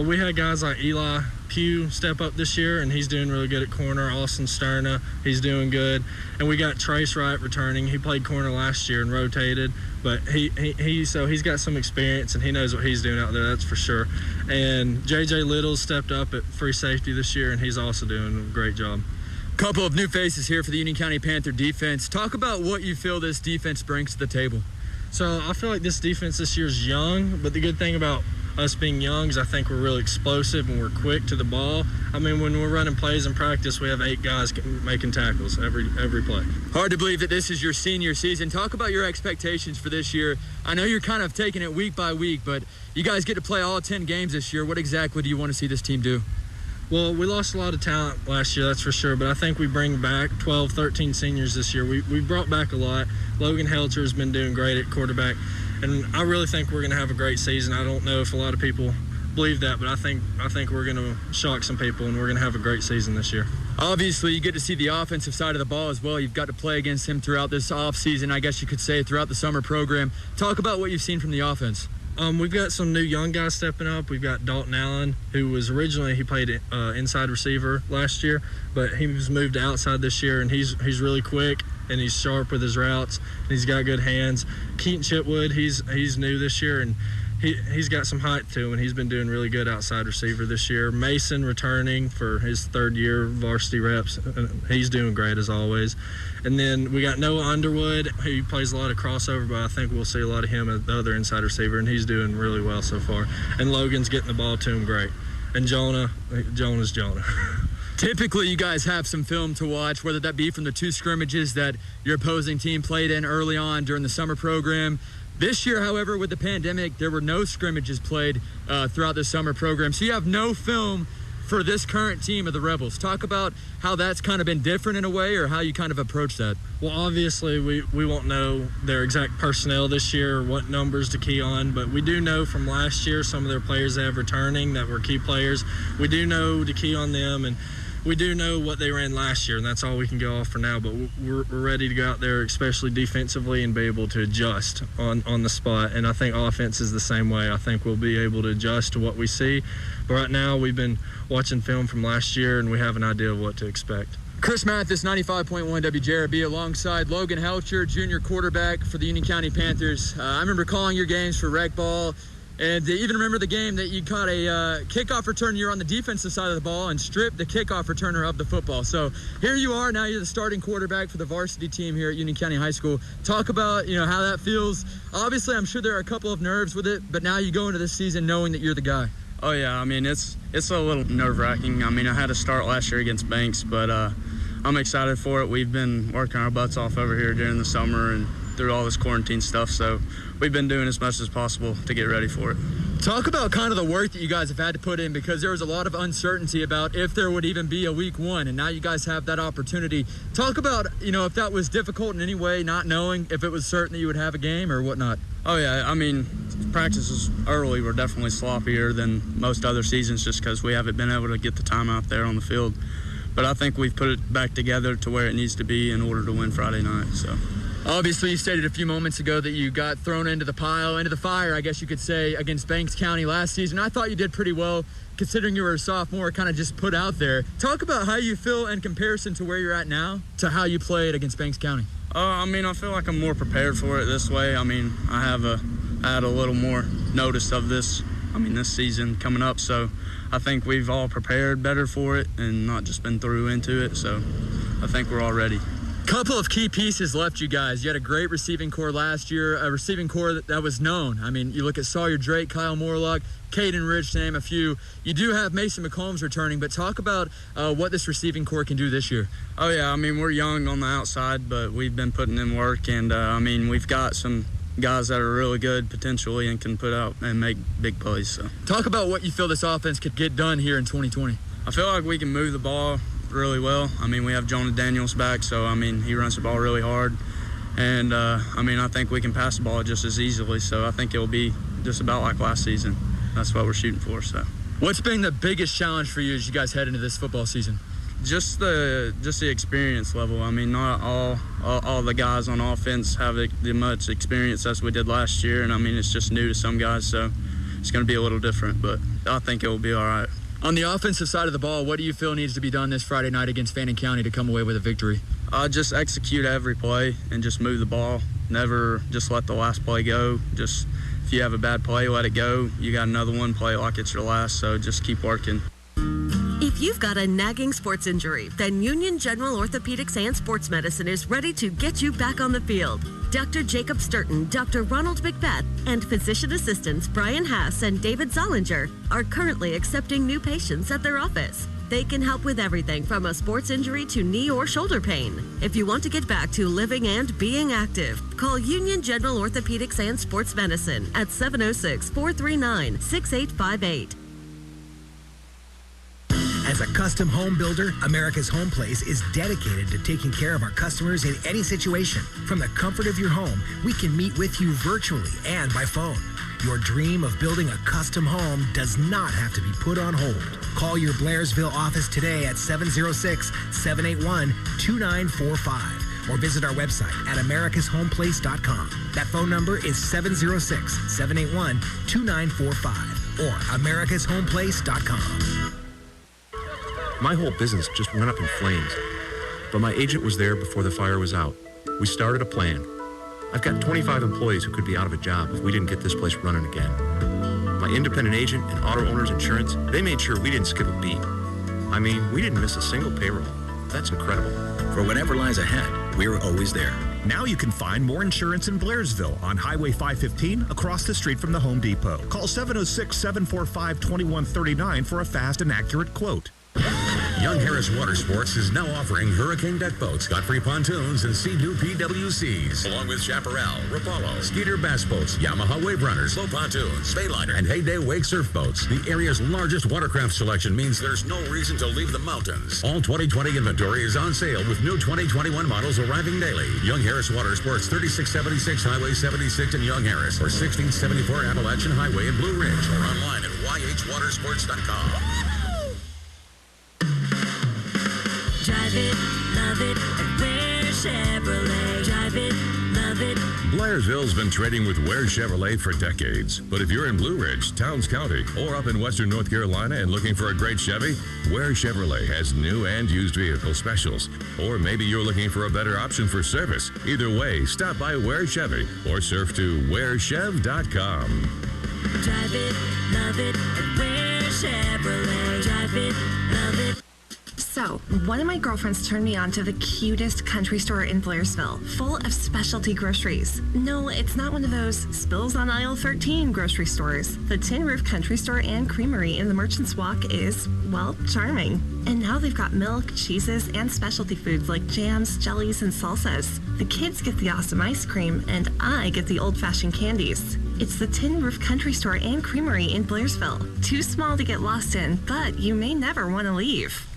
we had guys like Eli Pugh step up this year, and he's doing really good at corner. Austin Sterna, he's doing good. And we got Trace Wright returning. He played corner last year and rotated, but he's got some experience, and he knows what he's doing out there, that's for sure. And J.J. Little stepped up at free safety this year, and he's also doing a great job. Couple of new faces here for the Union County Panther defense. Talk about what you feel this defense brings to the table. So I feel like this defense this year is young, but the good thing about us being young is I think we're really explosive and we're quick to the ball. I mean, when we're running plays in practice, we have 8 guys making tackles every play. Hard to believe that this is your senior season. Talk about your expectations for this year. I know you're kind of taking it week by week, but you guys get to play all 10 games this year. What exactly do you want to see this team do? Well, we lost a lot of talent last year, that's for sure, but I think we bring back 12, 13 seniors this year. We brought back a lot. Logan Helcher has been doing great at quarterback, and I really think we're going to have a great season. I don't know if a lot of people believe that, but I think we're going to shock some people, and we're going to have a great season this year. Obviously, you get to see the offensive side of the ball as well. You've got to play against him throughout this offseason, I guess you could say, throughout the summer program. Talk about what you've seen from the offense. We've got some new young guys stepping up. We've got Dalton Allen, who was originally, he played inside receiver last year, but he was moved to outside this year, and he's really quick, and he's sharp with his routes, and he's got good hands. Keaton Chitwood, he's new this year, and he's got some height to him, and he's been doing really good outside receiver this year. Mason returning for his 3rd year varsity reps. He's doing great as always. And then we got Noah Underwood, who plays a lot of crossover, but I think we'll see a lot of him at the other inside receiver, and he's doing really well so far. And Logan's getting the ball to him great. And Jonah's Jonah. Typically, you guys have some film to watch, whether that be from the 2 scrimmages that your opposing team played in early on during the summer program. This year, however, with the pandemic, there were no scrimmages played throughout the summer program. So you have no film for this current team of the Rebels. Talk about how that's kind of been different in a way, or how you kind of approach that. Well, obviously, we won't know their exact personnel this year or what numbers to key on, but we do know from last year some of their players they have returning that were key players. We do know to key on them, and we do know what they ran last year, and that's all we can go off for now. But we're ready to go out there, especially defensively, and be able to adjust on the spot. And I think offense is the same way. I think we'll be able to adjust to what we see. But right now, we've been watching film from last year, and we have an idea of what to expect. Chris Mathis, 95.1 WJRB, alongside Logan Helcher, junior quarterback for the Union County Panthers. I remember calling your games for rec ball, and even remember the game that you caught a kickoff return. You were on the defensive side of the ball and stripped the kickoff returner of the football. So here you are, now you're the starting quarterback for the varsity team here at Union County High School. Talk about, how that feels. Obviously, I'm sure there are a couple of nerves with it, but now you go into this season knowing that you're the guy. Oh, yeah. I mean, it's a little nerve-wracking. I mean, I had to start last year against Banks, but I'm excited for it. We've been working our butts off over here during the summer and through all this quarantine stuff, so we've been doing as much as possible to get ready for it. Talk about kind of the work that you guys have had to put in, because there was a lot of uncertainty about if there would even be a week one, and now you guys have that opportunity. Talk about, if that was difficult in any way, not knowing if it was certain that you would have a game or whatnot. Oh, yeah. I mean, practices early were definitely sloppier than most other seasons just because we haven't been able to get the time out there on the field. But I think we've put it back together to where it needs to be in order to win Friday night, so. Obviously, you stated a few moments ago that you got thrown into the fire, I guess you could say, against Banks County last season. I thought you did pretty well, considering you were a sophomore, kind of just put out there. Talk about how you feel in comparison to where you're at now to how you played against Banks County. I mean, I feel like I'm more prepared for it this way. I mean, I had a little more notice of this season coming up, so I think we've all prepared better for it and not just been through into it, so I think we're all ready. Couple of key pieces left you guys. You had a great receiving core last year, a receiving core that was known. I mean, you look at Sawyer Drake, Kyle Morlock, Caden Rich, to name a few. You do have Mason McCombs returning, but talk about what this receiving core can do this year. Oh, yeah. I mean, we're young on the outside, but we've been putting in work, and, we've got some guys that are really good potentially and can put out and make big plays. So, talk about what you feel this offense could get done here in 2020. I feel like we can move the ball really well. I mean, we have Jonah Daniels back, so, he runs the ball really hard. And, I think we can pass the ball just as easily, so I think it'll be just about like last season. That's what we're shooting for, so. What's been the biggest challenge for you as you guys head into this football season? Just the experience level. I mean, not all the guys on offense have the much experience as we did last year, and, it's just new to some guys, so it's going to be a little different, but I think it will be all right. On the offensive side of the ball, what do you feel needs to be done this Friday night against Fannin County to come away with a victory? Just execute every play and just move the ball. Never just let the last play go. Just if you have a bad play, let it go. You got another one, play it like it's your last, so just keep working. If you've got a nagging sports injury, then Union General Orthopedics and Sports Medicine is ready to get you back on the field. Dr. Jacob Sturton, Dr. Ronald McBeth, and physician assistants Brian Haas and David Zollinger are currently accepting new patients at their office. They can help with everything from a sports injury to knee or shoulder pain. If you want to get back to living and being active, call Union General Orthopedics and Sports Medicine at 706-439-6858. As a custom home builder, America's Home Place is dedicated to taking care of our customers in any situation. From the comfort of your home, we can meet with you virtually and by phone. Your dream of building a custom home does not have to be put on hold. Call your Blairsville office today at 706-781-2945 or visit our website at americashomeplace.com. That phone number is 706-781-2945 or americashomeplace.com. My whole business just went up in flames, but my agent was there before the fire was out. We started a plan. I've got 25 employees who could be out of a job if we didn't get this place running again. My independent agent and auto owner's insurance, they made sure we didn't skip a beat. We didn't miss a single payroll. That's incredible. For whatever lies ahead, we're always there. Now you can find more insurance in Blairsville on Highway 515 across the street from the Home Depot. Call 706-745-2139 for a fast and accurate quote. Young Harris Water Sports is now offering Hurricane deck boats, Godfrey pontoons, and Sea-Doo PWCs, along with Chaparral, Rapallo, Skeeter bass boats, Yamaha wave runners, slow pontoons, Bayliner, and Heyday wake surf boats. The area's largest watercraft selection means there's no reason to leave the mountains. All 2020 inventory is on sale with new 2021 models arriving daily. Young Harris Water Sports, 3676 Highway 76 in Young Harris, or 1674 Appalachian Highway in Blue Ridge, or online at yhwatersports.com. Drive it, love it, Ware Chevrolet. Drive it, love it. Blairsville's been trading with Ware Chevrolet for decades. But if you're in Blue Ridge, Towns County, or up in western North Carolina and looking for a great Chevy, Ware Chevrolet has new and used vehicle specials. Or maybe you're looking for a better option for service. Either way, stop by Ware Chevy or surf to warechev.com. Drive it, love it, Ware Chevrolet. Drive it, love it. So, one of my girlfriends turned me on to the cutest country store in Blairsville, full of specialty groceries. No, it's not one of those spills on aisle 13 grocery stores. The Tin Roof Country Store and Creamery in the Merchants Walk is, well, charming. And now they've got milk, cheeses, and specialty foods like jams, jellies, and salsas. The kids get the awesome ice cream, and I get the old-fashioned candies. It's the Tin Roof Country Store and Creamery in Blairsville. Too small to get lost in, but you may never want to leave.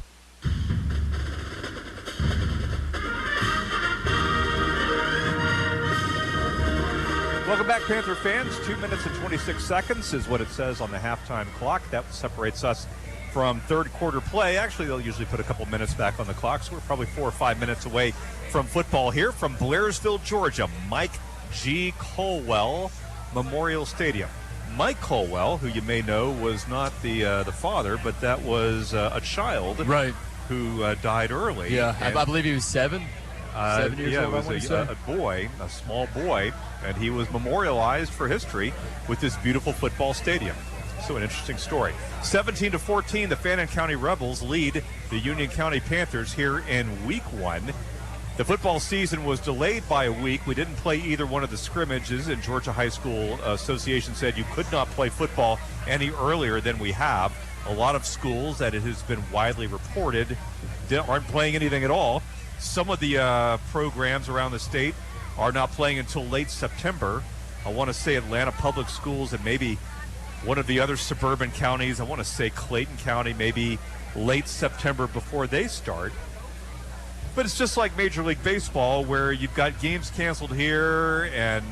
Welcome back, Panther fans. 2 minutes and 26 seconds is what it says on the halftime clock. That separates us from third quarter play. Actually, they'll usually put a couple minutes back on the clock, so we're probably 4 or 5 minutes away from football here from Blairsville, Georgia. Mike G. Colwell Memorial Stadium. Mike Colwell, who you may know, was not the father, but that was a child, right, who died early. Yeah, I believe he was 7. 7 years old. It was a boy, a small boy, and he was memorialized for history with this beautiful football stadium. So an interesting story. 17-14, the Fannin County Rebels lead the Union County Panthers here in Week 1. The football season was delayed by a week. We didn't play either one of the scrimmages, and Georgia High School Association said you could not play football any earlier than we have. A lot of schools, that it has been widely reported, aren't playing anything at all. Some of the programs around the state are not playing until late September. I want to say Atlanta Public Schools and maybe one of the other suburban counties. I want to say Clayton County, maybe late September before they start. But it's just like Major League Baseball, where you've got games canceled here, and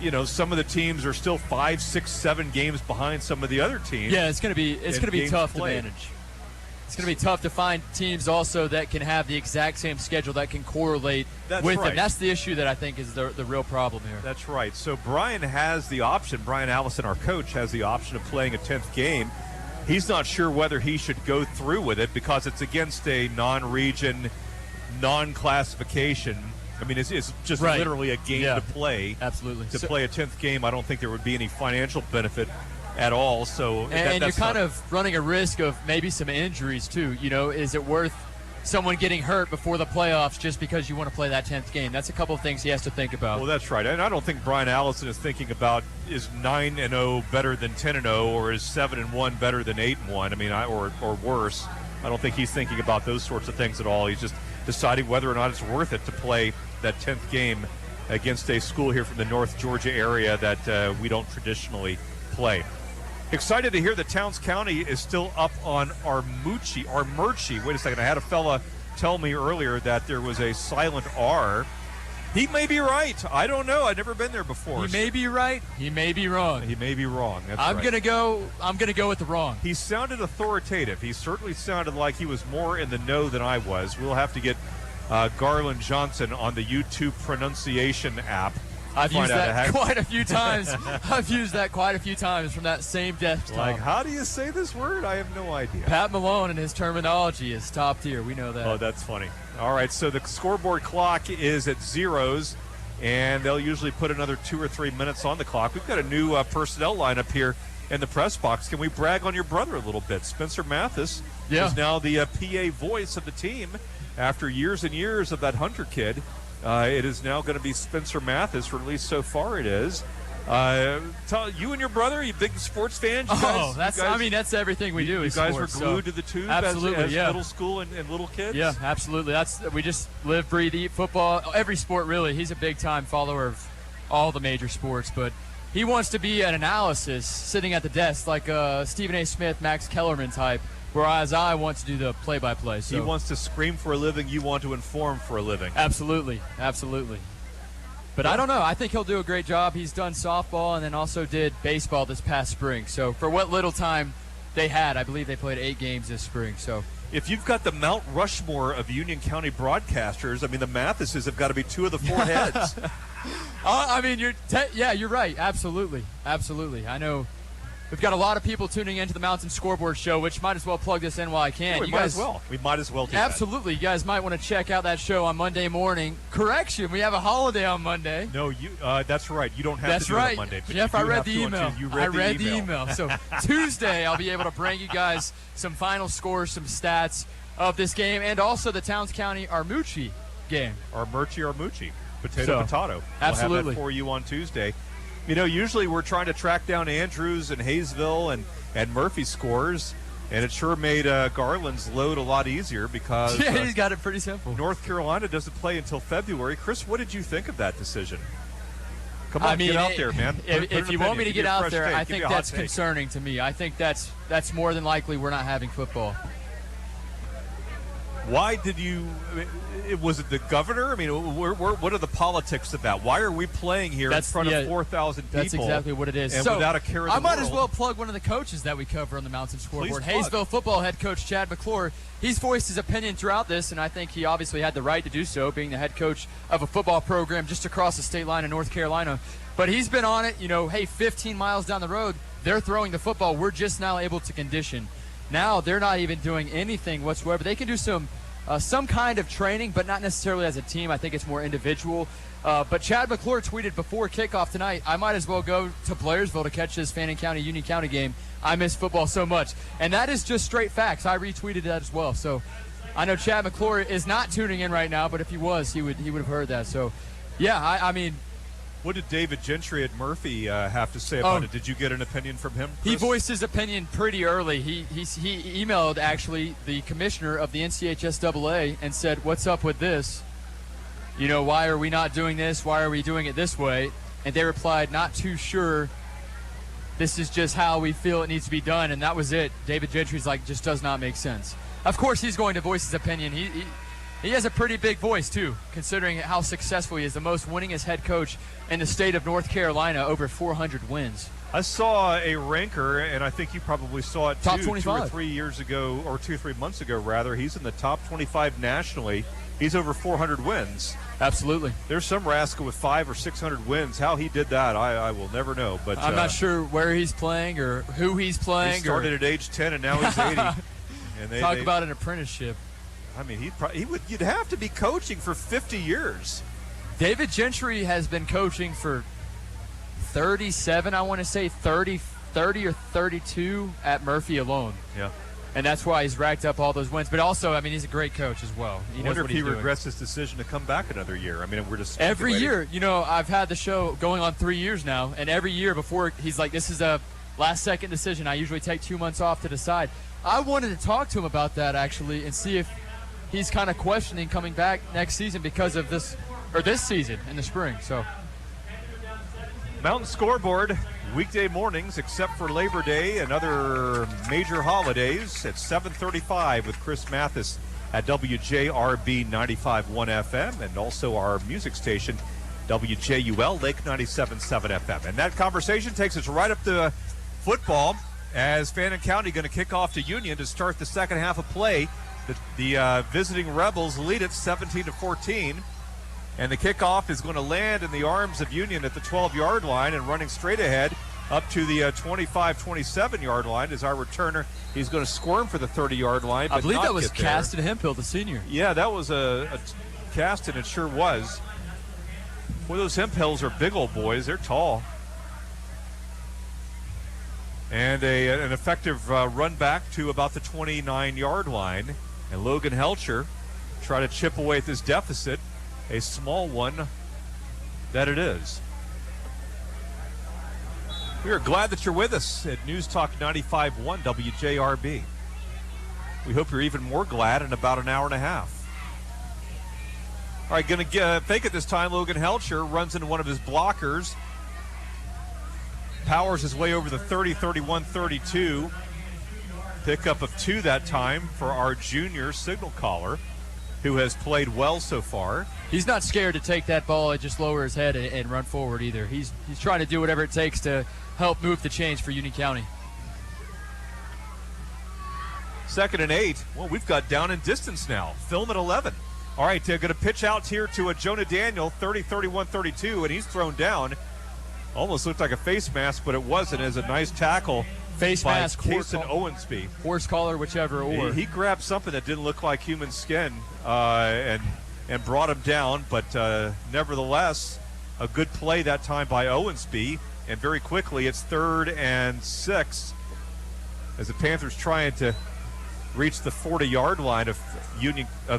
you know some of the teams are still 5, 6, 7 games behind some of the other teams. Yeah, it's going to be tough to manage. It's going to be tough to find teams also that can have the exact same schedule that can correlate with them. That's the issue that I think is the real problem here. That's right. So Brian has the option. Brian Allison, our coach, has the option of playing a 10th game. He's not sure whether he should go through with it because it's against a non-region, non-classification. I mean, it's just literally a game to play. Absolutely. To play a 10th game, I don't think there would be any financial benefit at all. So and you're kind of running a risk of maybe some injuries too. You know, is it worth someone getting hurt before the playoffs just because you want to play that 10th game? That's a couple of things he has to think about. Well, that's right. And I don't think Brian Allison is thinking about is 9-0 better than 10-0 or is 7-1 better than 8-1. I mean, or worse. I don't think he's thinking about those sorts of things at all. He's just deciding whether or not it's worth it to play that 10th game against a school here from the North Georgia area that we don't traditionally play. Excited to hear that Towns County is still up on Armucci. Wait a second. I had a fella tell me earlier that there was a silent R. He may be right. I don't know. I've never been there before. He may be right. He may be wrong. He may be wrong. That's I'm right. gonna go with the wrong. He sounded authoritative. He certainly sounded like he was more in the know than I was. We'll have to get Garland Johnson on the YouTube pronunciation app. I've used that quite a few times. I've used that quite a few times from that same desktop. Like, how do you say this word? I have no idea. Pat Malone and his terminology is top tier. We know that. Oh, that's funny. All right, so the scoreboard clock is at zeros, and they'll usually put another 2 or 3 minutes on the clock. We've got a new personnel lineup here in the press box. Can we brag on your brother a little bit? Spencer Mathis is now the PA voice of the team after years and years of that Hunter kid. It is now going to be Spencer Mathis, or at least so far it is. You and your brother, you big sports fans? That's everything we do. You guys were glued to the tube as middle school and little kids? Yeah, absolutely. We just live, breathe, eat football. Every sport, really. He's a big-time follower of all the major sports, but he wants to be an analysis sitting at the desk like Stephen A. Smith, Max Kellerman type, whereas I want to do the play-by-play. So. He wants to scream for a living. You want to inform for a living. Absolutely. But I don't know. I think he'll do a great job. He's done softball and then also did baseball this past spring. So for what little time they had, I believe they played 8 games this spring. So if you've got the Mount Rushmore of Union County broadcasters, I mean, the Mathises have got to be 2 of the 4 heads. You're right. Absolutely. I know we've got a lot of people tuning into the Mountain Scoreboard Show, which might as well plug this in while I can. We might as well do absolutely. that. You guys might want to check out that show on Monday morning. Correction, we have a holiday on Monday. No, that's right. You don't have to do it on Monday. But Jeff, I read the email. I read the email. So Tuesday, I'll be able to bring you guys some final scores, some stats of this game, and also the Towns County Armucci game. Armucci. Potato. Absolutely. We'll have that for you on Tuesday. You know, usually we're trying to track down Andrews and Hayesville and Murphy scores, and it sure made Garland's load a lot easier because he's got it pretty simple. North Carolina doesn't play until February. Chris, what did you think of that decision? Come on, get out there, man. If you want me to get out there, I think that's concerning to me. I think that's more than likely we're not having football. Why did you? Was it the governor? I mean, what are the politics of that? Why are we playing here in front of 4,000 people? That's exactly what it is. And so without a care in the I might world? as well plug one of the coaches that we cover on the Mountain Scoreboard. Please plug. Hayesville football head coach Chad McClure. He's voiced his opinion throughout this, and I think he obviously had the right to do so, being the head coach of a football program just across the state line in North Carolina. But he's been on it. 15 miles down the road, they're throwing the football. We're just now able to condition. Now they're not even doing anything whatsoever. They can do some kind of training, but not necessarily as a team. I think it's more individual. But Chad McClure tweeted before kickoff tonight, I might as well go to Blairsville to catch this Fannin County Union County game. I miss football so much. And that is just straight facts. I retweeted that as well. So I know Chad McClure is not tuning in right now, but if he was, he would have heard that. So, yeah, I mean, what did David Gentry at Murphy have to say about it? Did you get an opinion from him, Chris? He voiced his opinion pretty early. He emailed, actually, the commissioner of the NCHSAA and said, what's up with this? Why are we not doing this? Why are we doing it this way? And they replied, not too sure. This is just how we feel it needs to be done. And that was it. David Gentry's like, just does not make sense. Of course, he's going to voice his opinion. He has a pretty big voice, too, considering how successful he is. The most winningest head coach in the state of North Carolina, over 400 wins. I saw a ranker, and I think you probably saw it, top too, 25. 2 or 3 years ago, or 2 or 3 months ago, rather. He's in the top 25 nationally. He's over 400 wins. Absolutely. There's some rascal with 500 or 600 wins. How he did that, I will never know. But I'm not sure where he's playing or who he's playing. He started at age 10, and now he's 80. And Talk about an apprenticeship. I mean, you'd have to be coaching for 50 years. David Gentry has been coaching for 37, I want to say 30 or 32 at Murphy alone. Yeah. And that's why he's racked up all those wins. But also, I mean, he's a great coach as well. I wonder if he regrets his decision to come back another year. I mean, we're just every year. I've had the show going on 3 years now, and every year before he's like, this is a last-second decision. I usually take 2 months off to decide. I wanted to talk to him about that, actually, and see if he's kind of questioning coming back next season because of this season in the spring. So, Mountain Scoreboard, weekday mornings except for Labor Day and other major holidays at 7:35 with Chris Mathis at WJRB 95.1 FM and also our music station WJUL Lake 97.7 FM. And that conversation takes us right up to football as Fannin County going to kick off to Union to start the second half of play. The visiting Rebels lead it 17-14, and the kickoff is going to land in the arms of Union at the 12-yard line and running straight ahead up to the 25-27-yard line as our returner. He's going to squirm for the 30-yard line. But I believe that was Caston Hemphill, the senior. Yeah, that was a Caston. It sure was. Boy, those Hemphills are big old boys. They're tall. And an effective run back to about the 29-yard line. And Logan Helcher try to chip away at this deficit. A small one that it is. We are glad that you're with us at News Talk 95.1 WJRB. We hope you're even more glad in about an hour and a half. All right, going to fake it this time. Logan Helcher runs into one of his blockers. Powers his way over the 30, 31, 32. Pickup of 2 that time for our junior signal caller, who has played well so far. He's not scared to take that ball and just lower his head and run forward either. He's trying to do whatever it takes to help move the chains for Union County. 2nd and 8. Well, we've got down in distance now. Film at 11. All right, they're going to pitch out here to a Jonah Daniel, 30, 31, 32, and he's thrown down. Almost looked like a face mask, but it wasn't. As a nice tackle. Face mask, Kason Owensby. Horse collar, whichever. Or he grabbed something that didn't look like human skin and brought him down. But nevertheless, a good play that time by Owensby. And very quickly, it's 3rd and 6 as the Panthers trying to reach the 40-yard line of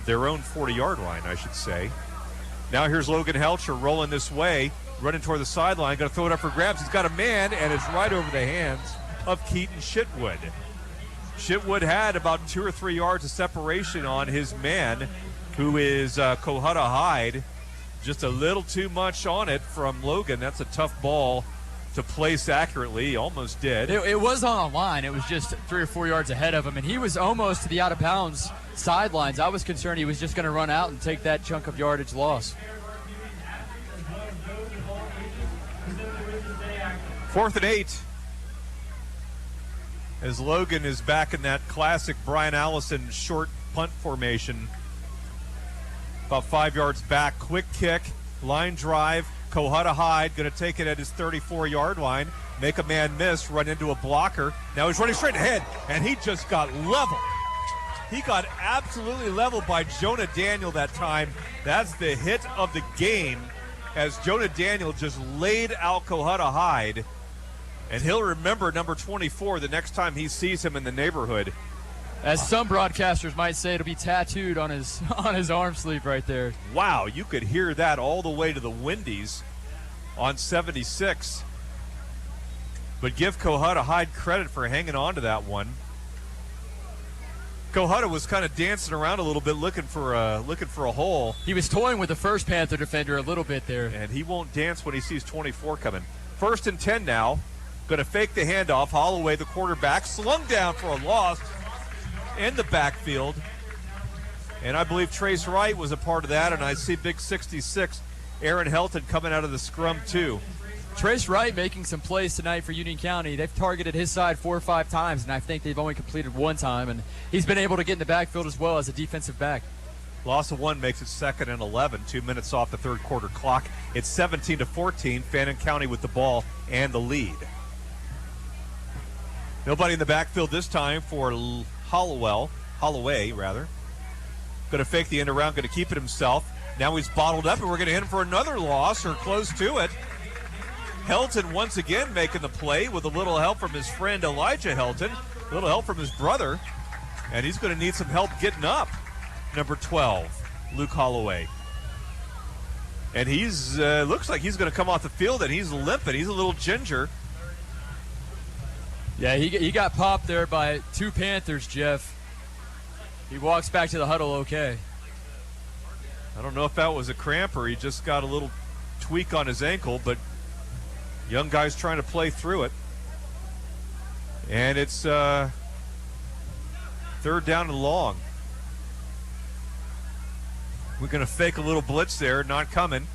their own 40-yard line, I should say. Now here's Logan Helcher rolling this way, running toward the sideline, going to throw it up for grabs. He's got a man, and it's right over the hands of Keaton Shitwood. Shitwood had about 2 or 3 yards of separation on his man, who is Kohutta Hyde. Just a little too much on it from Logan. That's a tough ball to place accurately. He almost did. It was on a line. It was just 3 or 4 yards ahead of him, and he was almost to the out-of-bounds sidelines. I was concerned he was just going to run out and take that chunk of yardage loss. 4th and 8. As Logan is back in that classic Brian Allison short punt formation. About 5 yards back. Quick kick. Line drive. Kohutta Hyde going to take it at his 34-yard line, make a man miss, run into a blocker. Now he's running straight ahead, and he just got leveled. He got absolutely leveled by Jonah Daniel that time. That's the hit of the game, as Jonah Daniel just laid out Kohutta Hyde, and he'll remember number 24 the next time he sees him in the neighborhood. As some broadcasters might say, it'll be tattooed on his arm sleeve right there. Wow, you could hear that all the way to the Wendy's on 76. But give Kohutta Hyde credit for hanging on to that one. Kohutta was kind of dancing around a little bit, looking for a hole. He was toying with the first Panther defender a little bit there. And he won't dance when he sees 24 coming. 1st and 10 now. Going to fake the handoff. Holloway, the quarterback, slung down for a loss in the backfield. And I believe Trace Wright was a part of that, and I see big 66 Aaron Helton coming out of the scrum too. Trace Wright making some plays tonight for Union County. They've targeted his side 4 or 5 times, and I think they've only completed 1 time, and he's been able to get in the backfield as well as a defensive back. Loss of 1 makes it 2nd and 11, 2 minutes off the 3rd quarter clock. It's 17-14, Fannin County with the ball and the lead. Nobody in the backfield this time for Holloway. Going to fake the end around, going to keep it himself. Now he's bottled up, and we're going to hit him for another loss, or close to it. Helton once again making the play with a little help from his friend Elijah Helton, a little help from his brother, and he's going to need some help getting up. Number 12, Luke Holloway. And he's looks like he's going to come off the field, and he's limping. He's a little ginger. Yeah, he got popped there by 2 Panthers, Jeff. He walks back to the huddle okay. I don't know if that was a cramp or he just got a little tweak on his ankle, but young guy's trying to play through it. And it's 3rd down and long. We're going to fake a little blitz there, not coming.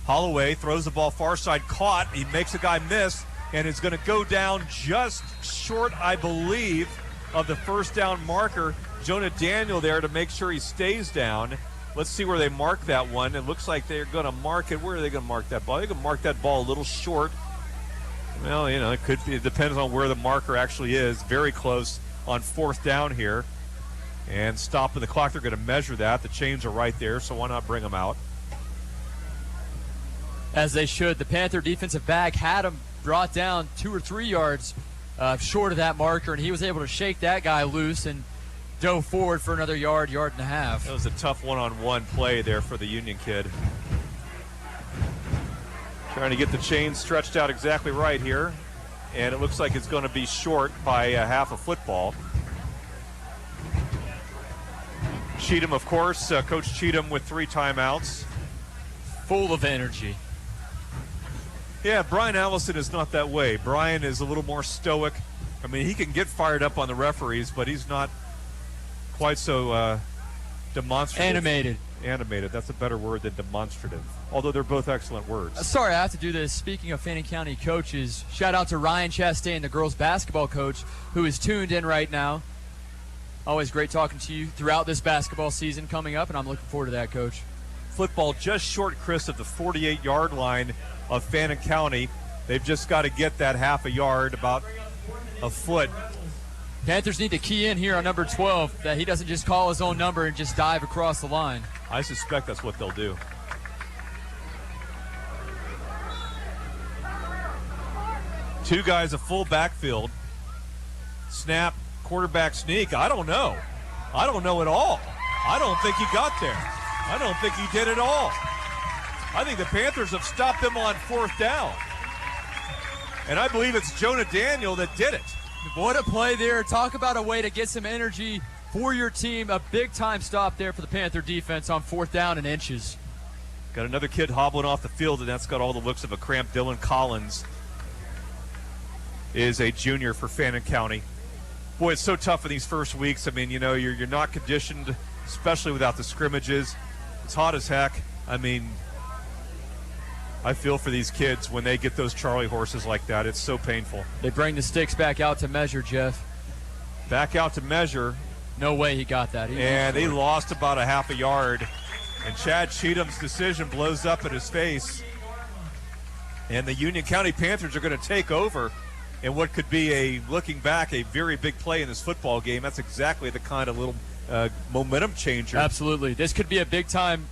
Holloway throws the ball far side, caught. He makes a guy miss, and it's going to go down just short, I believe, of the 1st down marker. Jonah Daniel there to make sure he stays down. Let's see where they mark that one. It looks like they're going to mark it. Where are they going to mark that ball? They're going to mark that ball a little short. Well, you know, it could be. It depends on where the marker actually is. Very close on 4th down here. And stopping the clock, they're going to measure that. The chains are right there, so why not bring them out? As they should. The Panther defensive back had him brought down 2 or 3 yards short of that marker, and he was able to shake that guy loose and dove forward for another yard and a half. That was a tough one-on-one play there for the Union kid. Trying to get the chain stretched out exactly right here. and it looks like it's going to be short by half a football. Cheatham, of course, Coach Cheatham with 3 timeouts. Full of energy. Yeah, Brian Allison is not that way. Brian is a little more stoic. I mean, he can get fired up on the referees, but he's not quite so demonstrative. Animated, that's a better word than demonstrative, although they're both excellent words. Sorry, I have to do this. Speaking of Fannin County coaches, shout out to Ryan Chastain, the girls basketball coach, who is tuned in right now. Always great talking to you throughout this basketball season coming up, and I'm looking forward to that, Coach. Football just short, Chris, of the 48-yard line of Fannin County. They've just got to get that half a yard, about a foot. Panthers need to key in here on number 12, that he doesn't just call his own number and just dive across the line. I suspect that's what they'll do. Two guys, a full backfield. Snap, quarterback sneak. I don't know. I don't know at all. I don't think he got there. I don't think he did at all. I think the Panthers have stopped them on 4th down. And I believe it's Jonah Daniel that did it. What a play there. Talk about a way to get some energy for your team. A big-time stop there for the Panther defense on 4th down and inches. Got another kid hobbling off the field, and that's got all the looks of a cramp. Dylan Collins is a junior for Fannin County. Boy, it's so tough in these first weeks. I mean, you know, you're not conditioned, especially without the scrimmages. It's hot as heck. I mean, I feel for these kids when they get those Charlie horses like that. It's so painful. They bring the sticks back out to measure, Jeff. Back out to measure. No way he got that. He lost about a half a yard. And Chad Cheatham's decision blows up in his face. And the Union County Panthers are going to take over in what could be, looking back, a very big play in this football game. That's exactly the kind of little momentum changer. Absolutely. This could be a big time,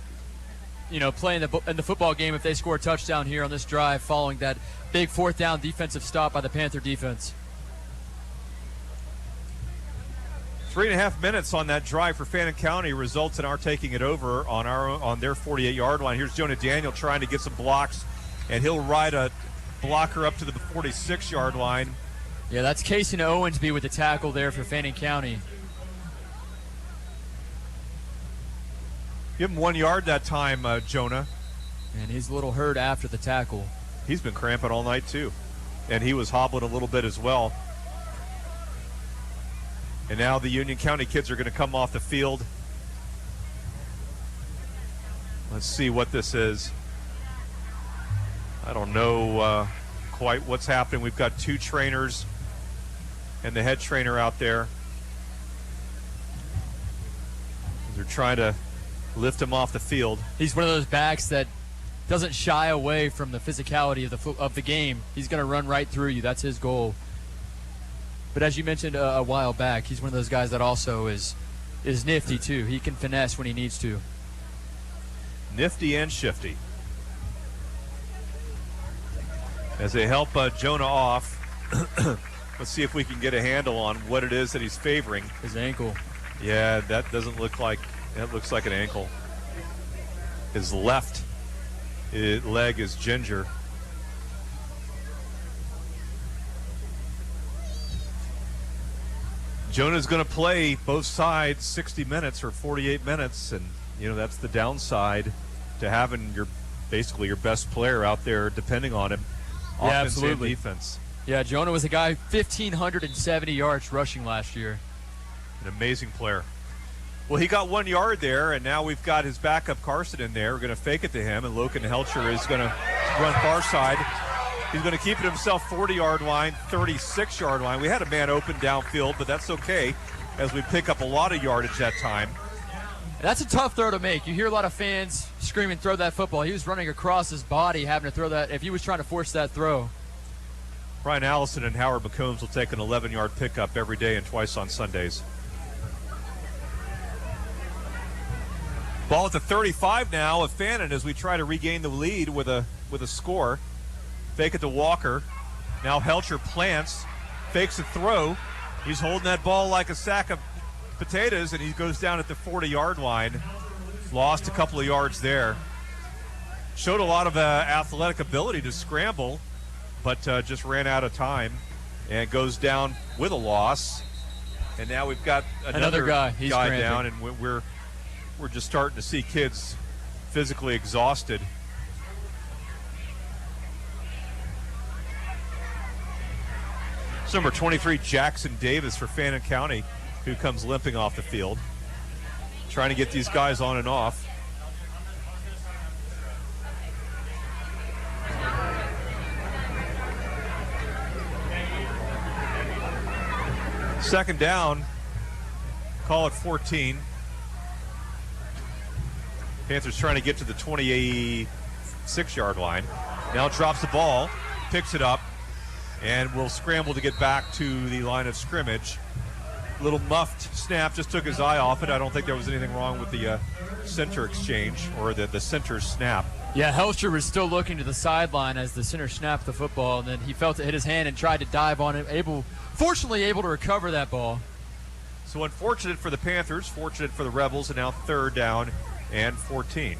play in the football game if they score a touchdown here on this drive following that big 4th down defensive stop by the Panther defense. 3.5 minutes on that drive for Fannin County results in our taking it over on their 48-yard line. Here's Jonah Daniel trying to get some blocks, and he'll ride a blocker up to the 46-yard line. Yeah, that's Casey Owensby with the tackle there for Fannin County. Give him 1 yard that time, Jonah. And he's a little hurt after the tackle. He's been cramping all night, too. And he was hobbling a little bit as well. And now the Union County kids are going to come off the field. Let's see what this is. I don't know quite what's happening. We've got 2 trainers and the head trainer out there. They're trying to lift him off the field. He's one of those backs that doesn't shy away from the physicality of the game. He's going to run right through you. That's his goal. But as you mentioned a while back, he's one of those guys that also is nifty too. He can finesse when he needs to. Nifty and shifty. As they help Jonah off, let's see if we can get a handle on what it is that he's favoring. His ankle. Yeah, that doesn't look like, that looks like an ankle. His left leg is ginger. Jonah's going to play both sides 60 minutes or 48 minutes, and that's the downside to having basically your best player out there depending on him. Yeah, offense absolutely. And defense. Yeah, Jonah was a guy 1,570 yards rushing last year. An amazing player. Well, he got 1 yard there, and now we've got his backup Carson in there. We're going to fake it to him, and Logan Helcher is going to run far side. He's going to keep it himself 40-yard line, 36-yard line. We had a man open downfield, but that's okay as we pick up a lot of yardage that time. That's a tough throw to make. You hear a lot of fans screaming, throw that football. He was running across his body having to throw that if he was trying to force that throw. Brian Allison and Howard McCombs will take an 11-yard pickup every day and twice on Sundays. Ball at the 35 now of Fannin as we try to regain the lead with a score. Fake it to Walker. Now Helcher plants, fakes a throw. He's holding that ball like a sack of potatoes, and he goes down at the 40-yard line. Lost a couple of yards there. Showed a lot of athletic ability to scramble, but just ran out of time. and goes down with a loss. And now we've got another guy. He's down, and we're just starting to see kids physically exhausted. It's number 23, Jackson Davis for Fannin County, who comes limping off the field. Trying to get these guys on and off. Second down, call it 14. Panthers trying to get to the 26-yard line. Now drops the ball, picks it up, and will scramble to get back to the line of scrimmage. Little muffed snap, just took his eye off it. I don't think there was anything wrong with the center exchange or the center snap. Yeah, Helcher was still looking to the sideline as the center snapped the football, and then he felt it hit his hand and tried to dive on it. Fortunately able to recover that ball. So unfortunate for the Panthers, fortunate for the Rebels, and now third down and 14.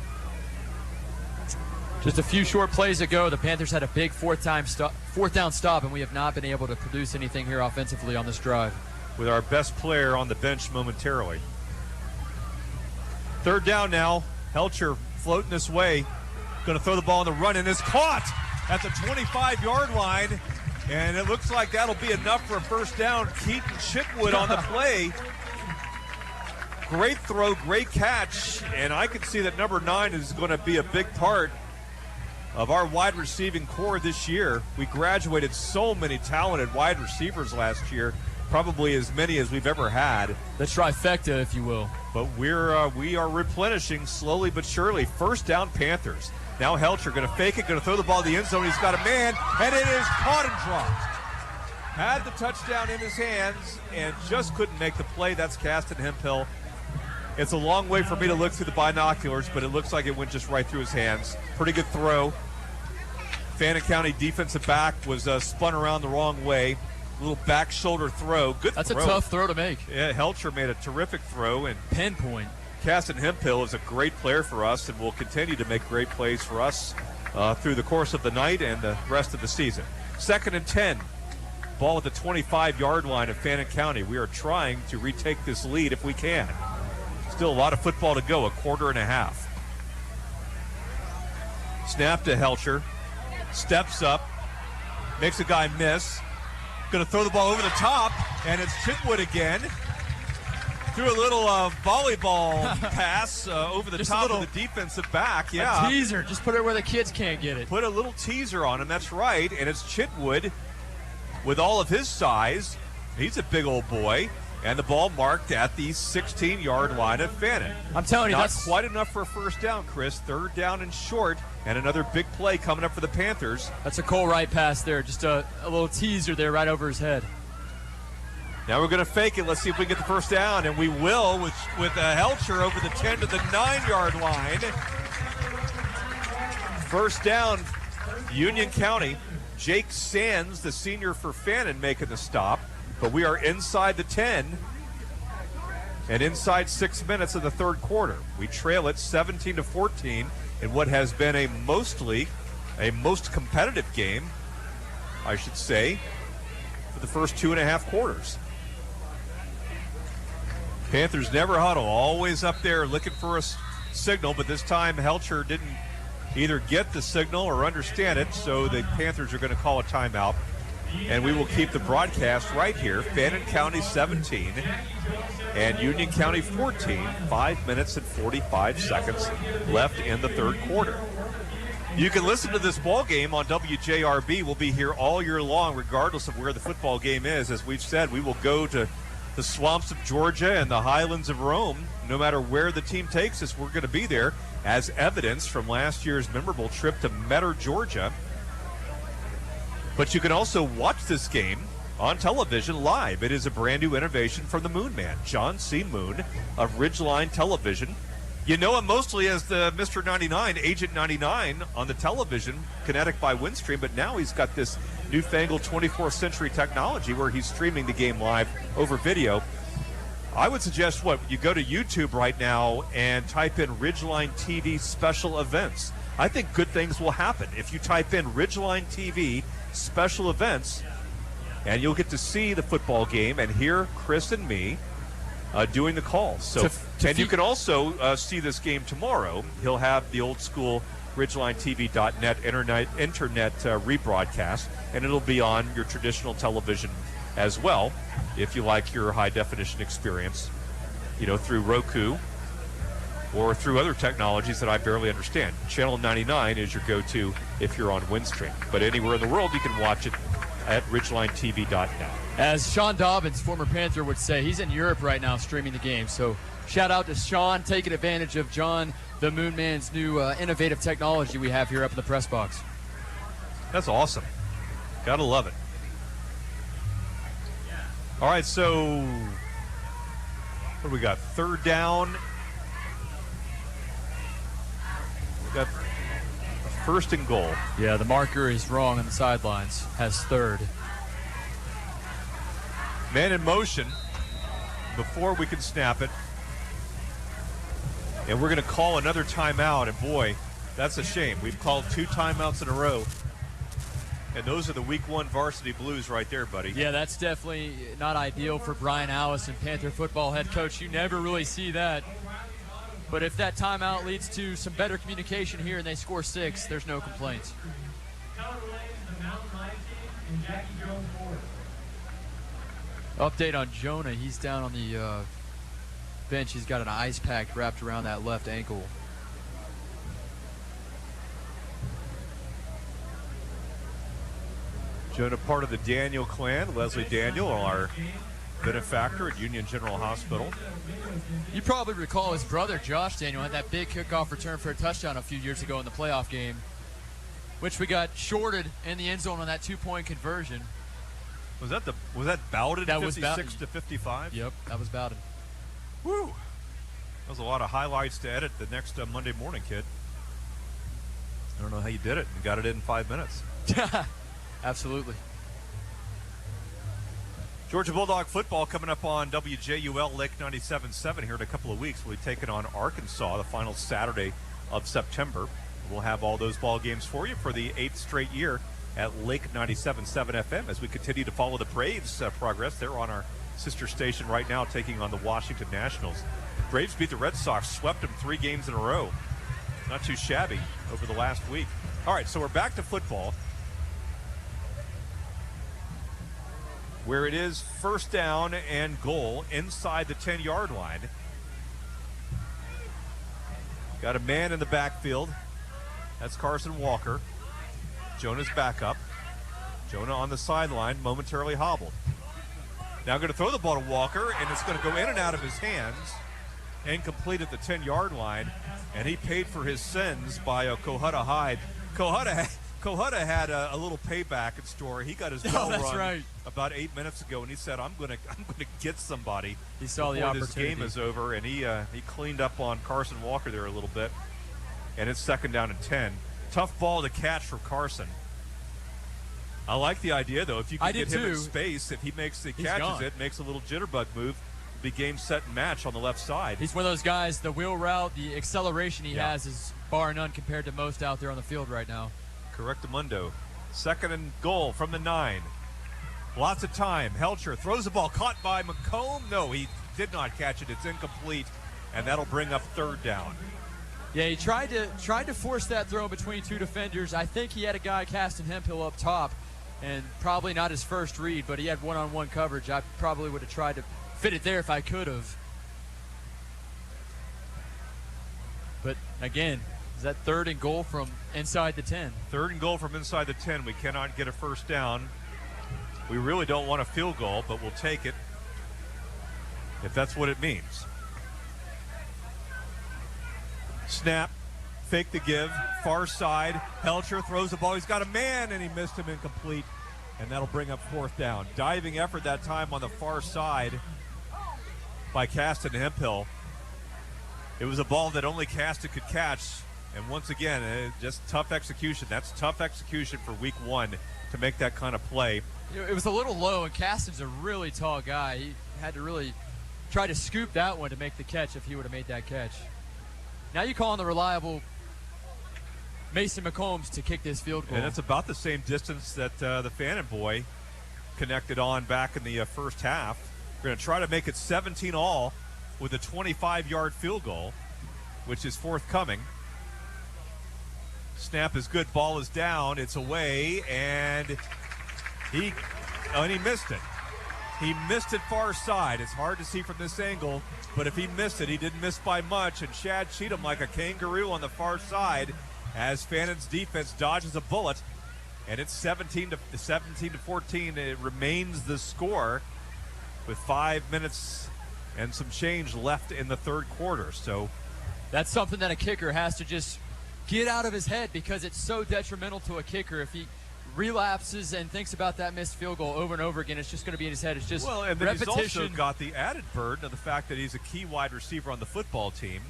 Just a few short plays ago, the Panthers had a big fourth down stop, and we have not been able to produce anything here offensively on this drive. With our best player on the bench momentarily. Third down now. Helcher floating this way. Going to throw the ball on the run, and is caught at the 25-yard line. And it looks like that'll be enough for a first down. Keaton Chitwood on the play. Great throw, great catch. And I can see that number 9 is going to be a big part of our wide receiving core this year. We graduated so many talented wide receivers last year. Probably as many as we've ever had. The trifecta, if you will. But we are replenishing slowly but surely. First down, Panthers. Now Helcher going to fake it, going to throw the ball to the end zone. He's got a man, and it is caught and dropped. Had the touchdown in his hands and just couldn't make the play. That's Caston Hemphill. It's a long way for me to look through the binoculars, but it looks like it went just right through his hands. Pretty good throw. Fannin County defensive back was spun around the wrong way. Little back shoulder throw. Good That's throw. That's a tough throw to make. Yeah, Helcher made a terrific throw. And pinpoint. Caston Hemphill is a great player for us and will continue to make great plays for us through the course of the night and the rest of the season. 2nd and 10. Ball at the 25-yard line of Fannin County. We are trying to retake this lead if we can. Still a lot of football to go, a quarter and a half. Snap to Helcher. Steps up. Makes a guy miss. Going to throw the ball over the top, and it's Chitwood again. Threw a little volleyball pass over the top of the defensive back. Yeah, a teaser. Just put it where the kids can't get it. Put a little teaser on him. That's right. And it's Chitwood with all of his size. He's a big old boy. And the ball marked at the 16-yard line of Fannin. I'm telling you, that's quite enough for a first down, Chris. Third down and short, and another big play coming up for the Panthers. That's a Cole Wright pass there. Just a little teaser there right over his head. Now we're going to fake it. Let's see if we get the first down, and we will with Helcher over the 10 to the 9-yard line. First down, Union County. Jake Sands, the senior for Fannin, making the stop. But we are inside the 10 and inside 6 minutes of the third quarter. We trail it 17-14 in what has been a most competitive game, I should say, for the first 2.5 quarters. Panthers never huddle, always up there looking for a signal, but this time Helcher didn't either get the signal or understand it, so the Panthers are going to call a timeout. And we will keep the broadcast right here. Fannin County 17 and Union County 14. 5 minutes and 45 seconds left in the third quarter. You can listen to this ball game on WJRB. We'll be here all year long, regardless of where the football game is. As we've said, we will go to the swamps of Georgia and the highlands of Rome. No matter where the team takes us, we're going to be there, as evidence from last year's memorable trip to Metter, Georgia. But you can also watch this game on television live. It is a brand new innovation from the Moon Man, John C. Moon of Ridgeline Television. You know him mostly as the Mr. 99, Agent 99 on the television, Kinetic by Windstream, but now he's got this newfangled 24th century technology where he's streaming the game live over video. I would suggest you go to YouTube right now and type in Ridgeline TV special events. I think good things will happen. If you type in Ridgeline TV special events, and you'll get to see the football game and hear Chris and me doing the calls. So, and you can also see this game tomorrow. He'll have the old school RidgelineTV.net internet rebroadcast, and it'll be on your traditional television as well, if you like your high-definition experience, through Roku or through other technologies that I barely understand. Channel 99 is your go-to if you're on Windstream. But anywhere in the world, you can watch it at RidgelineTV.net. As Sean Dobbins, former Panther, would say, he's in Europe right now streaming the game. So shout out to Sean, taking advantage of John, the Moon Man's new innovative technology we have here up in the press box. That's awesome. Gotta love it. All right, so what do we got? Third down. We got first and goal. Yeah, the marker is wrong on the sidelines. Has third. Man in motion before we can snap it. And we're going to call another timeout. And boy, that's a shame. We've called 2 timeouts in a row. And those are the Week 1 varsity blues right there, buddy. Yeah, that's definitely not ideal for Brian Allison, Panther football head coach. You never really see that. But if that timeout leads to some better communication here and they score 6, there's no complaints. Update on Jonah. He's down on the bench. He's got an ice pack wrapped around that left ankle. Jonah, part of the Daniel clan. Leslie Daniel, our benefactor at Union General Hospital. You probably recall his brother, Josh Daniel, had that big kickoff return for a touchdown a few years ago in the playoff game, which we got shorted in the end zone on that 2-point conversion. Was that Bowden? That was 56 to 55? Yep, that was Bowden. Woo! That was a lot of highlights to edit the next Monday morning, kid. I don't know how you did it. You got it in 5 minutes. Absolutely. Georgia Bulldog football coming up on WJUL Lake 97.7 here in a couple of weeks. We'll be taking on Arkansas the final Saturday of September. We'll have all those ball games for you for the 8th straight year at Lake 97.7 FM as we continue to follow the Braves' progress. They're on our sister station right now taking on the Washington Nationals. Braves beat the Red Sox, swept them 3 games in a row. Not too shabby over the last week. All right, so we're back to football, where it is first down and goal inside the 10-yard line. Got a man in the backfield. That's Carson Walker. Jonah's back up. Jonah on the sideline, momentarily hobbled. Now going to throw the ball to Walker, and it's going to go in and out of his hands. Incomplete at the 10-yard line, and he paid for his sins by Kohutta Hyde. Kohutta had a little payback in store. He got his bell rung about 8 minutes ago, and he said, "I'm going to get somebody." He saw the opportunity. This game is over, and he cleaned up on Carson Walker there a little bit, and it's second down and 10. Tough ball to catch for Carson. I like the idea though. If you can get him in space, if he catches it, makes a little jitterbug move, be game, set, and match on the left side. He's one of those guys. The wheel route, the acceleration he has is bar none compared to most out there on the field right now. Correctamundo. Second and goal from the 9. Lots of time. Helcher throws the ball, caught by McComb. No, he did not catch it. It's incomplete, and that'll bring up third down. Yeah, he tried to force that throw between 2 defenders. I think he had a guy casting Hemphill up top, and probably not his first read, but he had one-on-one coverage. I probably would have tried to fit it there if I could have. But again, is that third and goal from inside the 10? Third and goal from inside the 10. We cannot get a first down. We really don't want a field goal, but we'll take it if that's what it means. Snap, fake the give, far side. Helcher throws the ball. He's got a man, and he missed him, incomplete. And that'll bring up fourth down. Diving effort that time on the far side by Caston Hemphill. It was a ball that only Caston could catch. And once again, just tough execution. That's tough execution for week 1 to make that kind of play. It was a little low, and Caston's a really tall guy. He had to really try to scoop that one to make the catch if he would have made that catch. Now you call on the reliable Mason McCombs to kick this field goal. And it's about the same distance that the Fannin boy connected on back in the first half. We're going to try to make it 17-all with a 25-yard field goal, which is forthcoming. Snap is good. Ball is down. It's away, and he missed it. He missed it far side. It's hard to see from this angle, but if he missed it, he didn't miss by much. And Chad Cheatham like a kangaroo on the far side as Fannin's defense dodges a bullet, and it's 17 to 14. It remains the score with 5 minutes and some change left in the third quarter. So that's something that a kicker has to just get out of his head, because it's so detrimental to a kicker. If he relapses and thinks about that missed field goal over and over again, it's just going to be in his head. It's just and then repetition. He's also got the added burden of the fact that he's a key wide receiver on the football team.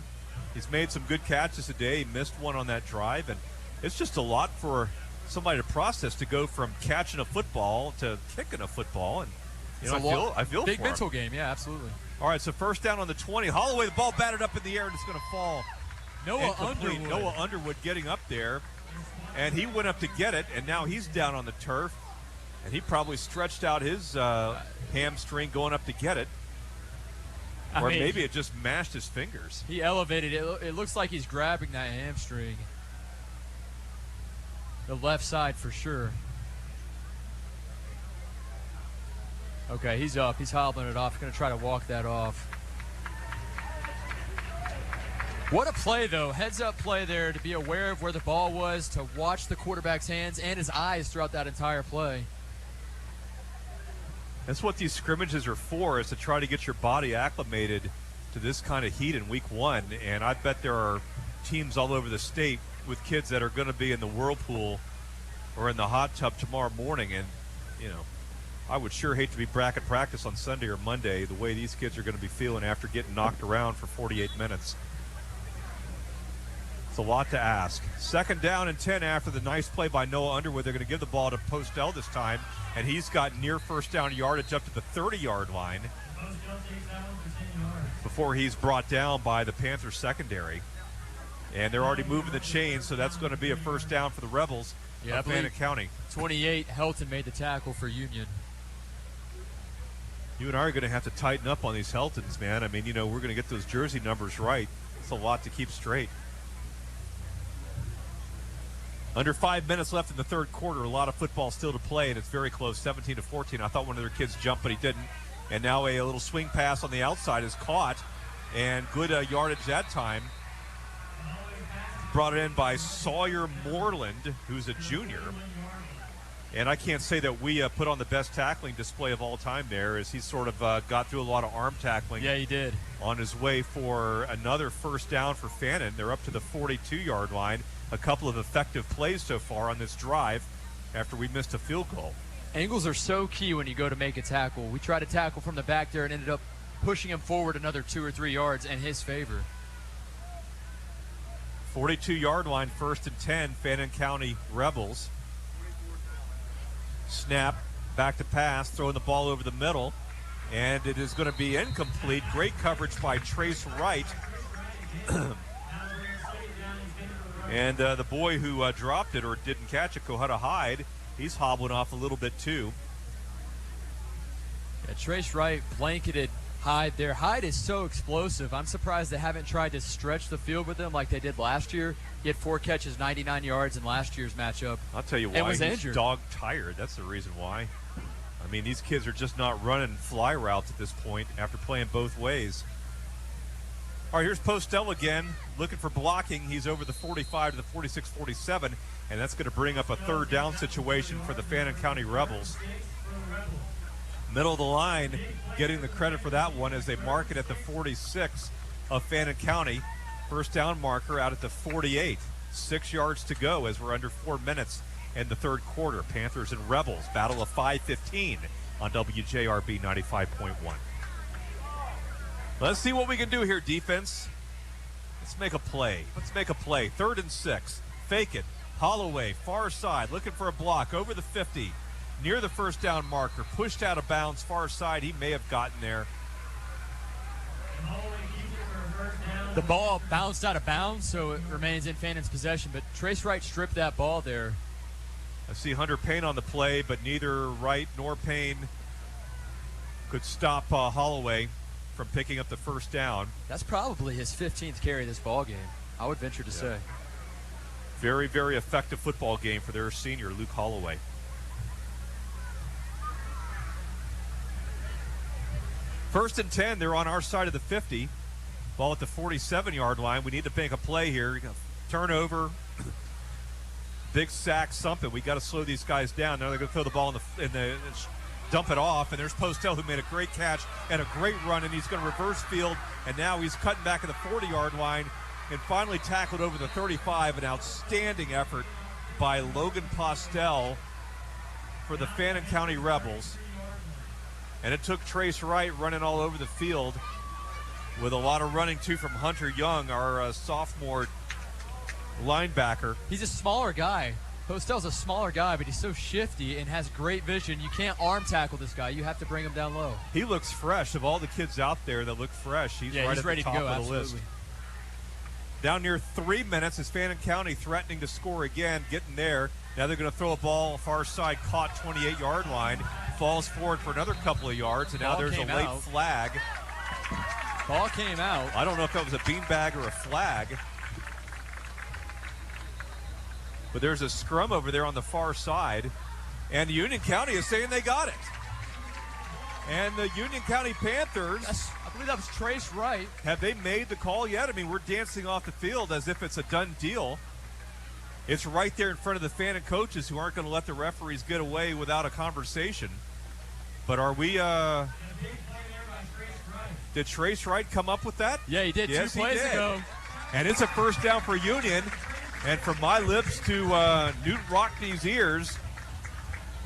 He's made some good catches today. He missed one on that drive, and it's just a lot for somebody to process, to go from catching a football to kicking a football. And I feel big for mental him. game, yeah, absolutely. All right, so first down on the 20. Holloway, the ball batted up in the air, and it's going to fall. Noah Underwood getting up there, and he went up to get it, and now he's down on the turf, and he probably stretched out his hamstring going up to get it. Or maybe it just mashed his fingers. He elevated it. It looks like he's grabbing that hamstring. The left side for sure. Okay, he's up. He's hobbling it off. Going to try to walk that off. What a play, though. Heads-up play there, to be aware of where the ball was, to watch the quarterback's hands and his eyes throughout that entire play. That's what these scrimmages are for, is to try to get your body acclimated to this kind of heat in week one. And I bet there are teams all over the state with kids that are going to be in the whirlpool or in the hot tub tomorrow morning. And, I would sure hate to be back at practice on Sunday or Monday the way these kids are going to be feeling after getting knocked around for 48 minutes. It's a lot to ask. Second down and 10 after the nice play by Noah Underwood. They're going to give the ball to Postell this time, and he's got near first down yardage up to the 30-yard line before he's brought down by the Panthers secondary. And they're already moving the chains, so that's going to be a first down for the Rebels of Fannin County. 28, Helton made the tackle for Union. You and I are going to have to tighten up on these Heltons, man. I mean, we're going to get those jersey numbers right. It's a lot to keep straight. Under 5 minutes left in the third quarter. A lot of football still to play, and it's very close, 17 to 14. I thought one of their kids jumped, but he didn't. And now a little swing pass on the outside is caught, and good yardage that time. Brought in by Sawyer Moreland, who's a junior. And I can't say that we put on the best tackling display of all time there, as he sort of got through a lot of arm tackling. Yeah, he did. On his way for another first down for Fannin. They're up to the 42-yard line. A couple of effective plays so far on this drive after we missed a field goal. Angles are so key when you go to make a tackle. We tried to tackle from the back there and ended up pushing him forward another 2 or 3 yards in his favor. 42-yard line, first and 10, Fannin County Rebels. Snap, back to pass, throwing the ball over the middle, and it is going to be incomplete. Great coverage by Trace Wright. And the boy who dropped it or didn't catch it, Kohutta Hyde, he's hobbling off a little bit too. Yeah, Trace Wright blanketed Hyde there. Hyde is so explosive. I'm surprised they haven't tried to stretch the field with him like they did last year. He had 4 catches, 99 yards in last year's matchup. I'll tell you why. He's dog-tired. That's the reason why. I mean, these kids are just not running fly routes at this point after playing both ways. All right, here's Postell again, looking for blocking. He's over the 45 to the 46-47, and that's going to bring up a third down situation for the Fannin County Rebels. Middle of the line, getting the credit for that one as they mark it at the 46 of Fannin County. First down marker out at the 48. 6 yards to go as we're under 4 minutes in the third quarter. Panthers and Rebels, battle of 5:15 on WJRB 95.1. Let's see what we can do here, defense. Let's make a play. Third and 6. Fake it. Holloway, far side, looking for a block over the 50. Near the first down marker. Pushed out of bounds, far side. He may have gotten there. The ball bounced out of bounds, so it remains in Fannin's possession. But Trace Wright stripped that ball there. I see Hunter Payne on the play, but neither Wright nor Payne could stop Holloway from picking up the first down. That's probably his 15th carry this ball game, I would venture to say. Very, very effective football game for their senior, Luke Holloway. First and 10, they're on our side of the 50. Ball at the 47-yard line. We need to make a play here. Turnover, big sack, something. We got to slow these guys down. Now they're going to throw the ball in the dump it off, and there's Postel, who made a great catch and a great run, and he's going to reverse field, and now he's cutting back at the 40-yard line and finally tackled over the 35. An outstanding effort by Logan Postel for the Fannin County Rebels. And it took Trace Wright running all over the field with a lot of running, too, from Hunter Young, our sophomore linebacker. He's a smaller guy. Postel's a smaller guy, but he's so shifty and has great vision. You can't arm tackle this guy. You have to bring him down low. He looks fresh. Of all the kids out there that look fresh, he's right at the top of the list. Down near 3 minutes is Fannin County threatening to score again, getting there. Now they're going to throw a ball far side, caught 28-yard line, falls forward for another couple of yards, and now there's a late flag. Ball came out. I don't know if that was a beanbag or a flag. But there's a scrum over there on the far side, and Union County is saying they got it. And the Union County Panthers, I believe that was Trace Wright. Have they made the call yet? I mean, we're dancing off the field as if it's a done deal. It's right there in front of the Fannin coaches, who aren't going to let the referees get away without a conversation. But are we, did Trace Wright come up with that? Yeah, he did. Yes, 2 plays ago. And it's a first down for Union. And from my lips to Newt Rockney's ears,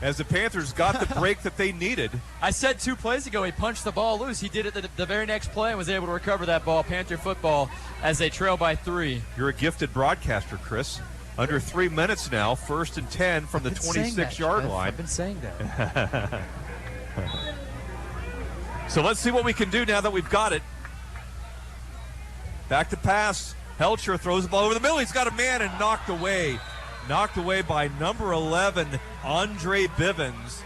as the Panthers got the break that they needed. I said 2 plays ago he punched the ball loose. He did it the very next play and was able to recover that ball. Panther football as they trail by 3. You're a gifted broadcaster, Chris. Under 3 minutes now, 1st and 10 from the 26-yard line. I've been saying that. So let's see what we can do now that we've got it. Back to pass. Helcher throws the ball over the middle. He's got a man and knocked away. Knocked away by number 11, Andre Bivens.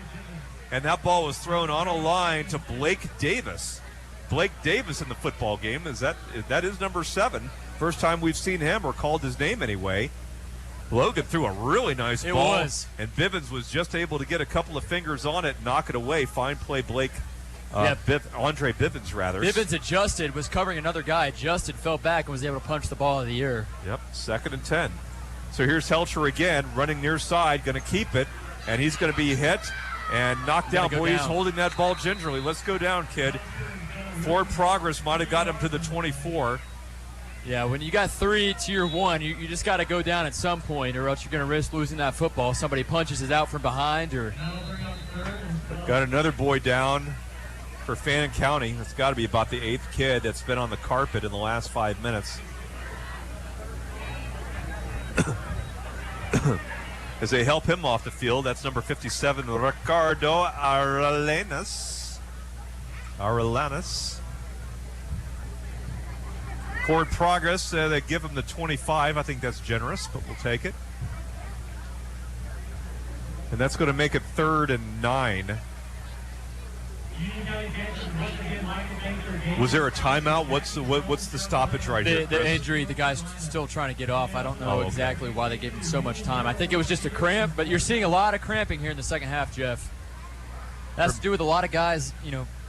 And that ball was thrown on a line to Blake Davis. Blake Davis in the football game. That is number 7. First time we've seen him or called his name anyway. Logan threw a really nice ball. It was. And Bivens was just able to get a couple of fingers on it and knock it away. Fine play, Blake. Andre Bivens, rather. Bivens adjusted, was covering another guy, adjusted, fell back, and was able to punch the ball in the air. Yep, 2nd and 10. So here's Helcher again, running near side, going to keep it, and he's going to be hit and knocked down. Boy, he's holding that ball gingerly. Let's go down, kid. Forward progress might have got him to the 24. Yeah, when you got 3 to your 1, you just got to go down at some point, or else you're going to risk losing that football. Somebody punches it out from behind, or... Got another boy down for Fannin County. That's got to be about the 8th kid that's been on the carpet in the last 5 minutes. As they help him off the field, that's number 57, Ricardo Arellanes. Forward progress, they give him the 25. I think that's generous, but we'll take it. And that's going to make it 3rd and 9. Was there a timeout? What's the stoppage right here, Chris? The injury, the guy's still trying to get off. I don't know exactly why they gave him so much time. I think it was just a cramp, but you're seeing a lot of cramping here in the second half, Jeff. That has to do with a lot of guys,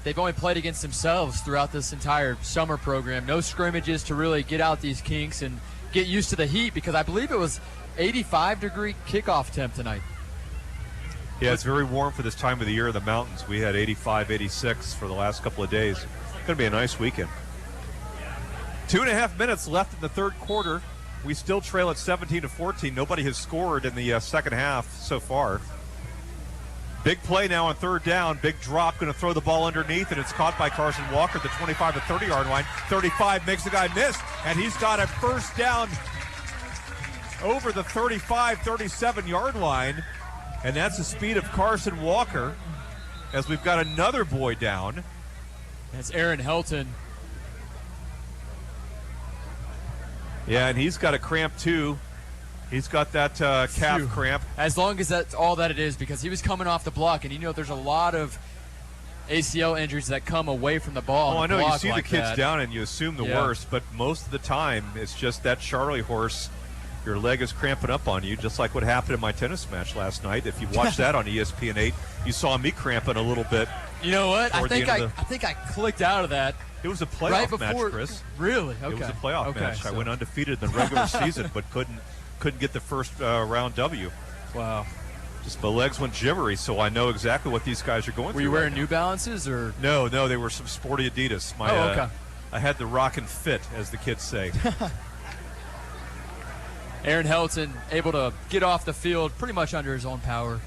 they've only played against themselves throughout this entire summer program. No scrimmages to really get out these kinks and get used to the heat, because I believe it was 85-degree kickoff temp tonight. Yeah, it's very warm for this time of the year in the mountains. We had 85, 86 for the last couple of days. It's going to be a nice weekend. 2.5 minutes left in the third quarter. We still trail at 17-14. Nobody has scored in the second half so far. Big play now on 3rd down. Big drop, going to throw the ball underneath, and it's caught by Carson Walker at the 25 to 30-yard line. 35 makes the guy miss, and he's got a first down over the 35, 37-yard line. And that's the speed of Carson Walker, as we've got another boy down. That's Aaron Helton. Yeah, and he's got a cramp too. He's got that calf cramp. As long as that's all that it is, because he was coming off the block, and there's a lot of ACL injuries that come away from the ball. Oh, I know. You see like the kids that. down and you assume the worst, but most of the time it's just that Charlie horse. Your leg is cramping up on you, just like what happened in my tennis match last night. If you watched that on ESPN8, you saw me cramping a little bit. You know what? I think I clicked out of that. It was a playoff match, Chris. Really? Okay. It was a playoff match. So. I went undefeated in the regular season, but couldn't get the first round W. Wow. Just my legs went jittery, so I know exactly what these guys are going through. Were you wearing New Balances or? No, they were some sporty Adidas. Okay. I had the rockin' fit, as the kids say. Aaron Helton able to get off the field pretty much under his own power.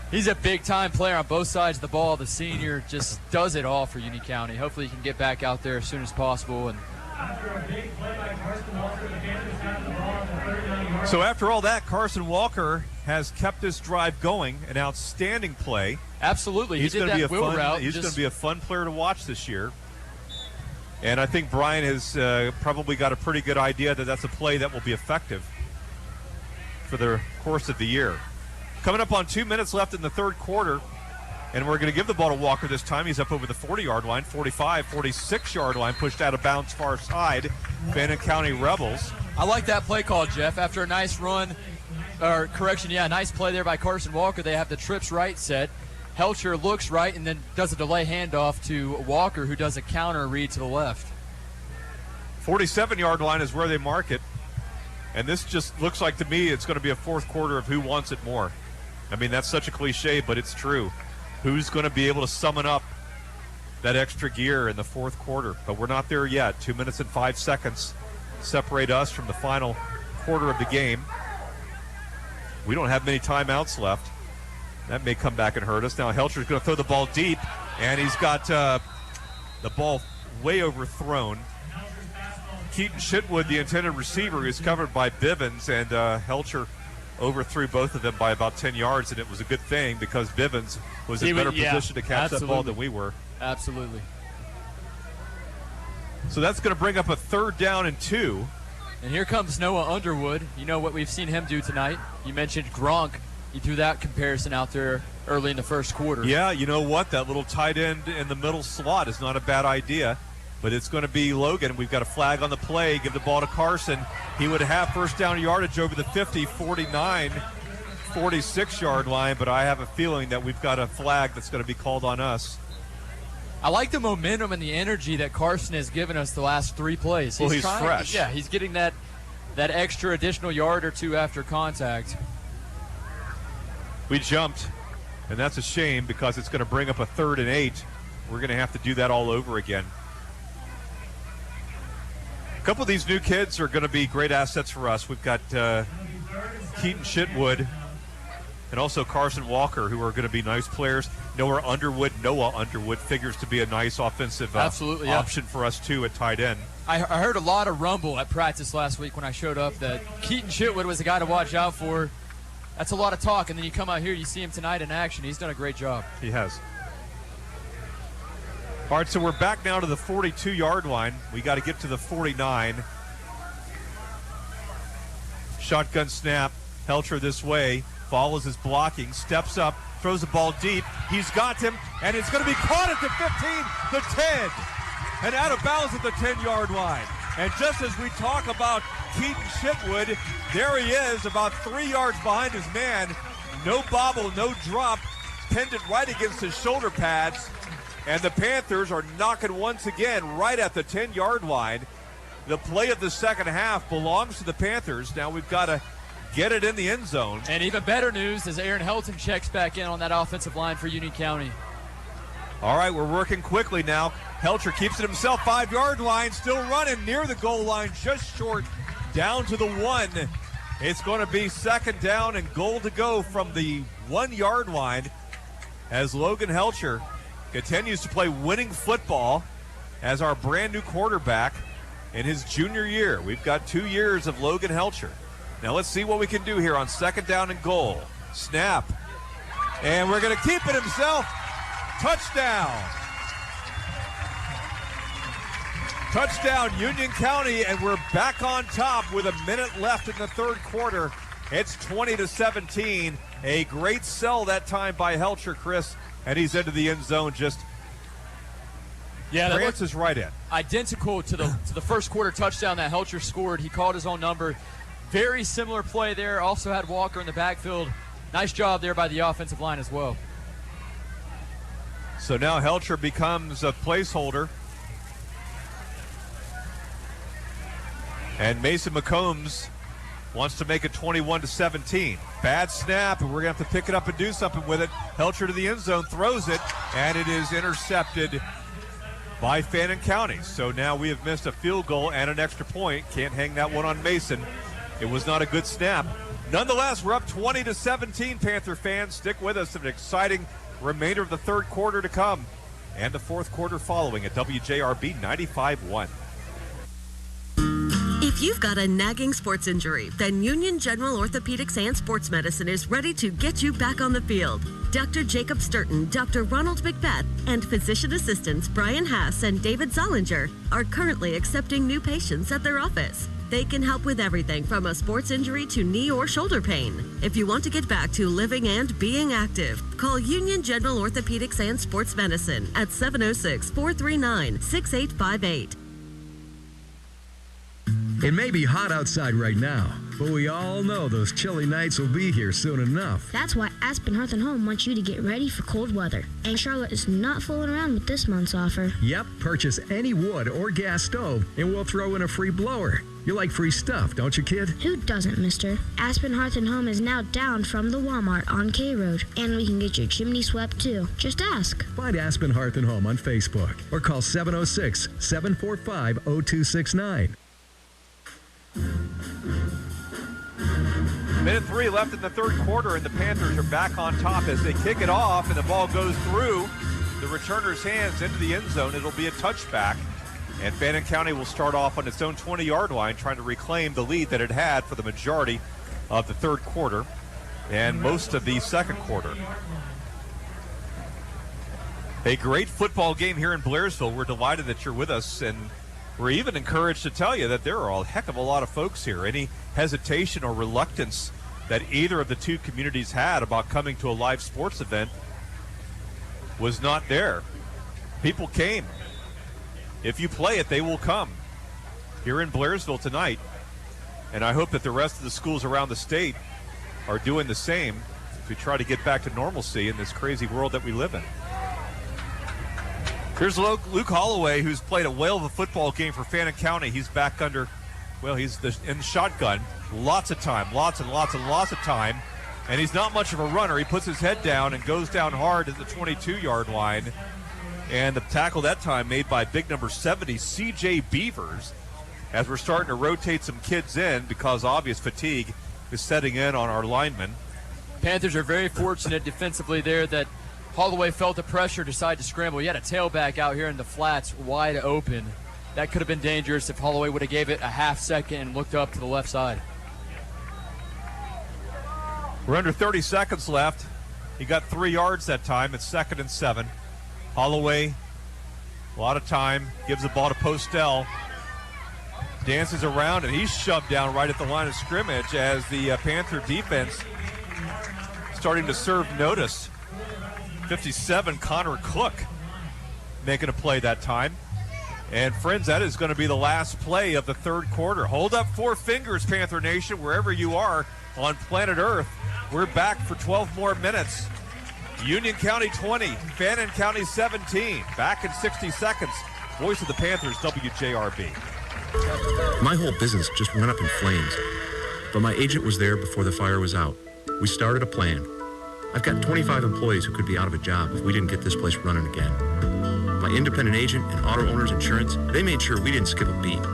He's a big-time player on both sides of the ball. The senior just does it all for Union County. Hopefully he can get back out there as soon as possible. And so after all that, Carson Walker has kept this drive going. An outstanding play. Absolutely. He's going to be a fun route. He's going to be a fun player to watch this year. And I think Brian has probably got a pretty good idea that that's a play that will be effective for the course of the year. Coming up on 2 minutes left in the third quarter, and we're going to give the ball to Walker this time. He's up over the 40-yard line, 45, 46-yard line, pushed out of bounds far side. Fannin County Rebels. I like that play call, Jeff. After a nice run, or correction, nice play there by Carson Walker. They have the trips right set. Helcher looks right and then does a delay handoff to Walker, who does a counter read to the left. 47-yard line is where they mark it. And this just looks like to me it's going to be a fourth quarter of who wants it more. I mean, that's such a cliche, but it's true. Who's going to be able to summon up that extra gear in the fourth quarter? But we're not there yet. 2 minutes and 5 seconds separate us from the final quarter of the game. We don't have many timeouts left. That may come back and hurt us. Now Helcher's going to throw the ball deep, and he's got the ball way overthrown. Keaton Shitwood, the intended receiver, is covered by Bivens, and Helcher overthrew both of them by about 10 yards, and it was a good thing because Bivens was in better position to catch that ball than we were. Absolutely. So that's going to bring up a 3rd down and 2. And here comes Noah Underwood. You know what we've seen him do tonight. You mentioned Gronk. He threw that comparison out there early in the first quarter. Yeah, you know what? That little tight end in the middle slot is not a bad idea. But it's going to be Logan. We've got a flag on the play. Give the ball to Carson. He would have first down yardage over the 50, 49, 46-yard line. But I have a feeling that we've got a flag that's going to be called on us. I like the momentum and the energy that Carson has given us the last 3 plays. He's fresh. Yeah, he's getting that extra additional yard or 2 after contact. We jumped, and that's a shame because it's going to bring up a 3rd and 8. We're going to have to do that all over again. A couple of these new kids are going to be great assets for us. We've got Keaton Shitwood and also Carson Walker, who are going to be nice players. Noah Underwood figures to be a nice offensive option for us, too, at tight end. I heard a lot of rumble at practice last week when I showed up that Keaton Shitwood was the guy to watch out for. That's a lot of talk, and then you come out here, you see him tonight in action. He's done a great job. He has. All right, so we're back now to the 42-yard line. We got to get to the 49. Shotgun snap. Helcher this way. Follows his blocking. Steps up. Throws the ball deep. He's got him, and it's going to be caught at the 15, the 10, and out of bounds at the 10-yard line. And just as we talk about Keaton Shitwood, there he is, about 3 yards behind his man. No bobble, no drop. Pinned it right against his shoulder pads. And the Panthers are knocking once again right at the 10-yard line. The play of the second half belongs to the Panthers. Now we've got to get it in the end zone. And even better news as Aaron Helton checks back in on that offensive line for Union County. All right, we're working quickly now. Helcher keeps it himself, 5-yard line, still running near the goal line, just short, down to the 1. It's going to be 2nd down and goal to go from the 1-yard line as Logan Helcher continues to play winning football as our brand new quarterback in his junior year. We've got 2 years of Logan Helcher. Now let's see what we can do here on 2nd down and goal. Snap. And we're going to keep it himself. Touchdown. Touchdown, Union County, and we're back on top with a minute left in the third quarter. It's 20-17. A great sell that time by Helcher, Chris, and he's into the end zone. Just France is right in. Identical to the first quarter touchdown that Helcher scored. He called his own number. Very similar play there. Also had Walker in the backfield. Nice job there by the offensive line as well. So now Helcher becomes a placeholder. And Mason McCombs wants to make it 21-17. Bad snap, and we're going to have to pick it up and do something with it. Helcher to the end zone, throws it, and it is intercepted by Fannin County. So now we have missed a field goal and an extra point. Can't hang that one on Mason. It was not a good snap. Nonetheless, we're up 20-17, Panther fans. Stick with us. An exciting remainder of the third quarter to come and the fourth quarter following at WJRB 95.1. If you've got a nagging sports injury, then Union General Orthopedics and Sports Medicine is ready to get you back on the field. Dr. Jacob Sturton, Dr. Ronald McBeth, and physician assistants Brian Haas and David Zollinger are currently accepting new patients at their office. They can help with everything from a sports injury to knee or shoulder pain. If you want to get back to living and being active, call Union General Orthopedics and Sports Medicine at 706-439-6858. It may be hot outside right now, but we all know those chilly nights will be here soon enough. That's why Aspen Hearth and Home wants you to get ready for cold weather. And Charlotte is not fooling around with this month's offer. Yep, purchase any wood or gas stove, and we'll throw in a free blower. You like free stuff, don't you, kid? Who doesn't, mister? Aspen Hearth and Home is now down from the Walmart on K Road, and we can get your chimney swept, too. Just ask. Find Aspen Hearth and Home on Facebook or call 706-745-0269. Minute 3 left in the third quarter, and the Panthers are back on top as they kick it off, and the ball goes through the returner's hands into the end zone. It'll be a touchback, and Fannin County will start off on its own 20-yard line trying to reclaim the lead that it had for the majority of the third quarter and most of the second quarter. A great football game here in Blairsville. We're delighted that you're with us, and we're even encouraged to tell you that there are a heck of a lot of folks here. Any hesitation or reluctance that either of the two communities had about coming to a live sports event was not there. People came. If you play it, they will come here in Blairsville tonight. And I hope that the rest of the schools around the state are doing the same as we try to get back to normalcy in this crazy world that we live in. Here's Luke Holloway, who's played a whale of a football game for Fannin County. He's back under, well, he's in the shotgun. Lots of time, lots and lots of time. And he's not much of a runner. He puts his head down and goes down hard at the 22-yard line. And the tackle that time made by big number 70, C.J. Beavers, as we're starting to rotate some kids in because obvious fatigue is setting in on our linemen. Panthers are very fortunate defensively there that Holloway felt the pressure, decided to scramble. He had a tailback out here in the flats wide open. That could have been dangerous if Holloway would have gave it a half second and looked up to the left side. We're under 30 seconds left. He got 3 yards that time. It's 2nd and 7. Holloway, a lot of time, gives the ball to Postel. Dances around, and he's shoved down right at the line of scrimmage as the Panther defense starting to serve notice. 57, Connor Cook making a play that time. And friends, that is going to be the last play of the third quarter. Hold up 4 fingers, Panther Nation, wherever you are on planet Earth. We're back for 12 more minutes. Union County 20, Fannin County 17. Back in 60 seconds. Voice of the Panthers, WJRB. My whole business just went up in flames, but my agent was there before the fire was out. We started a plan. I've got 25 employees who could be out of a job if we didn't get this place running again. My independent agent and auto owner's insurance, they made sure we didn't skip a beat.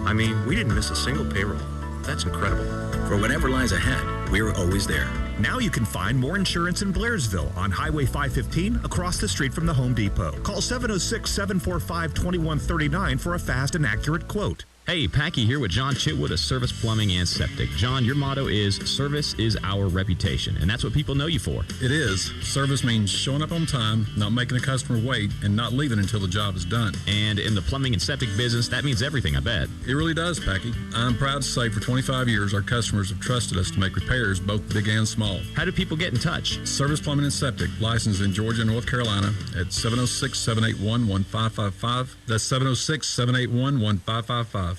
I mean, we didn't miss a single payroll. That's incredible. For whatever lies ahead, we're always there. Now you can find more insurance in Blairsville on Highway 515 across the street from the Home Depot. Call 706-745-2139 for a fast and accurate quote. Hey, Packy here with John Chitwood of Service Plumbing and Septic. John, your motto is service is our reputation, and that's what people know you for. It is. Service means showing up on time, not making a customer wait, and not leaving until the job is done. And in the plumbing and septic business, that means everything, I bet. It really does, Packy. I'm proud to say for 25 years, our customers have trusted us to make repairs both big and small. How do people get in touch? Service Plumbing and Septic, licensed in Georgia and North Carolina at 706-781-1555. That's 706-781-1555.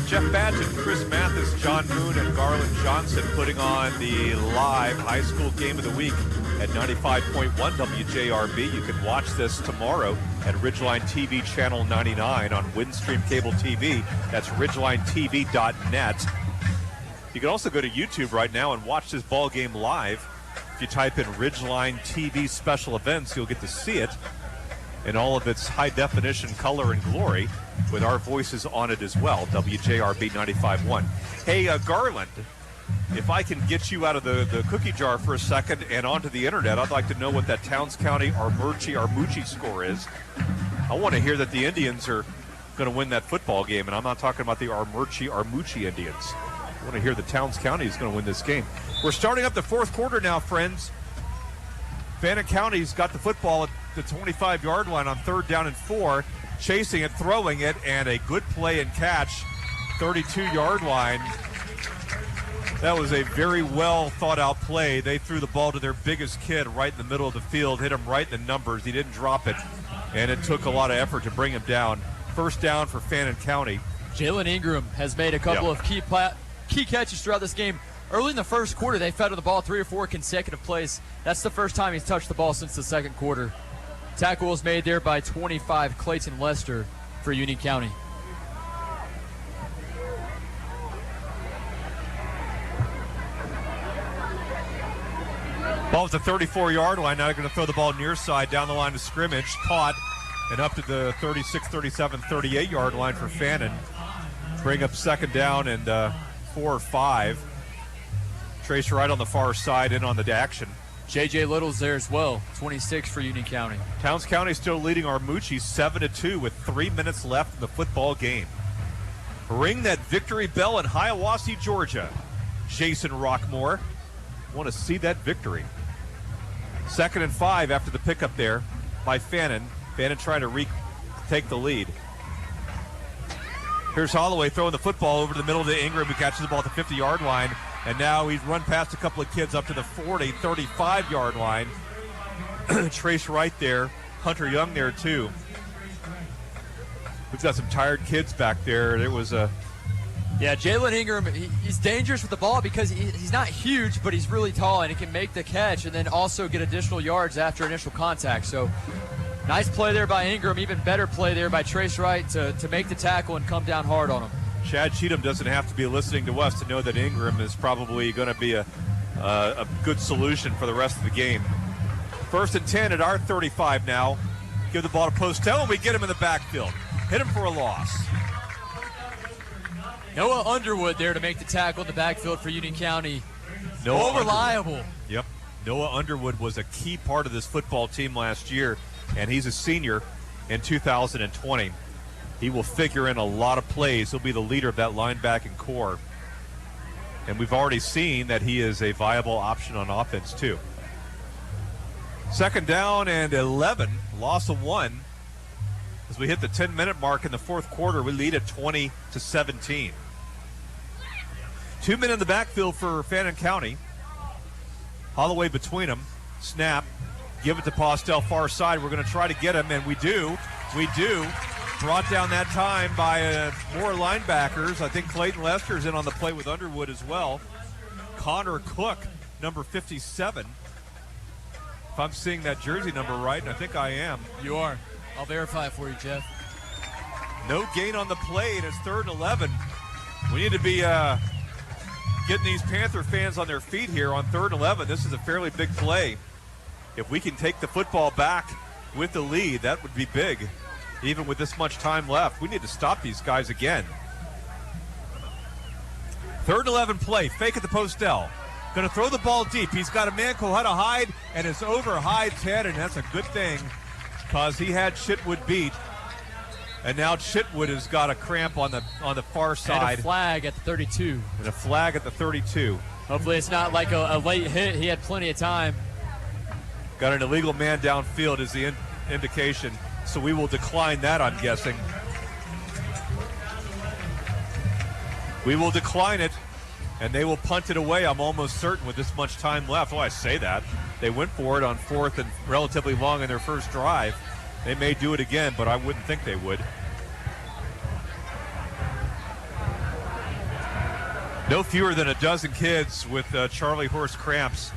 Jeff Badgett, Chris Mathis, John Moon, and Garland Johnson putting on the live high school game of the week at 95.1 WJRB. You can watch this tomorrow at Ridgeline TV Channel 99 on Windstream Cable TV. That's ridgelinetv.net. You can also go to YouTube right now and watch this ball game live. If you type in Ridgeline TV Special Events, you'll get to see it in all of its high-definition color and glory with our voices on it as well, WJRB 95.1. Hey, Garland, if I can get you out of the cookie jar for a second and onto the internet, I'd like to know what that Towns County Armucci score is. I want to hear that the Indians are going to win that football game, and I'm not talking about the Armucci Indians. I want to hear that Towns County is going to win this game. We're starting up the fourth quarter now, friends. Fannin County's got the football at the 25-yard line on 3rd down and 4, chasing it, throwing it, and a good play and catch, 32-yard line. That was a very well thought-out play. They threw the ball to their biggest kid right in the middle of the field, hit him right in the numbers. He didn't drop it, and it took a lot of effort to bring him down. First down for Fannin County. Jalen Ingram has made a couple of key catches throughout this game. Early in the first quarter, they fed to the ball 3 or 4 consecutive plays. That's the first time he's touched the ball since the second quarter. Tackle was made there by 25, Clayton Lester for Union County. Ball at the 34-yard line. Now they're going to throw the ball near side down the line of scrimmage. Caught and up to the 36, 37, 38-yard line for Fannin. Bring up second down and 4 or 5. Trace right on the far side in on the action. J.J. Little's there as well, 26 for Union County. Towns County still leading Armucci 7-2 with 3 minutes left in the football game. Ring that victory bell in Hiawassee, Georgia. Jason Rockmore. Want to see that victory. 2nd and 5 after the pickup there by Fannin. Fannin trying to take the lead. Here's Holloway throwing the football over to the middle to Ingram, who catches the ball at the 50-yard line. And now he's run past a couple of kids up to the 40, 35-yard line. Trace right there. Hunter Young there, too. We've got some tired kids back there. It was a... Yeah, Jalen Ingram, he's dangerous with the ball because he's not huge, but he's really tall, and he can make the catch and then also get additional yards after initial contact. So nice play there by Ingram. Even better play there by Trace Wright to make the tackle and come down hard on him. Chad Cheatham doesn't have to be listening to us to know that Ingram is probably going to be a good solution for the rest of the game. 1st and 10 at our 35 now. Give the ball to Postel, and we get him in the backfield. Hit him for a loss. Noah Underwood there to make the tackle in the backfield for Union County. Noah reliable. Yep. Noah Underwood was a key part of this football team last year, and he's a senior in 2020. He will figure in a lot of plays. He'll be the leader of that linebacking core. And we've already seen that he is a viable option on offense, too. 2nd down and 11, loss of 1. As we hit the 10-minute mark in the fourth quarter, we lead at 20-17. 2 men in the backfield for Fannin County. Holloway between them. Snap. Give it to Postel far side. We're going to try to get him, and we do. We do. Brought down that time by more linebackers. I think Clayton Lester's in on the play with Underwood as well. Connor Cook, number 57. If I'm seeing that jersey number right, and I think I am. You are. I'll verify it for you, Jeff. No gain on the play, and it's 3rd and 11. We need to be getting these Panther fans on their feet here on 3rd and 11. This is a fairly big play. If we can take the football back with the lead, that would be big. Even with this much time left, we need to stop these guys again. 3rd and 11 play. Fake at the Postel. Going to throw the ball deep. He's got a man called how to hide, and it's over Hyde's head, and that's a good thing. because he had Chitwood beat. And now Chitwood has got a cramp on the far side. And a flag at the 32. And a flag at the 32. Hopefully it's not like a late hit. He had plenty of time. Got an illegal man downfield is the indication. So we will decline that, I'm guessing. We will decline it, and they will punt it away, I'm almost certain, with this much time left. Well, I say that. They went for it on 4th and relatively long in their first drive. They may do it again, but I wouldn't think they would. No fewer than a dozen kids with Charlie horse cramps.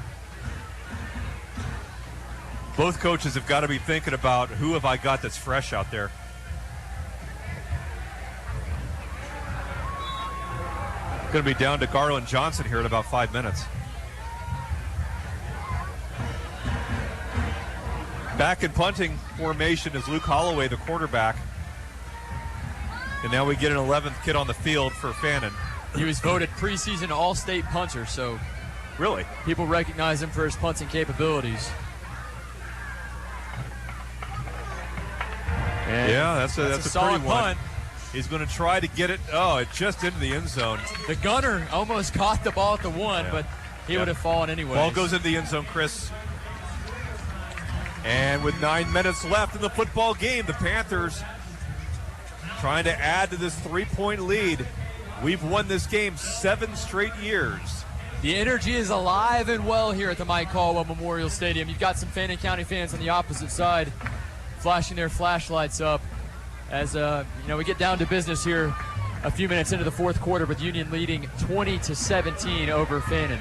Both coaches have got to be thinking about who have I got that's fresh out there. Going to be down to Garland Johnson here in about 5 minutes. Back in punting formation is Luke Holloway, the quarterback. And now we get an 11th kid on the field for Fannin. He was voted preseason All-State punter, so really people recognize him for his punting capabilities. And yeah, that's a solid pretty one. punt. He's going to try to get it. Oh, it just into the end zone. The gunner almost caught the ball at the 1, but he would have fallen anyway. Ball goes into the end zone, Chris. And with 9 minutes left in the football game, the Panthers trying to add to this 3-point lead. We've won this game 7 straight years. The energy is alive and well here at the Mike Caldwell Memorial Stadium. You've got some Fannin County fans on the opposite side flashing their flashlights up as we get down to business here a few minutes into the fourth quarter with Union leading 20-17 over Fannin.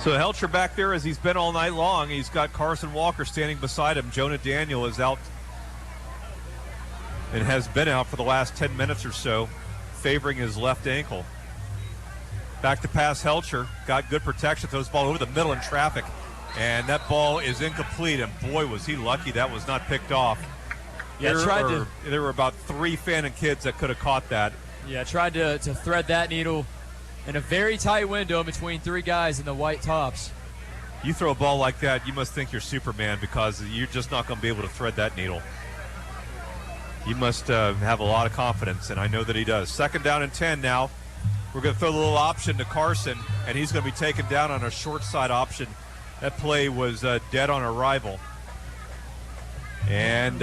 So Helcher back there as he's been all night long. He's got Carson Walker standing beside him. Jonah Daniel is out and has been out for the last 10 minutes or so, favoring his left ankle. Back to pass Helcher. Got good protection. Throws the ball over the middle in traffic. And that ball is incomplete. And boy, was he lucky that was not picked off. Yeah, there were about 3 Fannin kids that could have caught that. Yeah, tried to thread that needle in a very tight window between 3 guys in the white tops. You throw a ball like that, you must think you're Superman because you're just not going to be able to thread that needle. You must have a lot of confidence, and I know that he does. 2nd down and 10 now. We're going to throw the little option to Carson, and he's going to be taken down on a short side option. That play was dead on arrival. And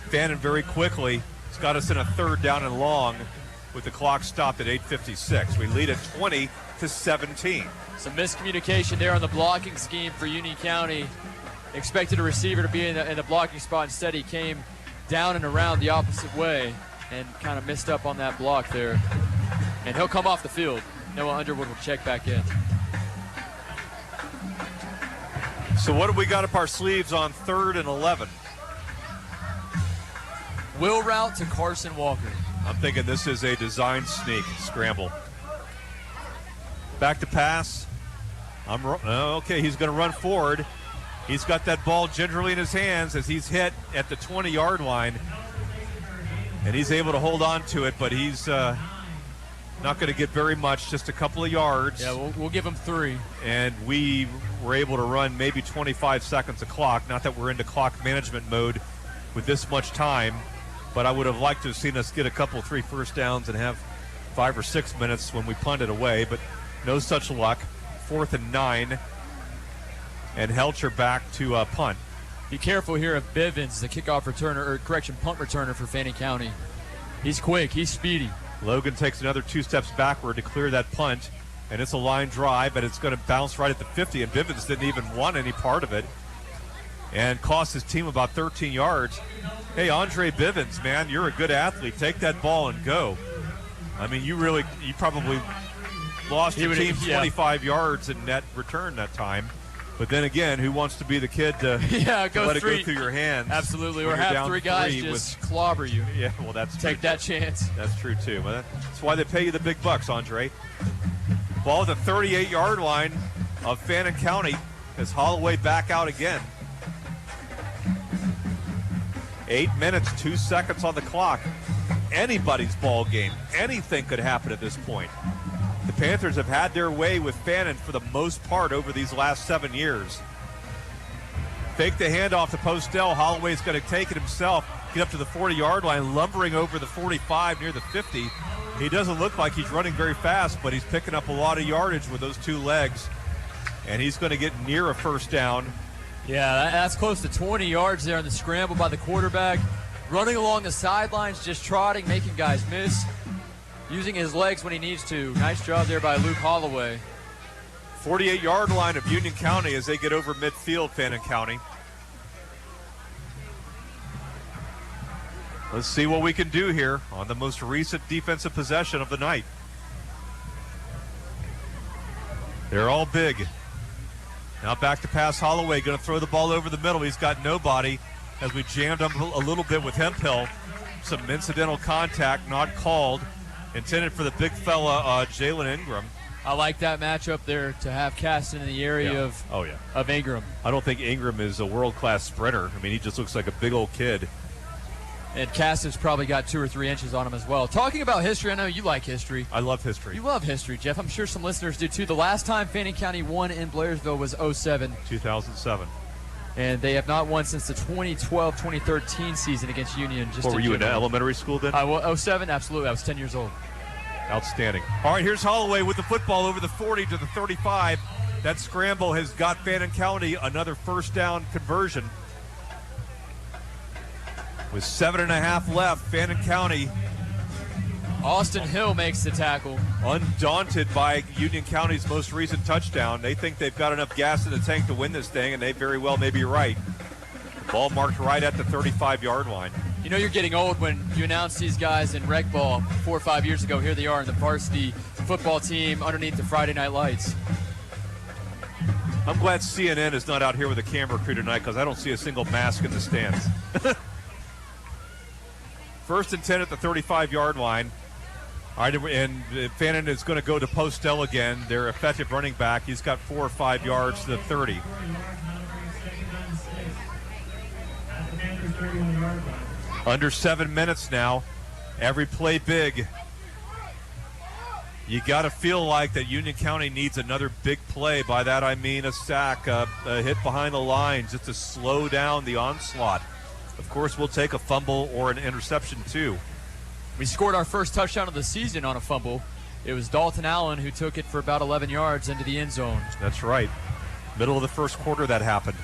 Fannin very quickly has got us in a 3rd down and long with the clock stopped at 8:56. We lead at 20-17. Some miscommunication there on the blocking scheme for Union County. Expected a receiver to be in the blocking spot. Instead, he came down and around the opposite way and kind of missed up on that block there. And he'll come off the field. Noah Underwood will check back in. So what do we got up our sleeves on 3rd and 11? Will route to Carson Walker. I'm thinking this is a design sneak scramble. Back to pass. Okay, he's going to run forward. He's got that ball gingerly in his hands as he's hit at the 20-yard line. And he's able to hold on to it, but he's not going to get very much, just a couple of yards. Yeah, we'll give him 3. And we were able to run maybe 25 seconds of clock. Not that we're into clock management mode with this much time, but I would have liked to have seen us get a couple, 3 first downs and have 5 or 6 minutes when we punted away, but no such luck. 4th and 9, and Helcher back to punt. Be careful here of Bivens, the kickoff returner, or correction, punt returner for Fannin County. He's quick, he's speedy. Logan takes another 2 steps backward to clear that punt, and it's a line drive, but it's going to bounce right at the 50, and Bivens didn't even want any part of it, and cost his team about 13 yards. Hey, Andre Bivens, man, you're a good athlete. Take that ball and go. I mean, you probably lost your team 25 yards in net return that time. But then again, who wants to be the kid to, let it go through your hands? Absolutely, or have 3 guys just clobber you. Yeah, well, that's take that chance. That's true too. Well, that's why they pay you the big bucks, Andre. Ball at the 38-yard line of Fannin County as Holloway back out again. 8 minutes, 2 seconds on the clock. Anybody's ball game. Anything could happen at this point. The Panthers have had their way with Fannin for the most part over these last 7 years. Fake the handoff to Postell. Holloway's going to take it himself, get up to the 40-yard line, lumbering over the 45 near the 50. He doesn't look like he's running very fast, but he's picking up a lot of yardage with those two legs, and he's going to get near a first down. Yeah, that's close to 20 yards there on the scramble by the quarterback. Running along the sidelines, just trotting, making guys miss, using his legs when he needs to. Nice job there by Luke Holloway. 48-yard line of Union County as they get over midfield, Fannin County. Let's see what we can do here on the most recent defensive possession of the night. They're all big. Now back to pass. Holloway going to throw the ball over the middle. He's got nobody as we jammed him a little bit with Hemphill. Some incidental contact not called. Intended for the big fella, Jalen Ingram. I like that matchup there to have Caston in the area of Ingram. I don't think Ingram is a world-class sprinter. I mean, he just looks like a big old kid. And Caston's probably got 2 or 3 inches on him as well. Talking about history, I know you like history. I love history. You love history, Jeff. I'm sure some listeners do too. The last time Fannin County won in Blairsville was 2007. And they have not won since the 2012-2013 season against Union. Were you in elementary school then? 07, absolutely. I was 10 years old. Outstanding. All right, here's Holloway with the football over the 40 to the 35. That scramble has got Fannin County another first down conversion. With 7.5 left, Fannin County. Austin Hill makes the tackle. Undaunted by Union County's most recent touchdown. They think they've got enough gas in the tank to win this thing, and they very well may be right. The ball marked right at the 35-yard line. You know you're getting old when you announce these guys in rec ball 4 or 5 years ago. Here they are in the varsity football team underneath the Friday night lights. I'm glad CNN is not out here with a camera crew tonight because I don't see a single mask in the stands. First and 10 at the 35-yard line. All right, and Fannin is going to go to Postell again, their effective running back. He's got 4 or 5 yards to the 30. Under 7 minutes now. Every play big. You got to feel like that Union County needs another big play. By that I mean a sack, a hit behind the line, just to slow down the onslaught. Of course, we'll take a fumble or an interception too. We scored our first touchdown of the season on a fumble. It was Dalton Allen who took it for about 11 yards into the end zone. That's right. Middle of the first quarter that happened.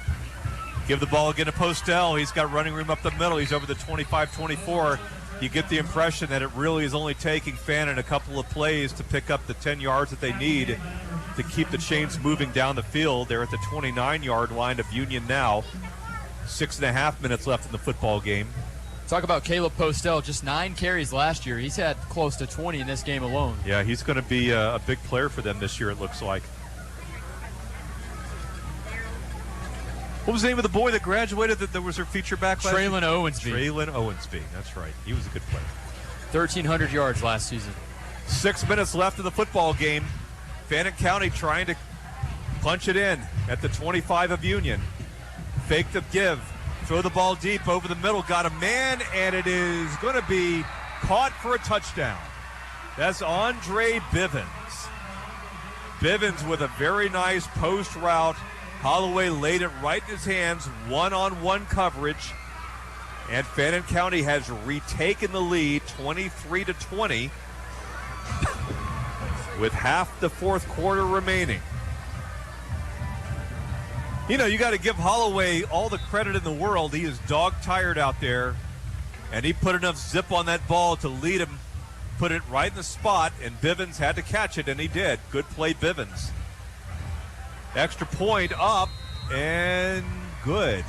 Give the ball again to Postell. He's got running room up the middle. He's over the 25-24. You get the impression that it really is only taking Fannin a couple of plays to pick up the 10 yards that they need to keep the chains moving down the field. They're at the 29-yard line of Union now. 6.5 minutes left in the football game. Talk about Caleb Postell, just 9 carries last year. He's had close to 20 in this game alone. Yeah, he's going to be a big player for them this year, it looks like. What was the name of the boy that graduated that was their feature back last year? Traylon Owensby. Traylon Owensby, that's right. He was a good player. 1,300 yards last season. 6 minutes left in the football game. Fannin County trying to punch it in at the 25 of Union. Fake the give. Throw the ball deep over the middle. Got a man, and it is going to be caught for a touchdown. That's Andre Bivens. Bivens with a very nice post route. Holloway laid it right in his hands, one-on-one coverage. And Fannin County has retaken the lead, 23-20, with half the fourth quarter remaining. You know, you got to give Holloway all the credit in the world. He is dog-tired out there, and he put enough zip on that ball to lead him, put it right in the spot, and Bivens had to catch it, and he did. Good play, Bivens. Extra point up, and good.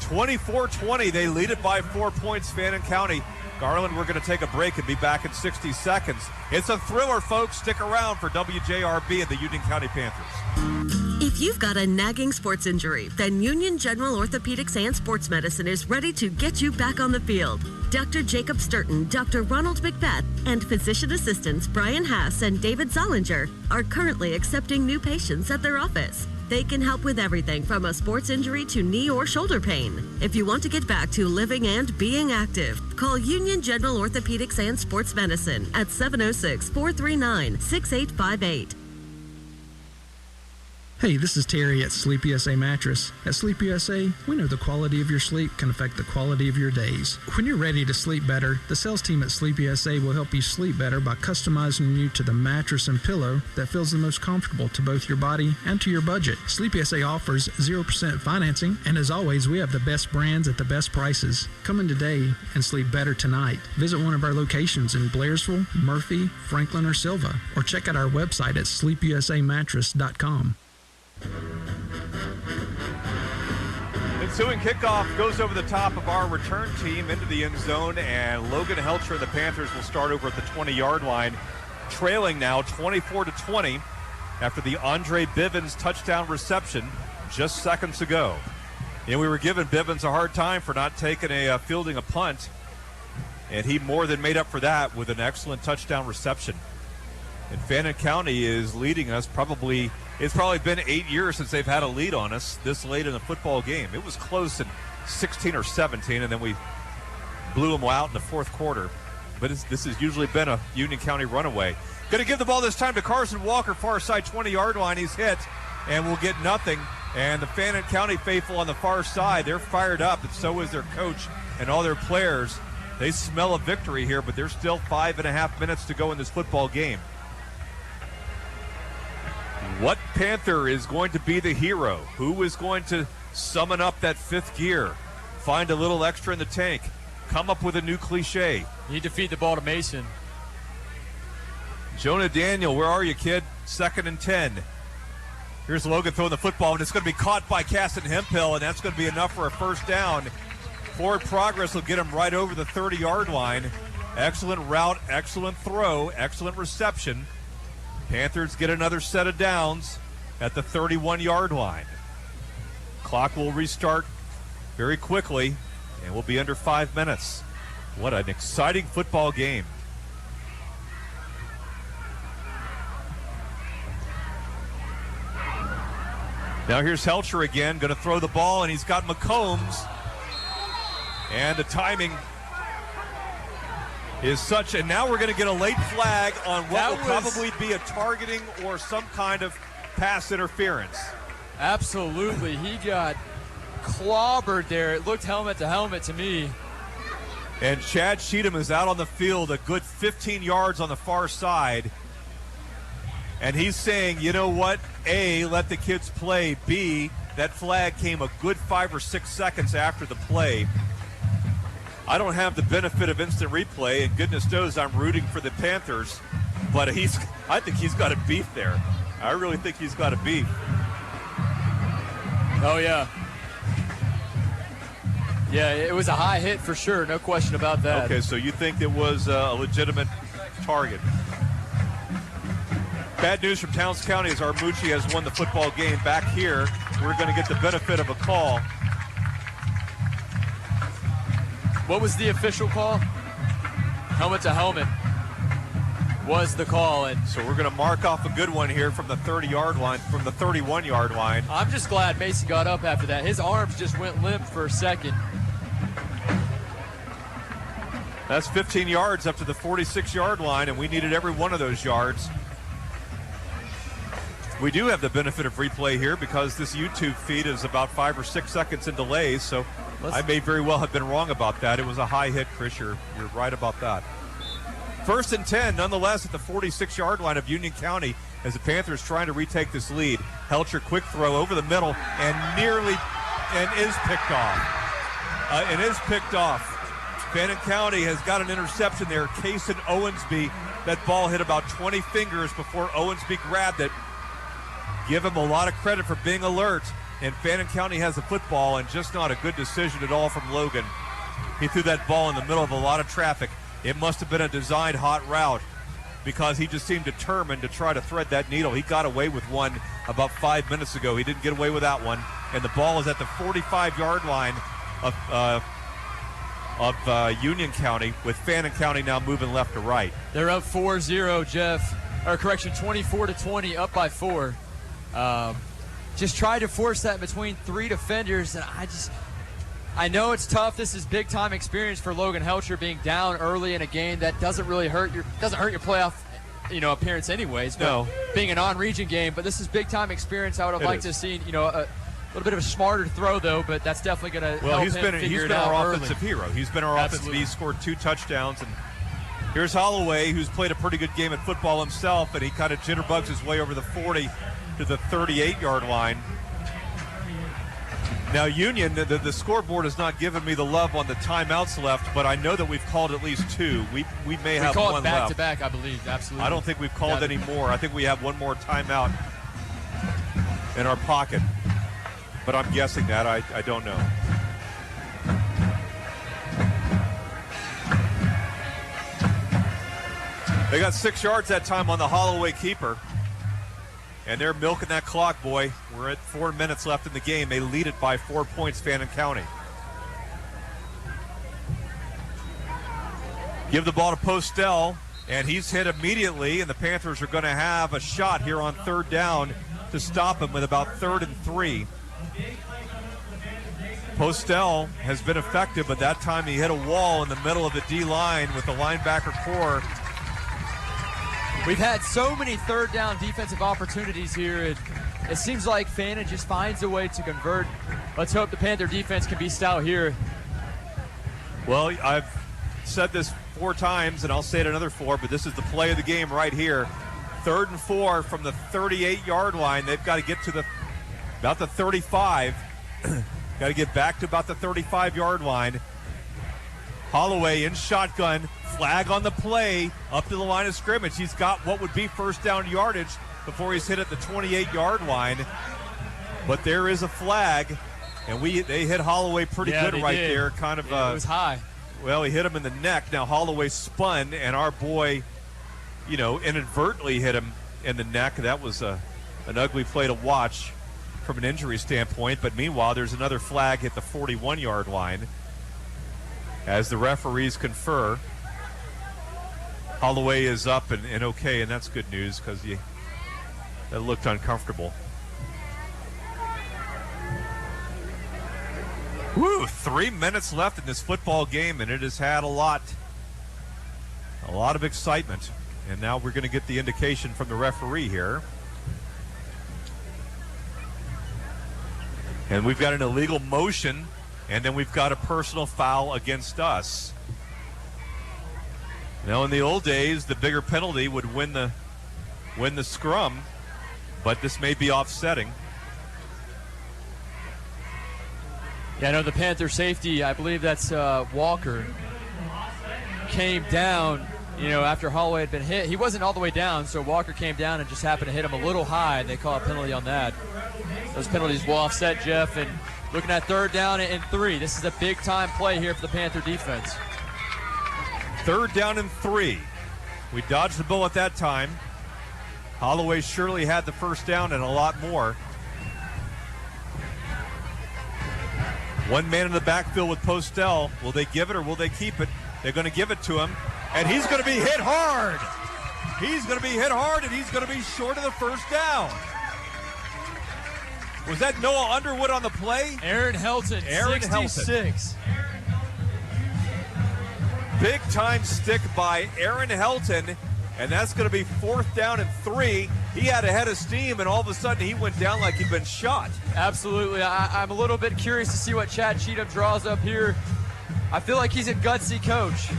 24-20, they lead it by 4 points, Fannin County. Garland, we're going to take a break and be back in 60 seconds. It's a thriller, folks. Stick around for WJRB and the Union County Panthers. If you've got a nagging sports injury, then Union General Orthopedics and Sports Medicine is ready to get you back on the field. Dr. Jacob Sturton, Dr. Ronald McBeth, and physician assistants Brian Haas and David Zollinger are currently accepting new patients at their office. They can help with everything from a sports injury to knee or shoulder pain. If you want to get back to living and being active, call Union General Orthopedics and Sports Medicine at 706-439-6858. Hey, this is Terry at Sleep USA Mattress. At Sleep USA, we know the quality of your sleep can affect the quality of your days. When you're ready to sleep better, the sales team at Sleep USA will help you sleep better by customizing you to the mattress and pillow that feels the most comfortable to both your body and to your budget. Sleep USA offers 0% financing, and as always, we have the best brands at the best prices. Come in today and sleep better tonight. Visit one of our locations in Blairsville, Murphy, Franklin, or Silva, or check out our website at sleepusamattress.com. Ensuing kickoff goes over the top of our return team into the end zone, and Logan Helcher and the Panthers will start over at the 20-yard line, trailing now 24-20 after the Andre Bivens touchdown reception just seconds ago. And we were giving Bivens a hard time for not taking fielding a punt, and he more than made up for that with an excellent touchdown reception. And Fannin County is leading us it's probably been 8 years since they've had a lead on us this late in a football game. It was close in 16 or 17, and then we blew them out in the fourth quarter. But this has usually been a Union County runaway. Going to give the ball this time to Carson Walker, far side 20-yard line. He's hit, and we'll get nothing. And the Fannin County faithful on the far side, they're fired up, and so is their coach and all their players. They smell a victory here, but there's still 5.5 minutes to go in this football game. What Panther is going to be the hero? Who is going to summon up that fifth gear? Find a little extra in the tank? Come up with a new cliche? You need to feed the ball to Mason. Jonah Daniel, where are you, kid? 2nd and 10. Here's Logan throwing the football, and it's going to be caught by Caston Hemphill, and that's going to be enough for a first down. Forward progress will get him right over the 30-yard line. Excellent route, excellent throw, excellent reception. Panthers get another set of downs at the 31-yard line. Clock will restart very quickly, and we'll be under 5 minutes. What an exciting football game. Now here's Helcher again, going to throw the ball, and he's got McCombs. And the timing is such, and now we're going to get a late flag on what will probably be a targeting or some kind of pass interference. Absolutely. He got clobbered there. It looked helmet to helmet to me. And Chad Cheatham is out on the field a good 15 yards on the far side. And he's saying, you know what? A, let the kids play. B, that flag came a good 5 or 6 seconds after the play. I don't have the benefit of instant replay, and goodness knows I'm rooting for the Panthers, but I think he's got a beef there. I really think he's got a beef. Oh, yeah. Yeah, it was a high hit for sure, no question about that. Okay, so you think it was a legitimate target. Bad news from Towns County as Armucci has won the football game. Back here, we're going to get the benefit of a call. What was the official call? Helmet to helmet was the call. And so we're going to mark off a good one here from the 30-yard line, from the 31-yard line. I'm just glad Mason got up after that. His arms just went limp for a second. That's 15 yards up to the 46-yard line, and we needed every one of those yards. We do have the benefit of replay here because this YouTube feed is about 5 or 6 seconds in delay, so I may very well have been wrong about that. It was a high hit, Chris. You're right about that. 1st and 10, nonetheless, at the 46-yard line of Union County as the Panthers trying to retake this lead. Helcher, quick throw over the middle and is picked off. Fannin County has got an interception there. Cason Owensby, that ball hit about 20 fingers before Owensby grabbed it. Give him a lot of credit for being alert, and Fannin County has the football, and just not a good decision at all from Logan. He threw that ball in the middle of a lot of traffic. It must have been a designed hot route because he just seemed determined to try to thread that needle. He got away with one about 5 minutes ago. He didn't get away with that one, and the ball is at the 45-yard line of Union County, with Fannin County now moving left to right. They're up 4-0, Jeff. Or correction, 24-20, up by 4. Just tried to force that between 3 defenders, and I know it's tough. This is big time experience for Logan Helcher, being down early in a game that doesn't really hurt your playoff appearance anyways. But No. being a non-region game, but this is big-time experience. I would have liked to have seen, a little bit of a smarter throw, though, but that's definitely going to help he's him been figure it our out offensive hero. He's been our offensive. He scored 2 touchdowns, and here's Holloway, who's played a pretty good game at football himself, and he kind of jitterbugs his way over the 40 to the 38-yard line. Now, Union, the scoreboard has not given me the love on the timeouts left, but I know that we've called at least 2. We may have call one it back left. to back, I believe. Absolutely. I don't think we've called any more. I think we have one more timeout in our pocket, but I'm guessing that. I don't know. They got 6 yards that time on the Holloway keeper. And they're milking that clock, boy. We're at 4 minutes left in the game. They lead it by 4 points, Fannin County. Give the ball to Postell, and he's hit immediately, and the Panthers are going to have a shot here on 3rd down to stop him with about 3rd and 3. Postell has been effective, but that time he hit a wall in the middle of the D-line with the linebacker core. We've had so many 3rd down defensive opportunities here. It seems like Fannin just finds a way to convert. Let's hope the Panther defense can be stout here. Well, I've said this 4 times, and I'll say it another 4, but this is the play of the game right here. 3rd and 4 from the 38-yard line. They've got to get to about the 35. Got to get back to about the 35-yard line. Holloway in shotgun. Flag on the play up to the line of scrimmage. He's got what would be 1st down yardage before he's hit at the 28-yard line. But there is a flag, and they hit Holloway pretty good right there. Kind of. It was high. Well, he hit him in the neck. Now Holloway spun, and our boy, inadvertently hit him in the neck. That was an ugly play to watch from an injury standpoint. But meanwhile, there's another flag at the 41-yard line as the referees confer. Holloway is up and okay, and that's good news because that looked uncomfortable. Woo! 3 minutes left in this football game, and it has had a lot of excitement. And now we're going to get the indication from the referee here. And we've got an illegal motion, and then we've got a personal foul against us. Now, in the old days, the bigger penalty would win the scrum, but this may be offsetting. Yeah, I know the Panther safety, I believe that's Walker, came down, after Holloway had been hit. He wasn't all the way down, so Walker came down and just happened to hit him a little high. They call a penalty on that. Those penalties will offset, Jeff, and looking at 3rd down and 3. This is a big-time play here for the Panther defense. 3rd down and 3. We dodged the bullet that time. Holloway surely had the 1st down and a lot more. One man in the backfield with Postell. Will they give it or will they keep it? They're going to give it to him, and he's going to be hit hard. He's going to be hit hard, and he's going to be short of the 1st down. Was that Noah Underwood on the play? Aaron Helton, 66. Big-time stick by Aaron Helton, and that's going to be 4th down and 3. He had a head of steam, and all of a sudden he went down like he'd been shot. Absolutely. I'm a little bit curious to see what Chad Cheatham draws up here. I feel like he's a gutsy coach.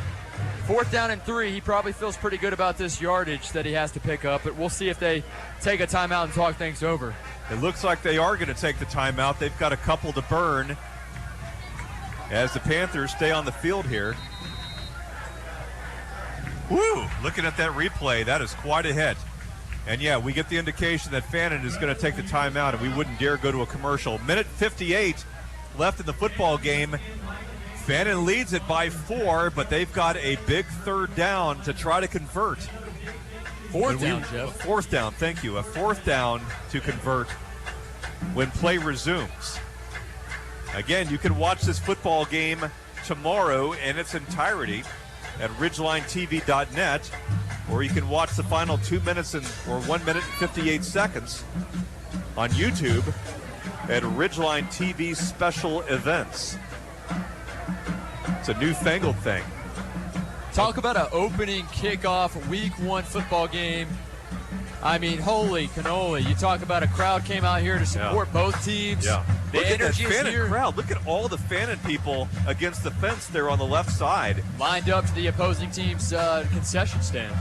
4th down and 3. He probably feels pretty good about this yardage that he has to pick up, but we'll see if they take a timeout and talk things over. It looks like they are going to take the timeout. They've got a couple to burn as the Panthers stay on the field here. Woo! Looking at that replay, that is quite a hit. And yeah, we get the indication that Fannin is going to take the timeout, and we wouldn't dare go to a commercial. Minute 58 left in the football game. Fannin leads it by 4, but they've got a big 3rd down to try to convert. 4th down, Jeff. 4th down, thank you. A 4th down to convert when play resumes. Again, you can watch this football game tomorrow in its entirety at ridgelinetv.net, or you can watch the final 2 minutes or 1 minute and 58 seconds on YouTube at Ridgeline TV Special Events. It's a newfangled thing. Talk about an opening kickoff Week 1 football game. I mean, holy cannoli. You talk about a crowd came out here to support both teams. Yeah. The Look at that energy is Fannin here. crowd. Look at all the Fannin people against the fence there on the left side. Lined up to the opposing team's concession stand.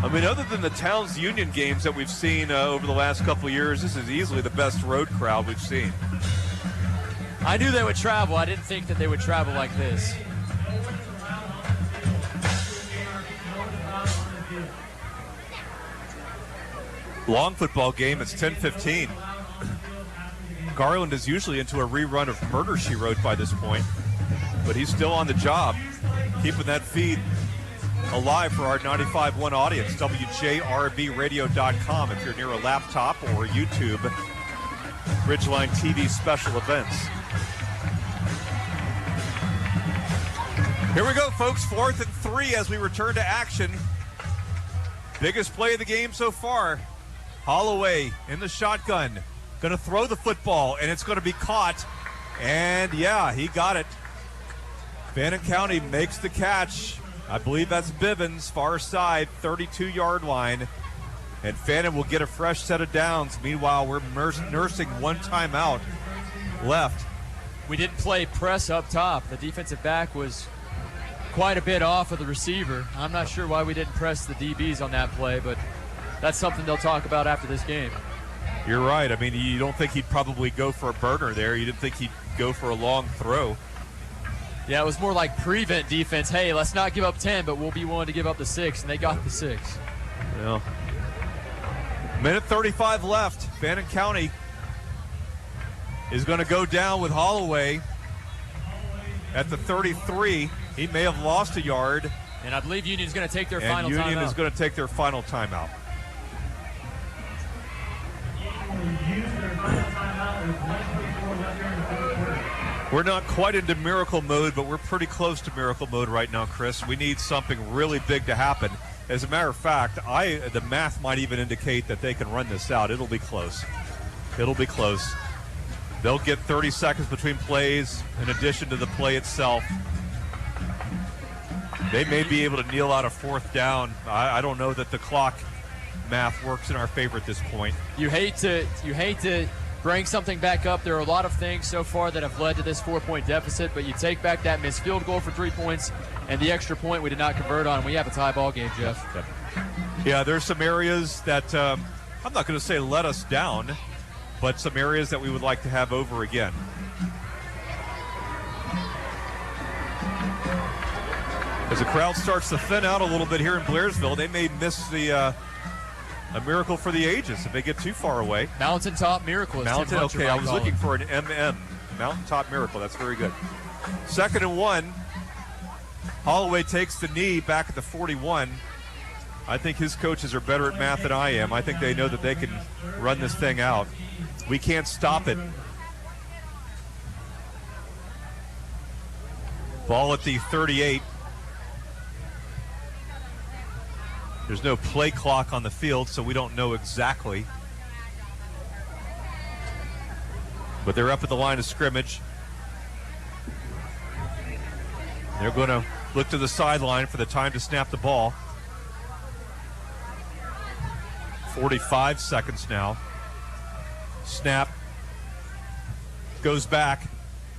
I mean, other than the Towns Union games that we've seen over the last couple of years, this is easily the best road crowd we've seen. I knew they would travel. I didn't think that they would travel like this. Long football game, it's 10:15. Garland is usually into a rerun of Murder, She Wrote by this point, but he's still on the job, keeping that feed alive for our 95.1 audience, WJRBradio.com if you're near a laptop, or YouTube, Ridgeline TV special events. Here we go, folks, 4th and 3 as we return to action. Biggest play of the game so far. Holloway in the shotgun, going to throw the football, and it's going to be caught. And yeah, he got it. Fannin County makes the catch. I believe that's Bivens, far side, 32-yard line. And Fannin will get a fresh set of downs. Meanwhile, we're nursing one timeout left. We didn't play press up top. The defensive back was quite a bit off of the receiver. I'm not sure why we didn't press the DBs on that play, but that's something they'll talk about after this game. You're right. I mean, you don't think he'd probably go for a burner there. You didn't think he'd go for a long throw. Yeah, it was more like prevent defense. Hey, let's not give up 10, but we'll be willing to give up the 6, and they got the 6. Well, minute 35 left. Fannin County is going to go down with Holloway at the 33. He may have lost a yard. And I believe Union's going to take their final timeout. Union is going to take their final timeout. We're not quite into miracle mode, but we're pretty close to miracle mode right now, Chris. We need something really big to happen. As a matter of fact, the math might even indicate that they can run this out. It'll be close. It'll be close. They'll get 30 seconds between plays in addition to the play itself. They may be able to kneel out a 4th down. I don't know that the clock math works in our favor at this point. You hate to bring something back up. There are a lot of things so far that have led to this 4-point deficit, but you take back that missed field goal for 3 points and the extra point we did not convert on. We have a tie ball game, Jeff. Yeah, there's some areas that I'm not going to say let us down, but some areas that we would like to have over again. As the crowd starts to thin out a little bit here in Blairsville, they may miss a miracle for the ages if they get too far away. Mountaintop Miracle. Okay, I was looking for an MM. Mountaintop Miracle. That's very good. 2nd and 1. Holloway takes the knee back at the 41. I think his coaches are better at math than I am. I think they know that they can run this thing out. We can't stop it. Ball at the 38. There's no play clock on the field, so we don't know exactly. But they're up at the line of scrimmage. They're going to look to the sideline for the time to snap the ball. 45 seconds now. Snap. Goes back.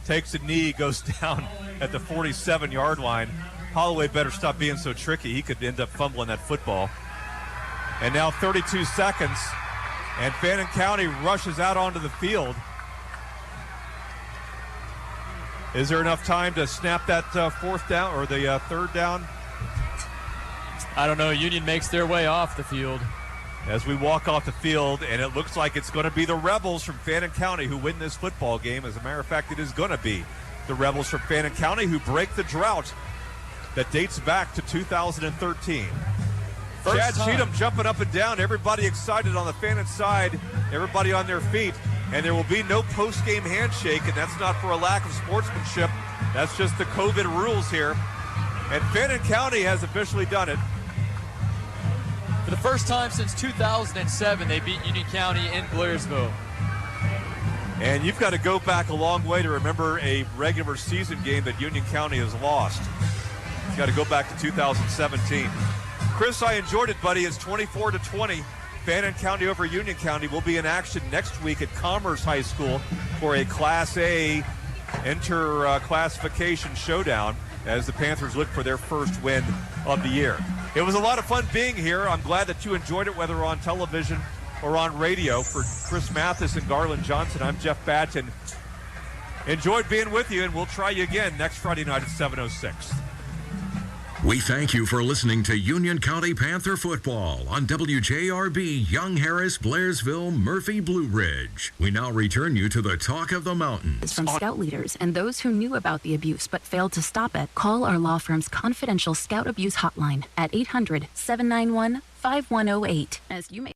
Takes a knee, goes down at the 47-yard line. Holloway better stop being so tricky. He could end up fumbling that football. And now 32 seconds, and Fannin County rushes out onto the field. Is there enough time to snap that 4th down or the 3rd down? I don't know. Union makes their way off the field. As we walk off the field, and it looks like it's going to be the Rebels from Fannin County who win this football game. As a matter of fact, it is going to be the Rebels from Fannin County who break the drought that dates back to 2013. Chad Cheatham jumping up and down. Everybody excited on the Fannin side. Everybody on their feet. And there will be no post-game handshake, and that's not for a lack of sportsmanship. That's just the COVID rules here. And Fannin County has officially done it. For the first time since 2007, they beat Union County in Blairsville. And you've got to go back a long way to remember a regular season game that Union County has lost. Got to go back to 2017. Chris, I enjoyed it, buddy. It's 24-20. Fannin County over Union County will be in action next week at Commerce High School for a Class A inter-classification showdown as the Panthers look for their first win of the year. It was a lot of fun being here. I'm glad that you enjoyed it, whether on television or on radio. For Chris Mathis and Garland Johnson, I'm Jeff Batten. Enjoyed being with you, and we'll try you again next Friday night at 7:06. We thank you for listening to Union County Panther football on WJRB, Young Harris, Blairsville, Murphy, Blue Ridge. We now return you to the talk of the mountains. From Scout leaders and those who knew about the abuse but failed to stop it, call our law firm's confidential Scout abuse hotline at 800-791-5108. As you may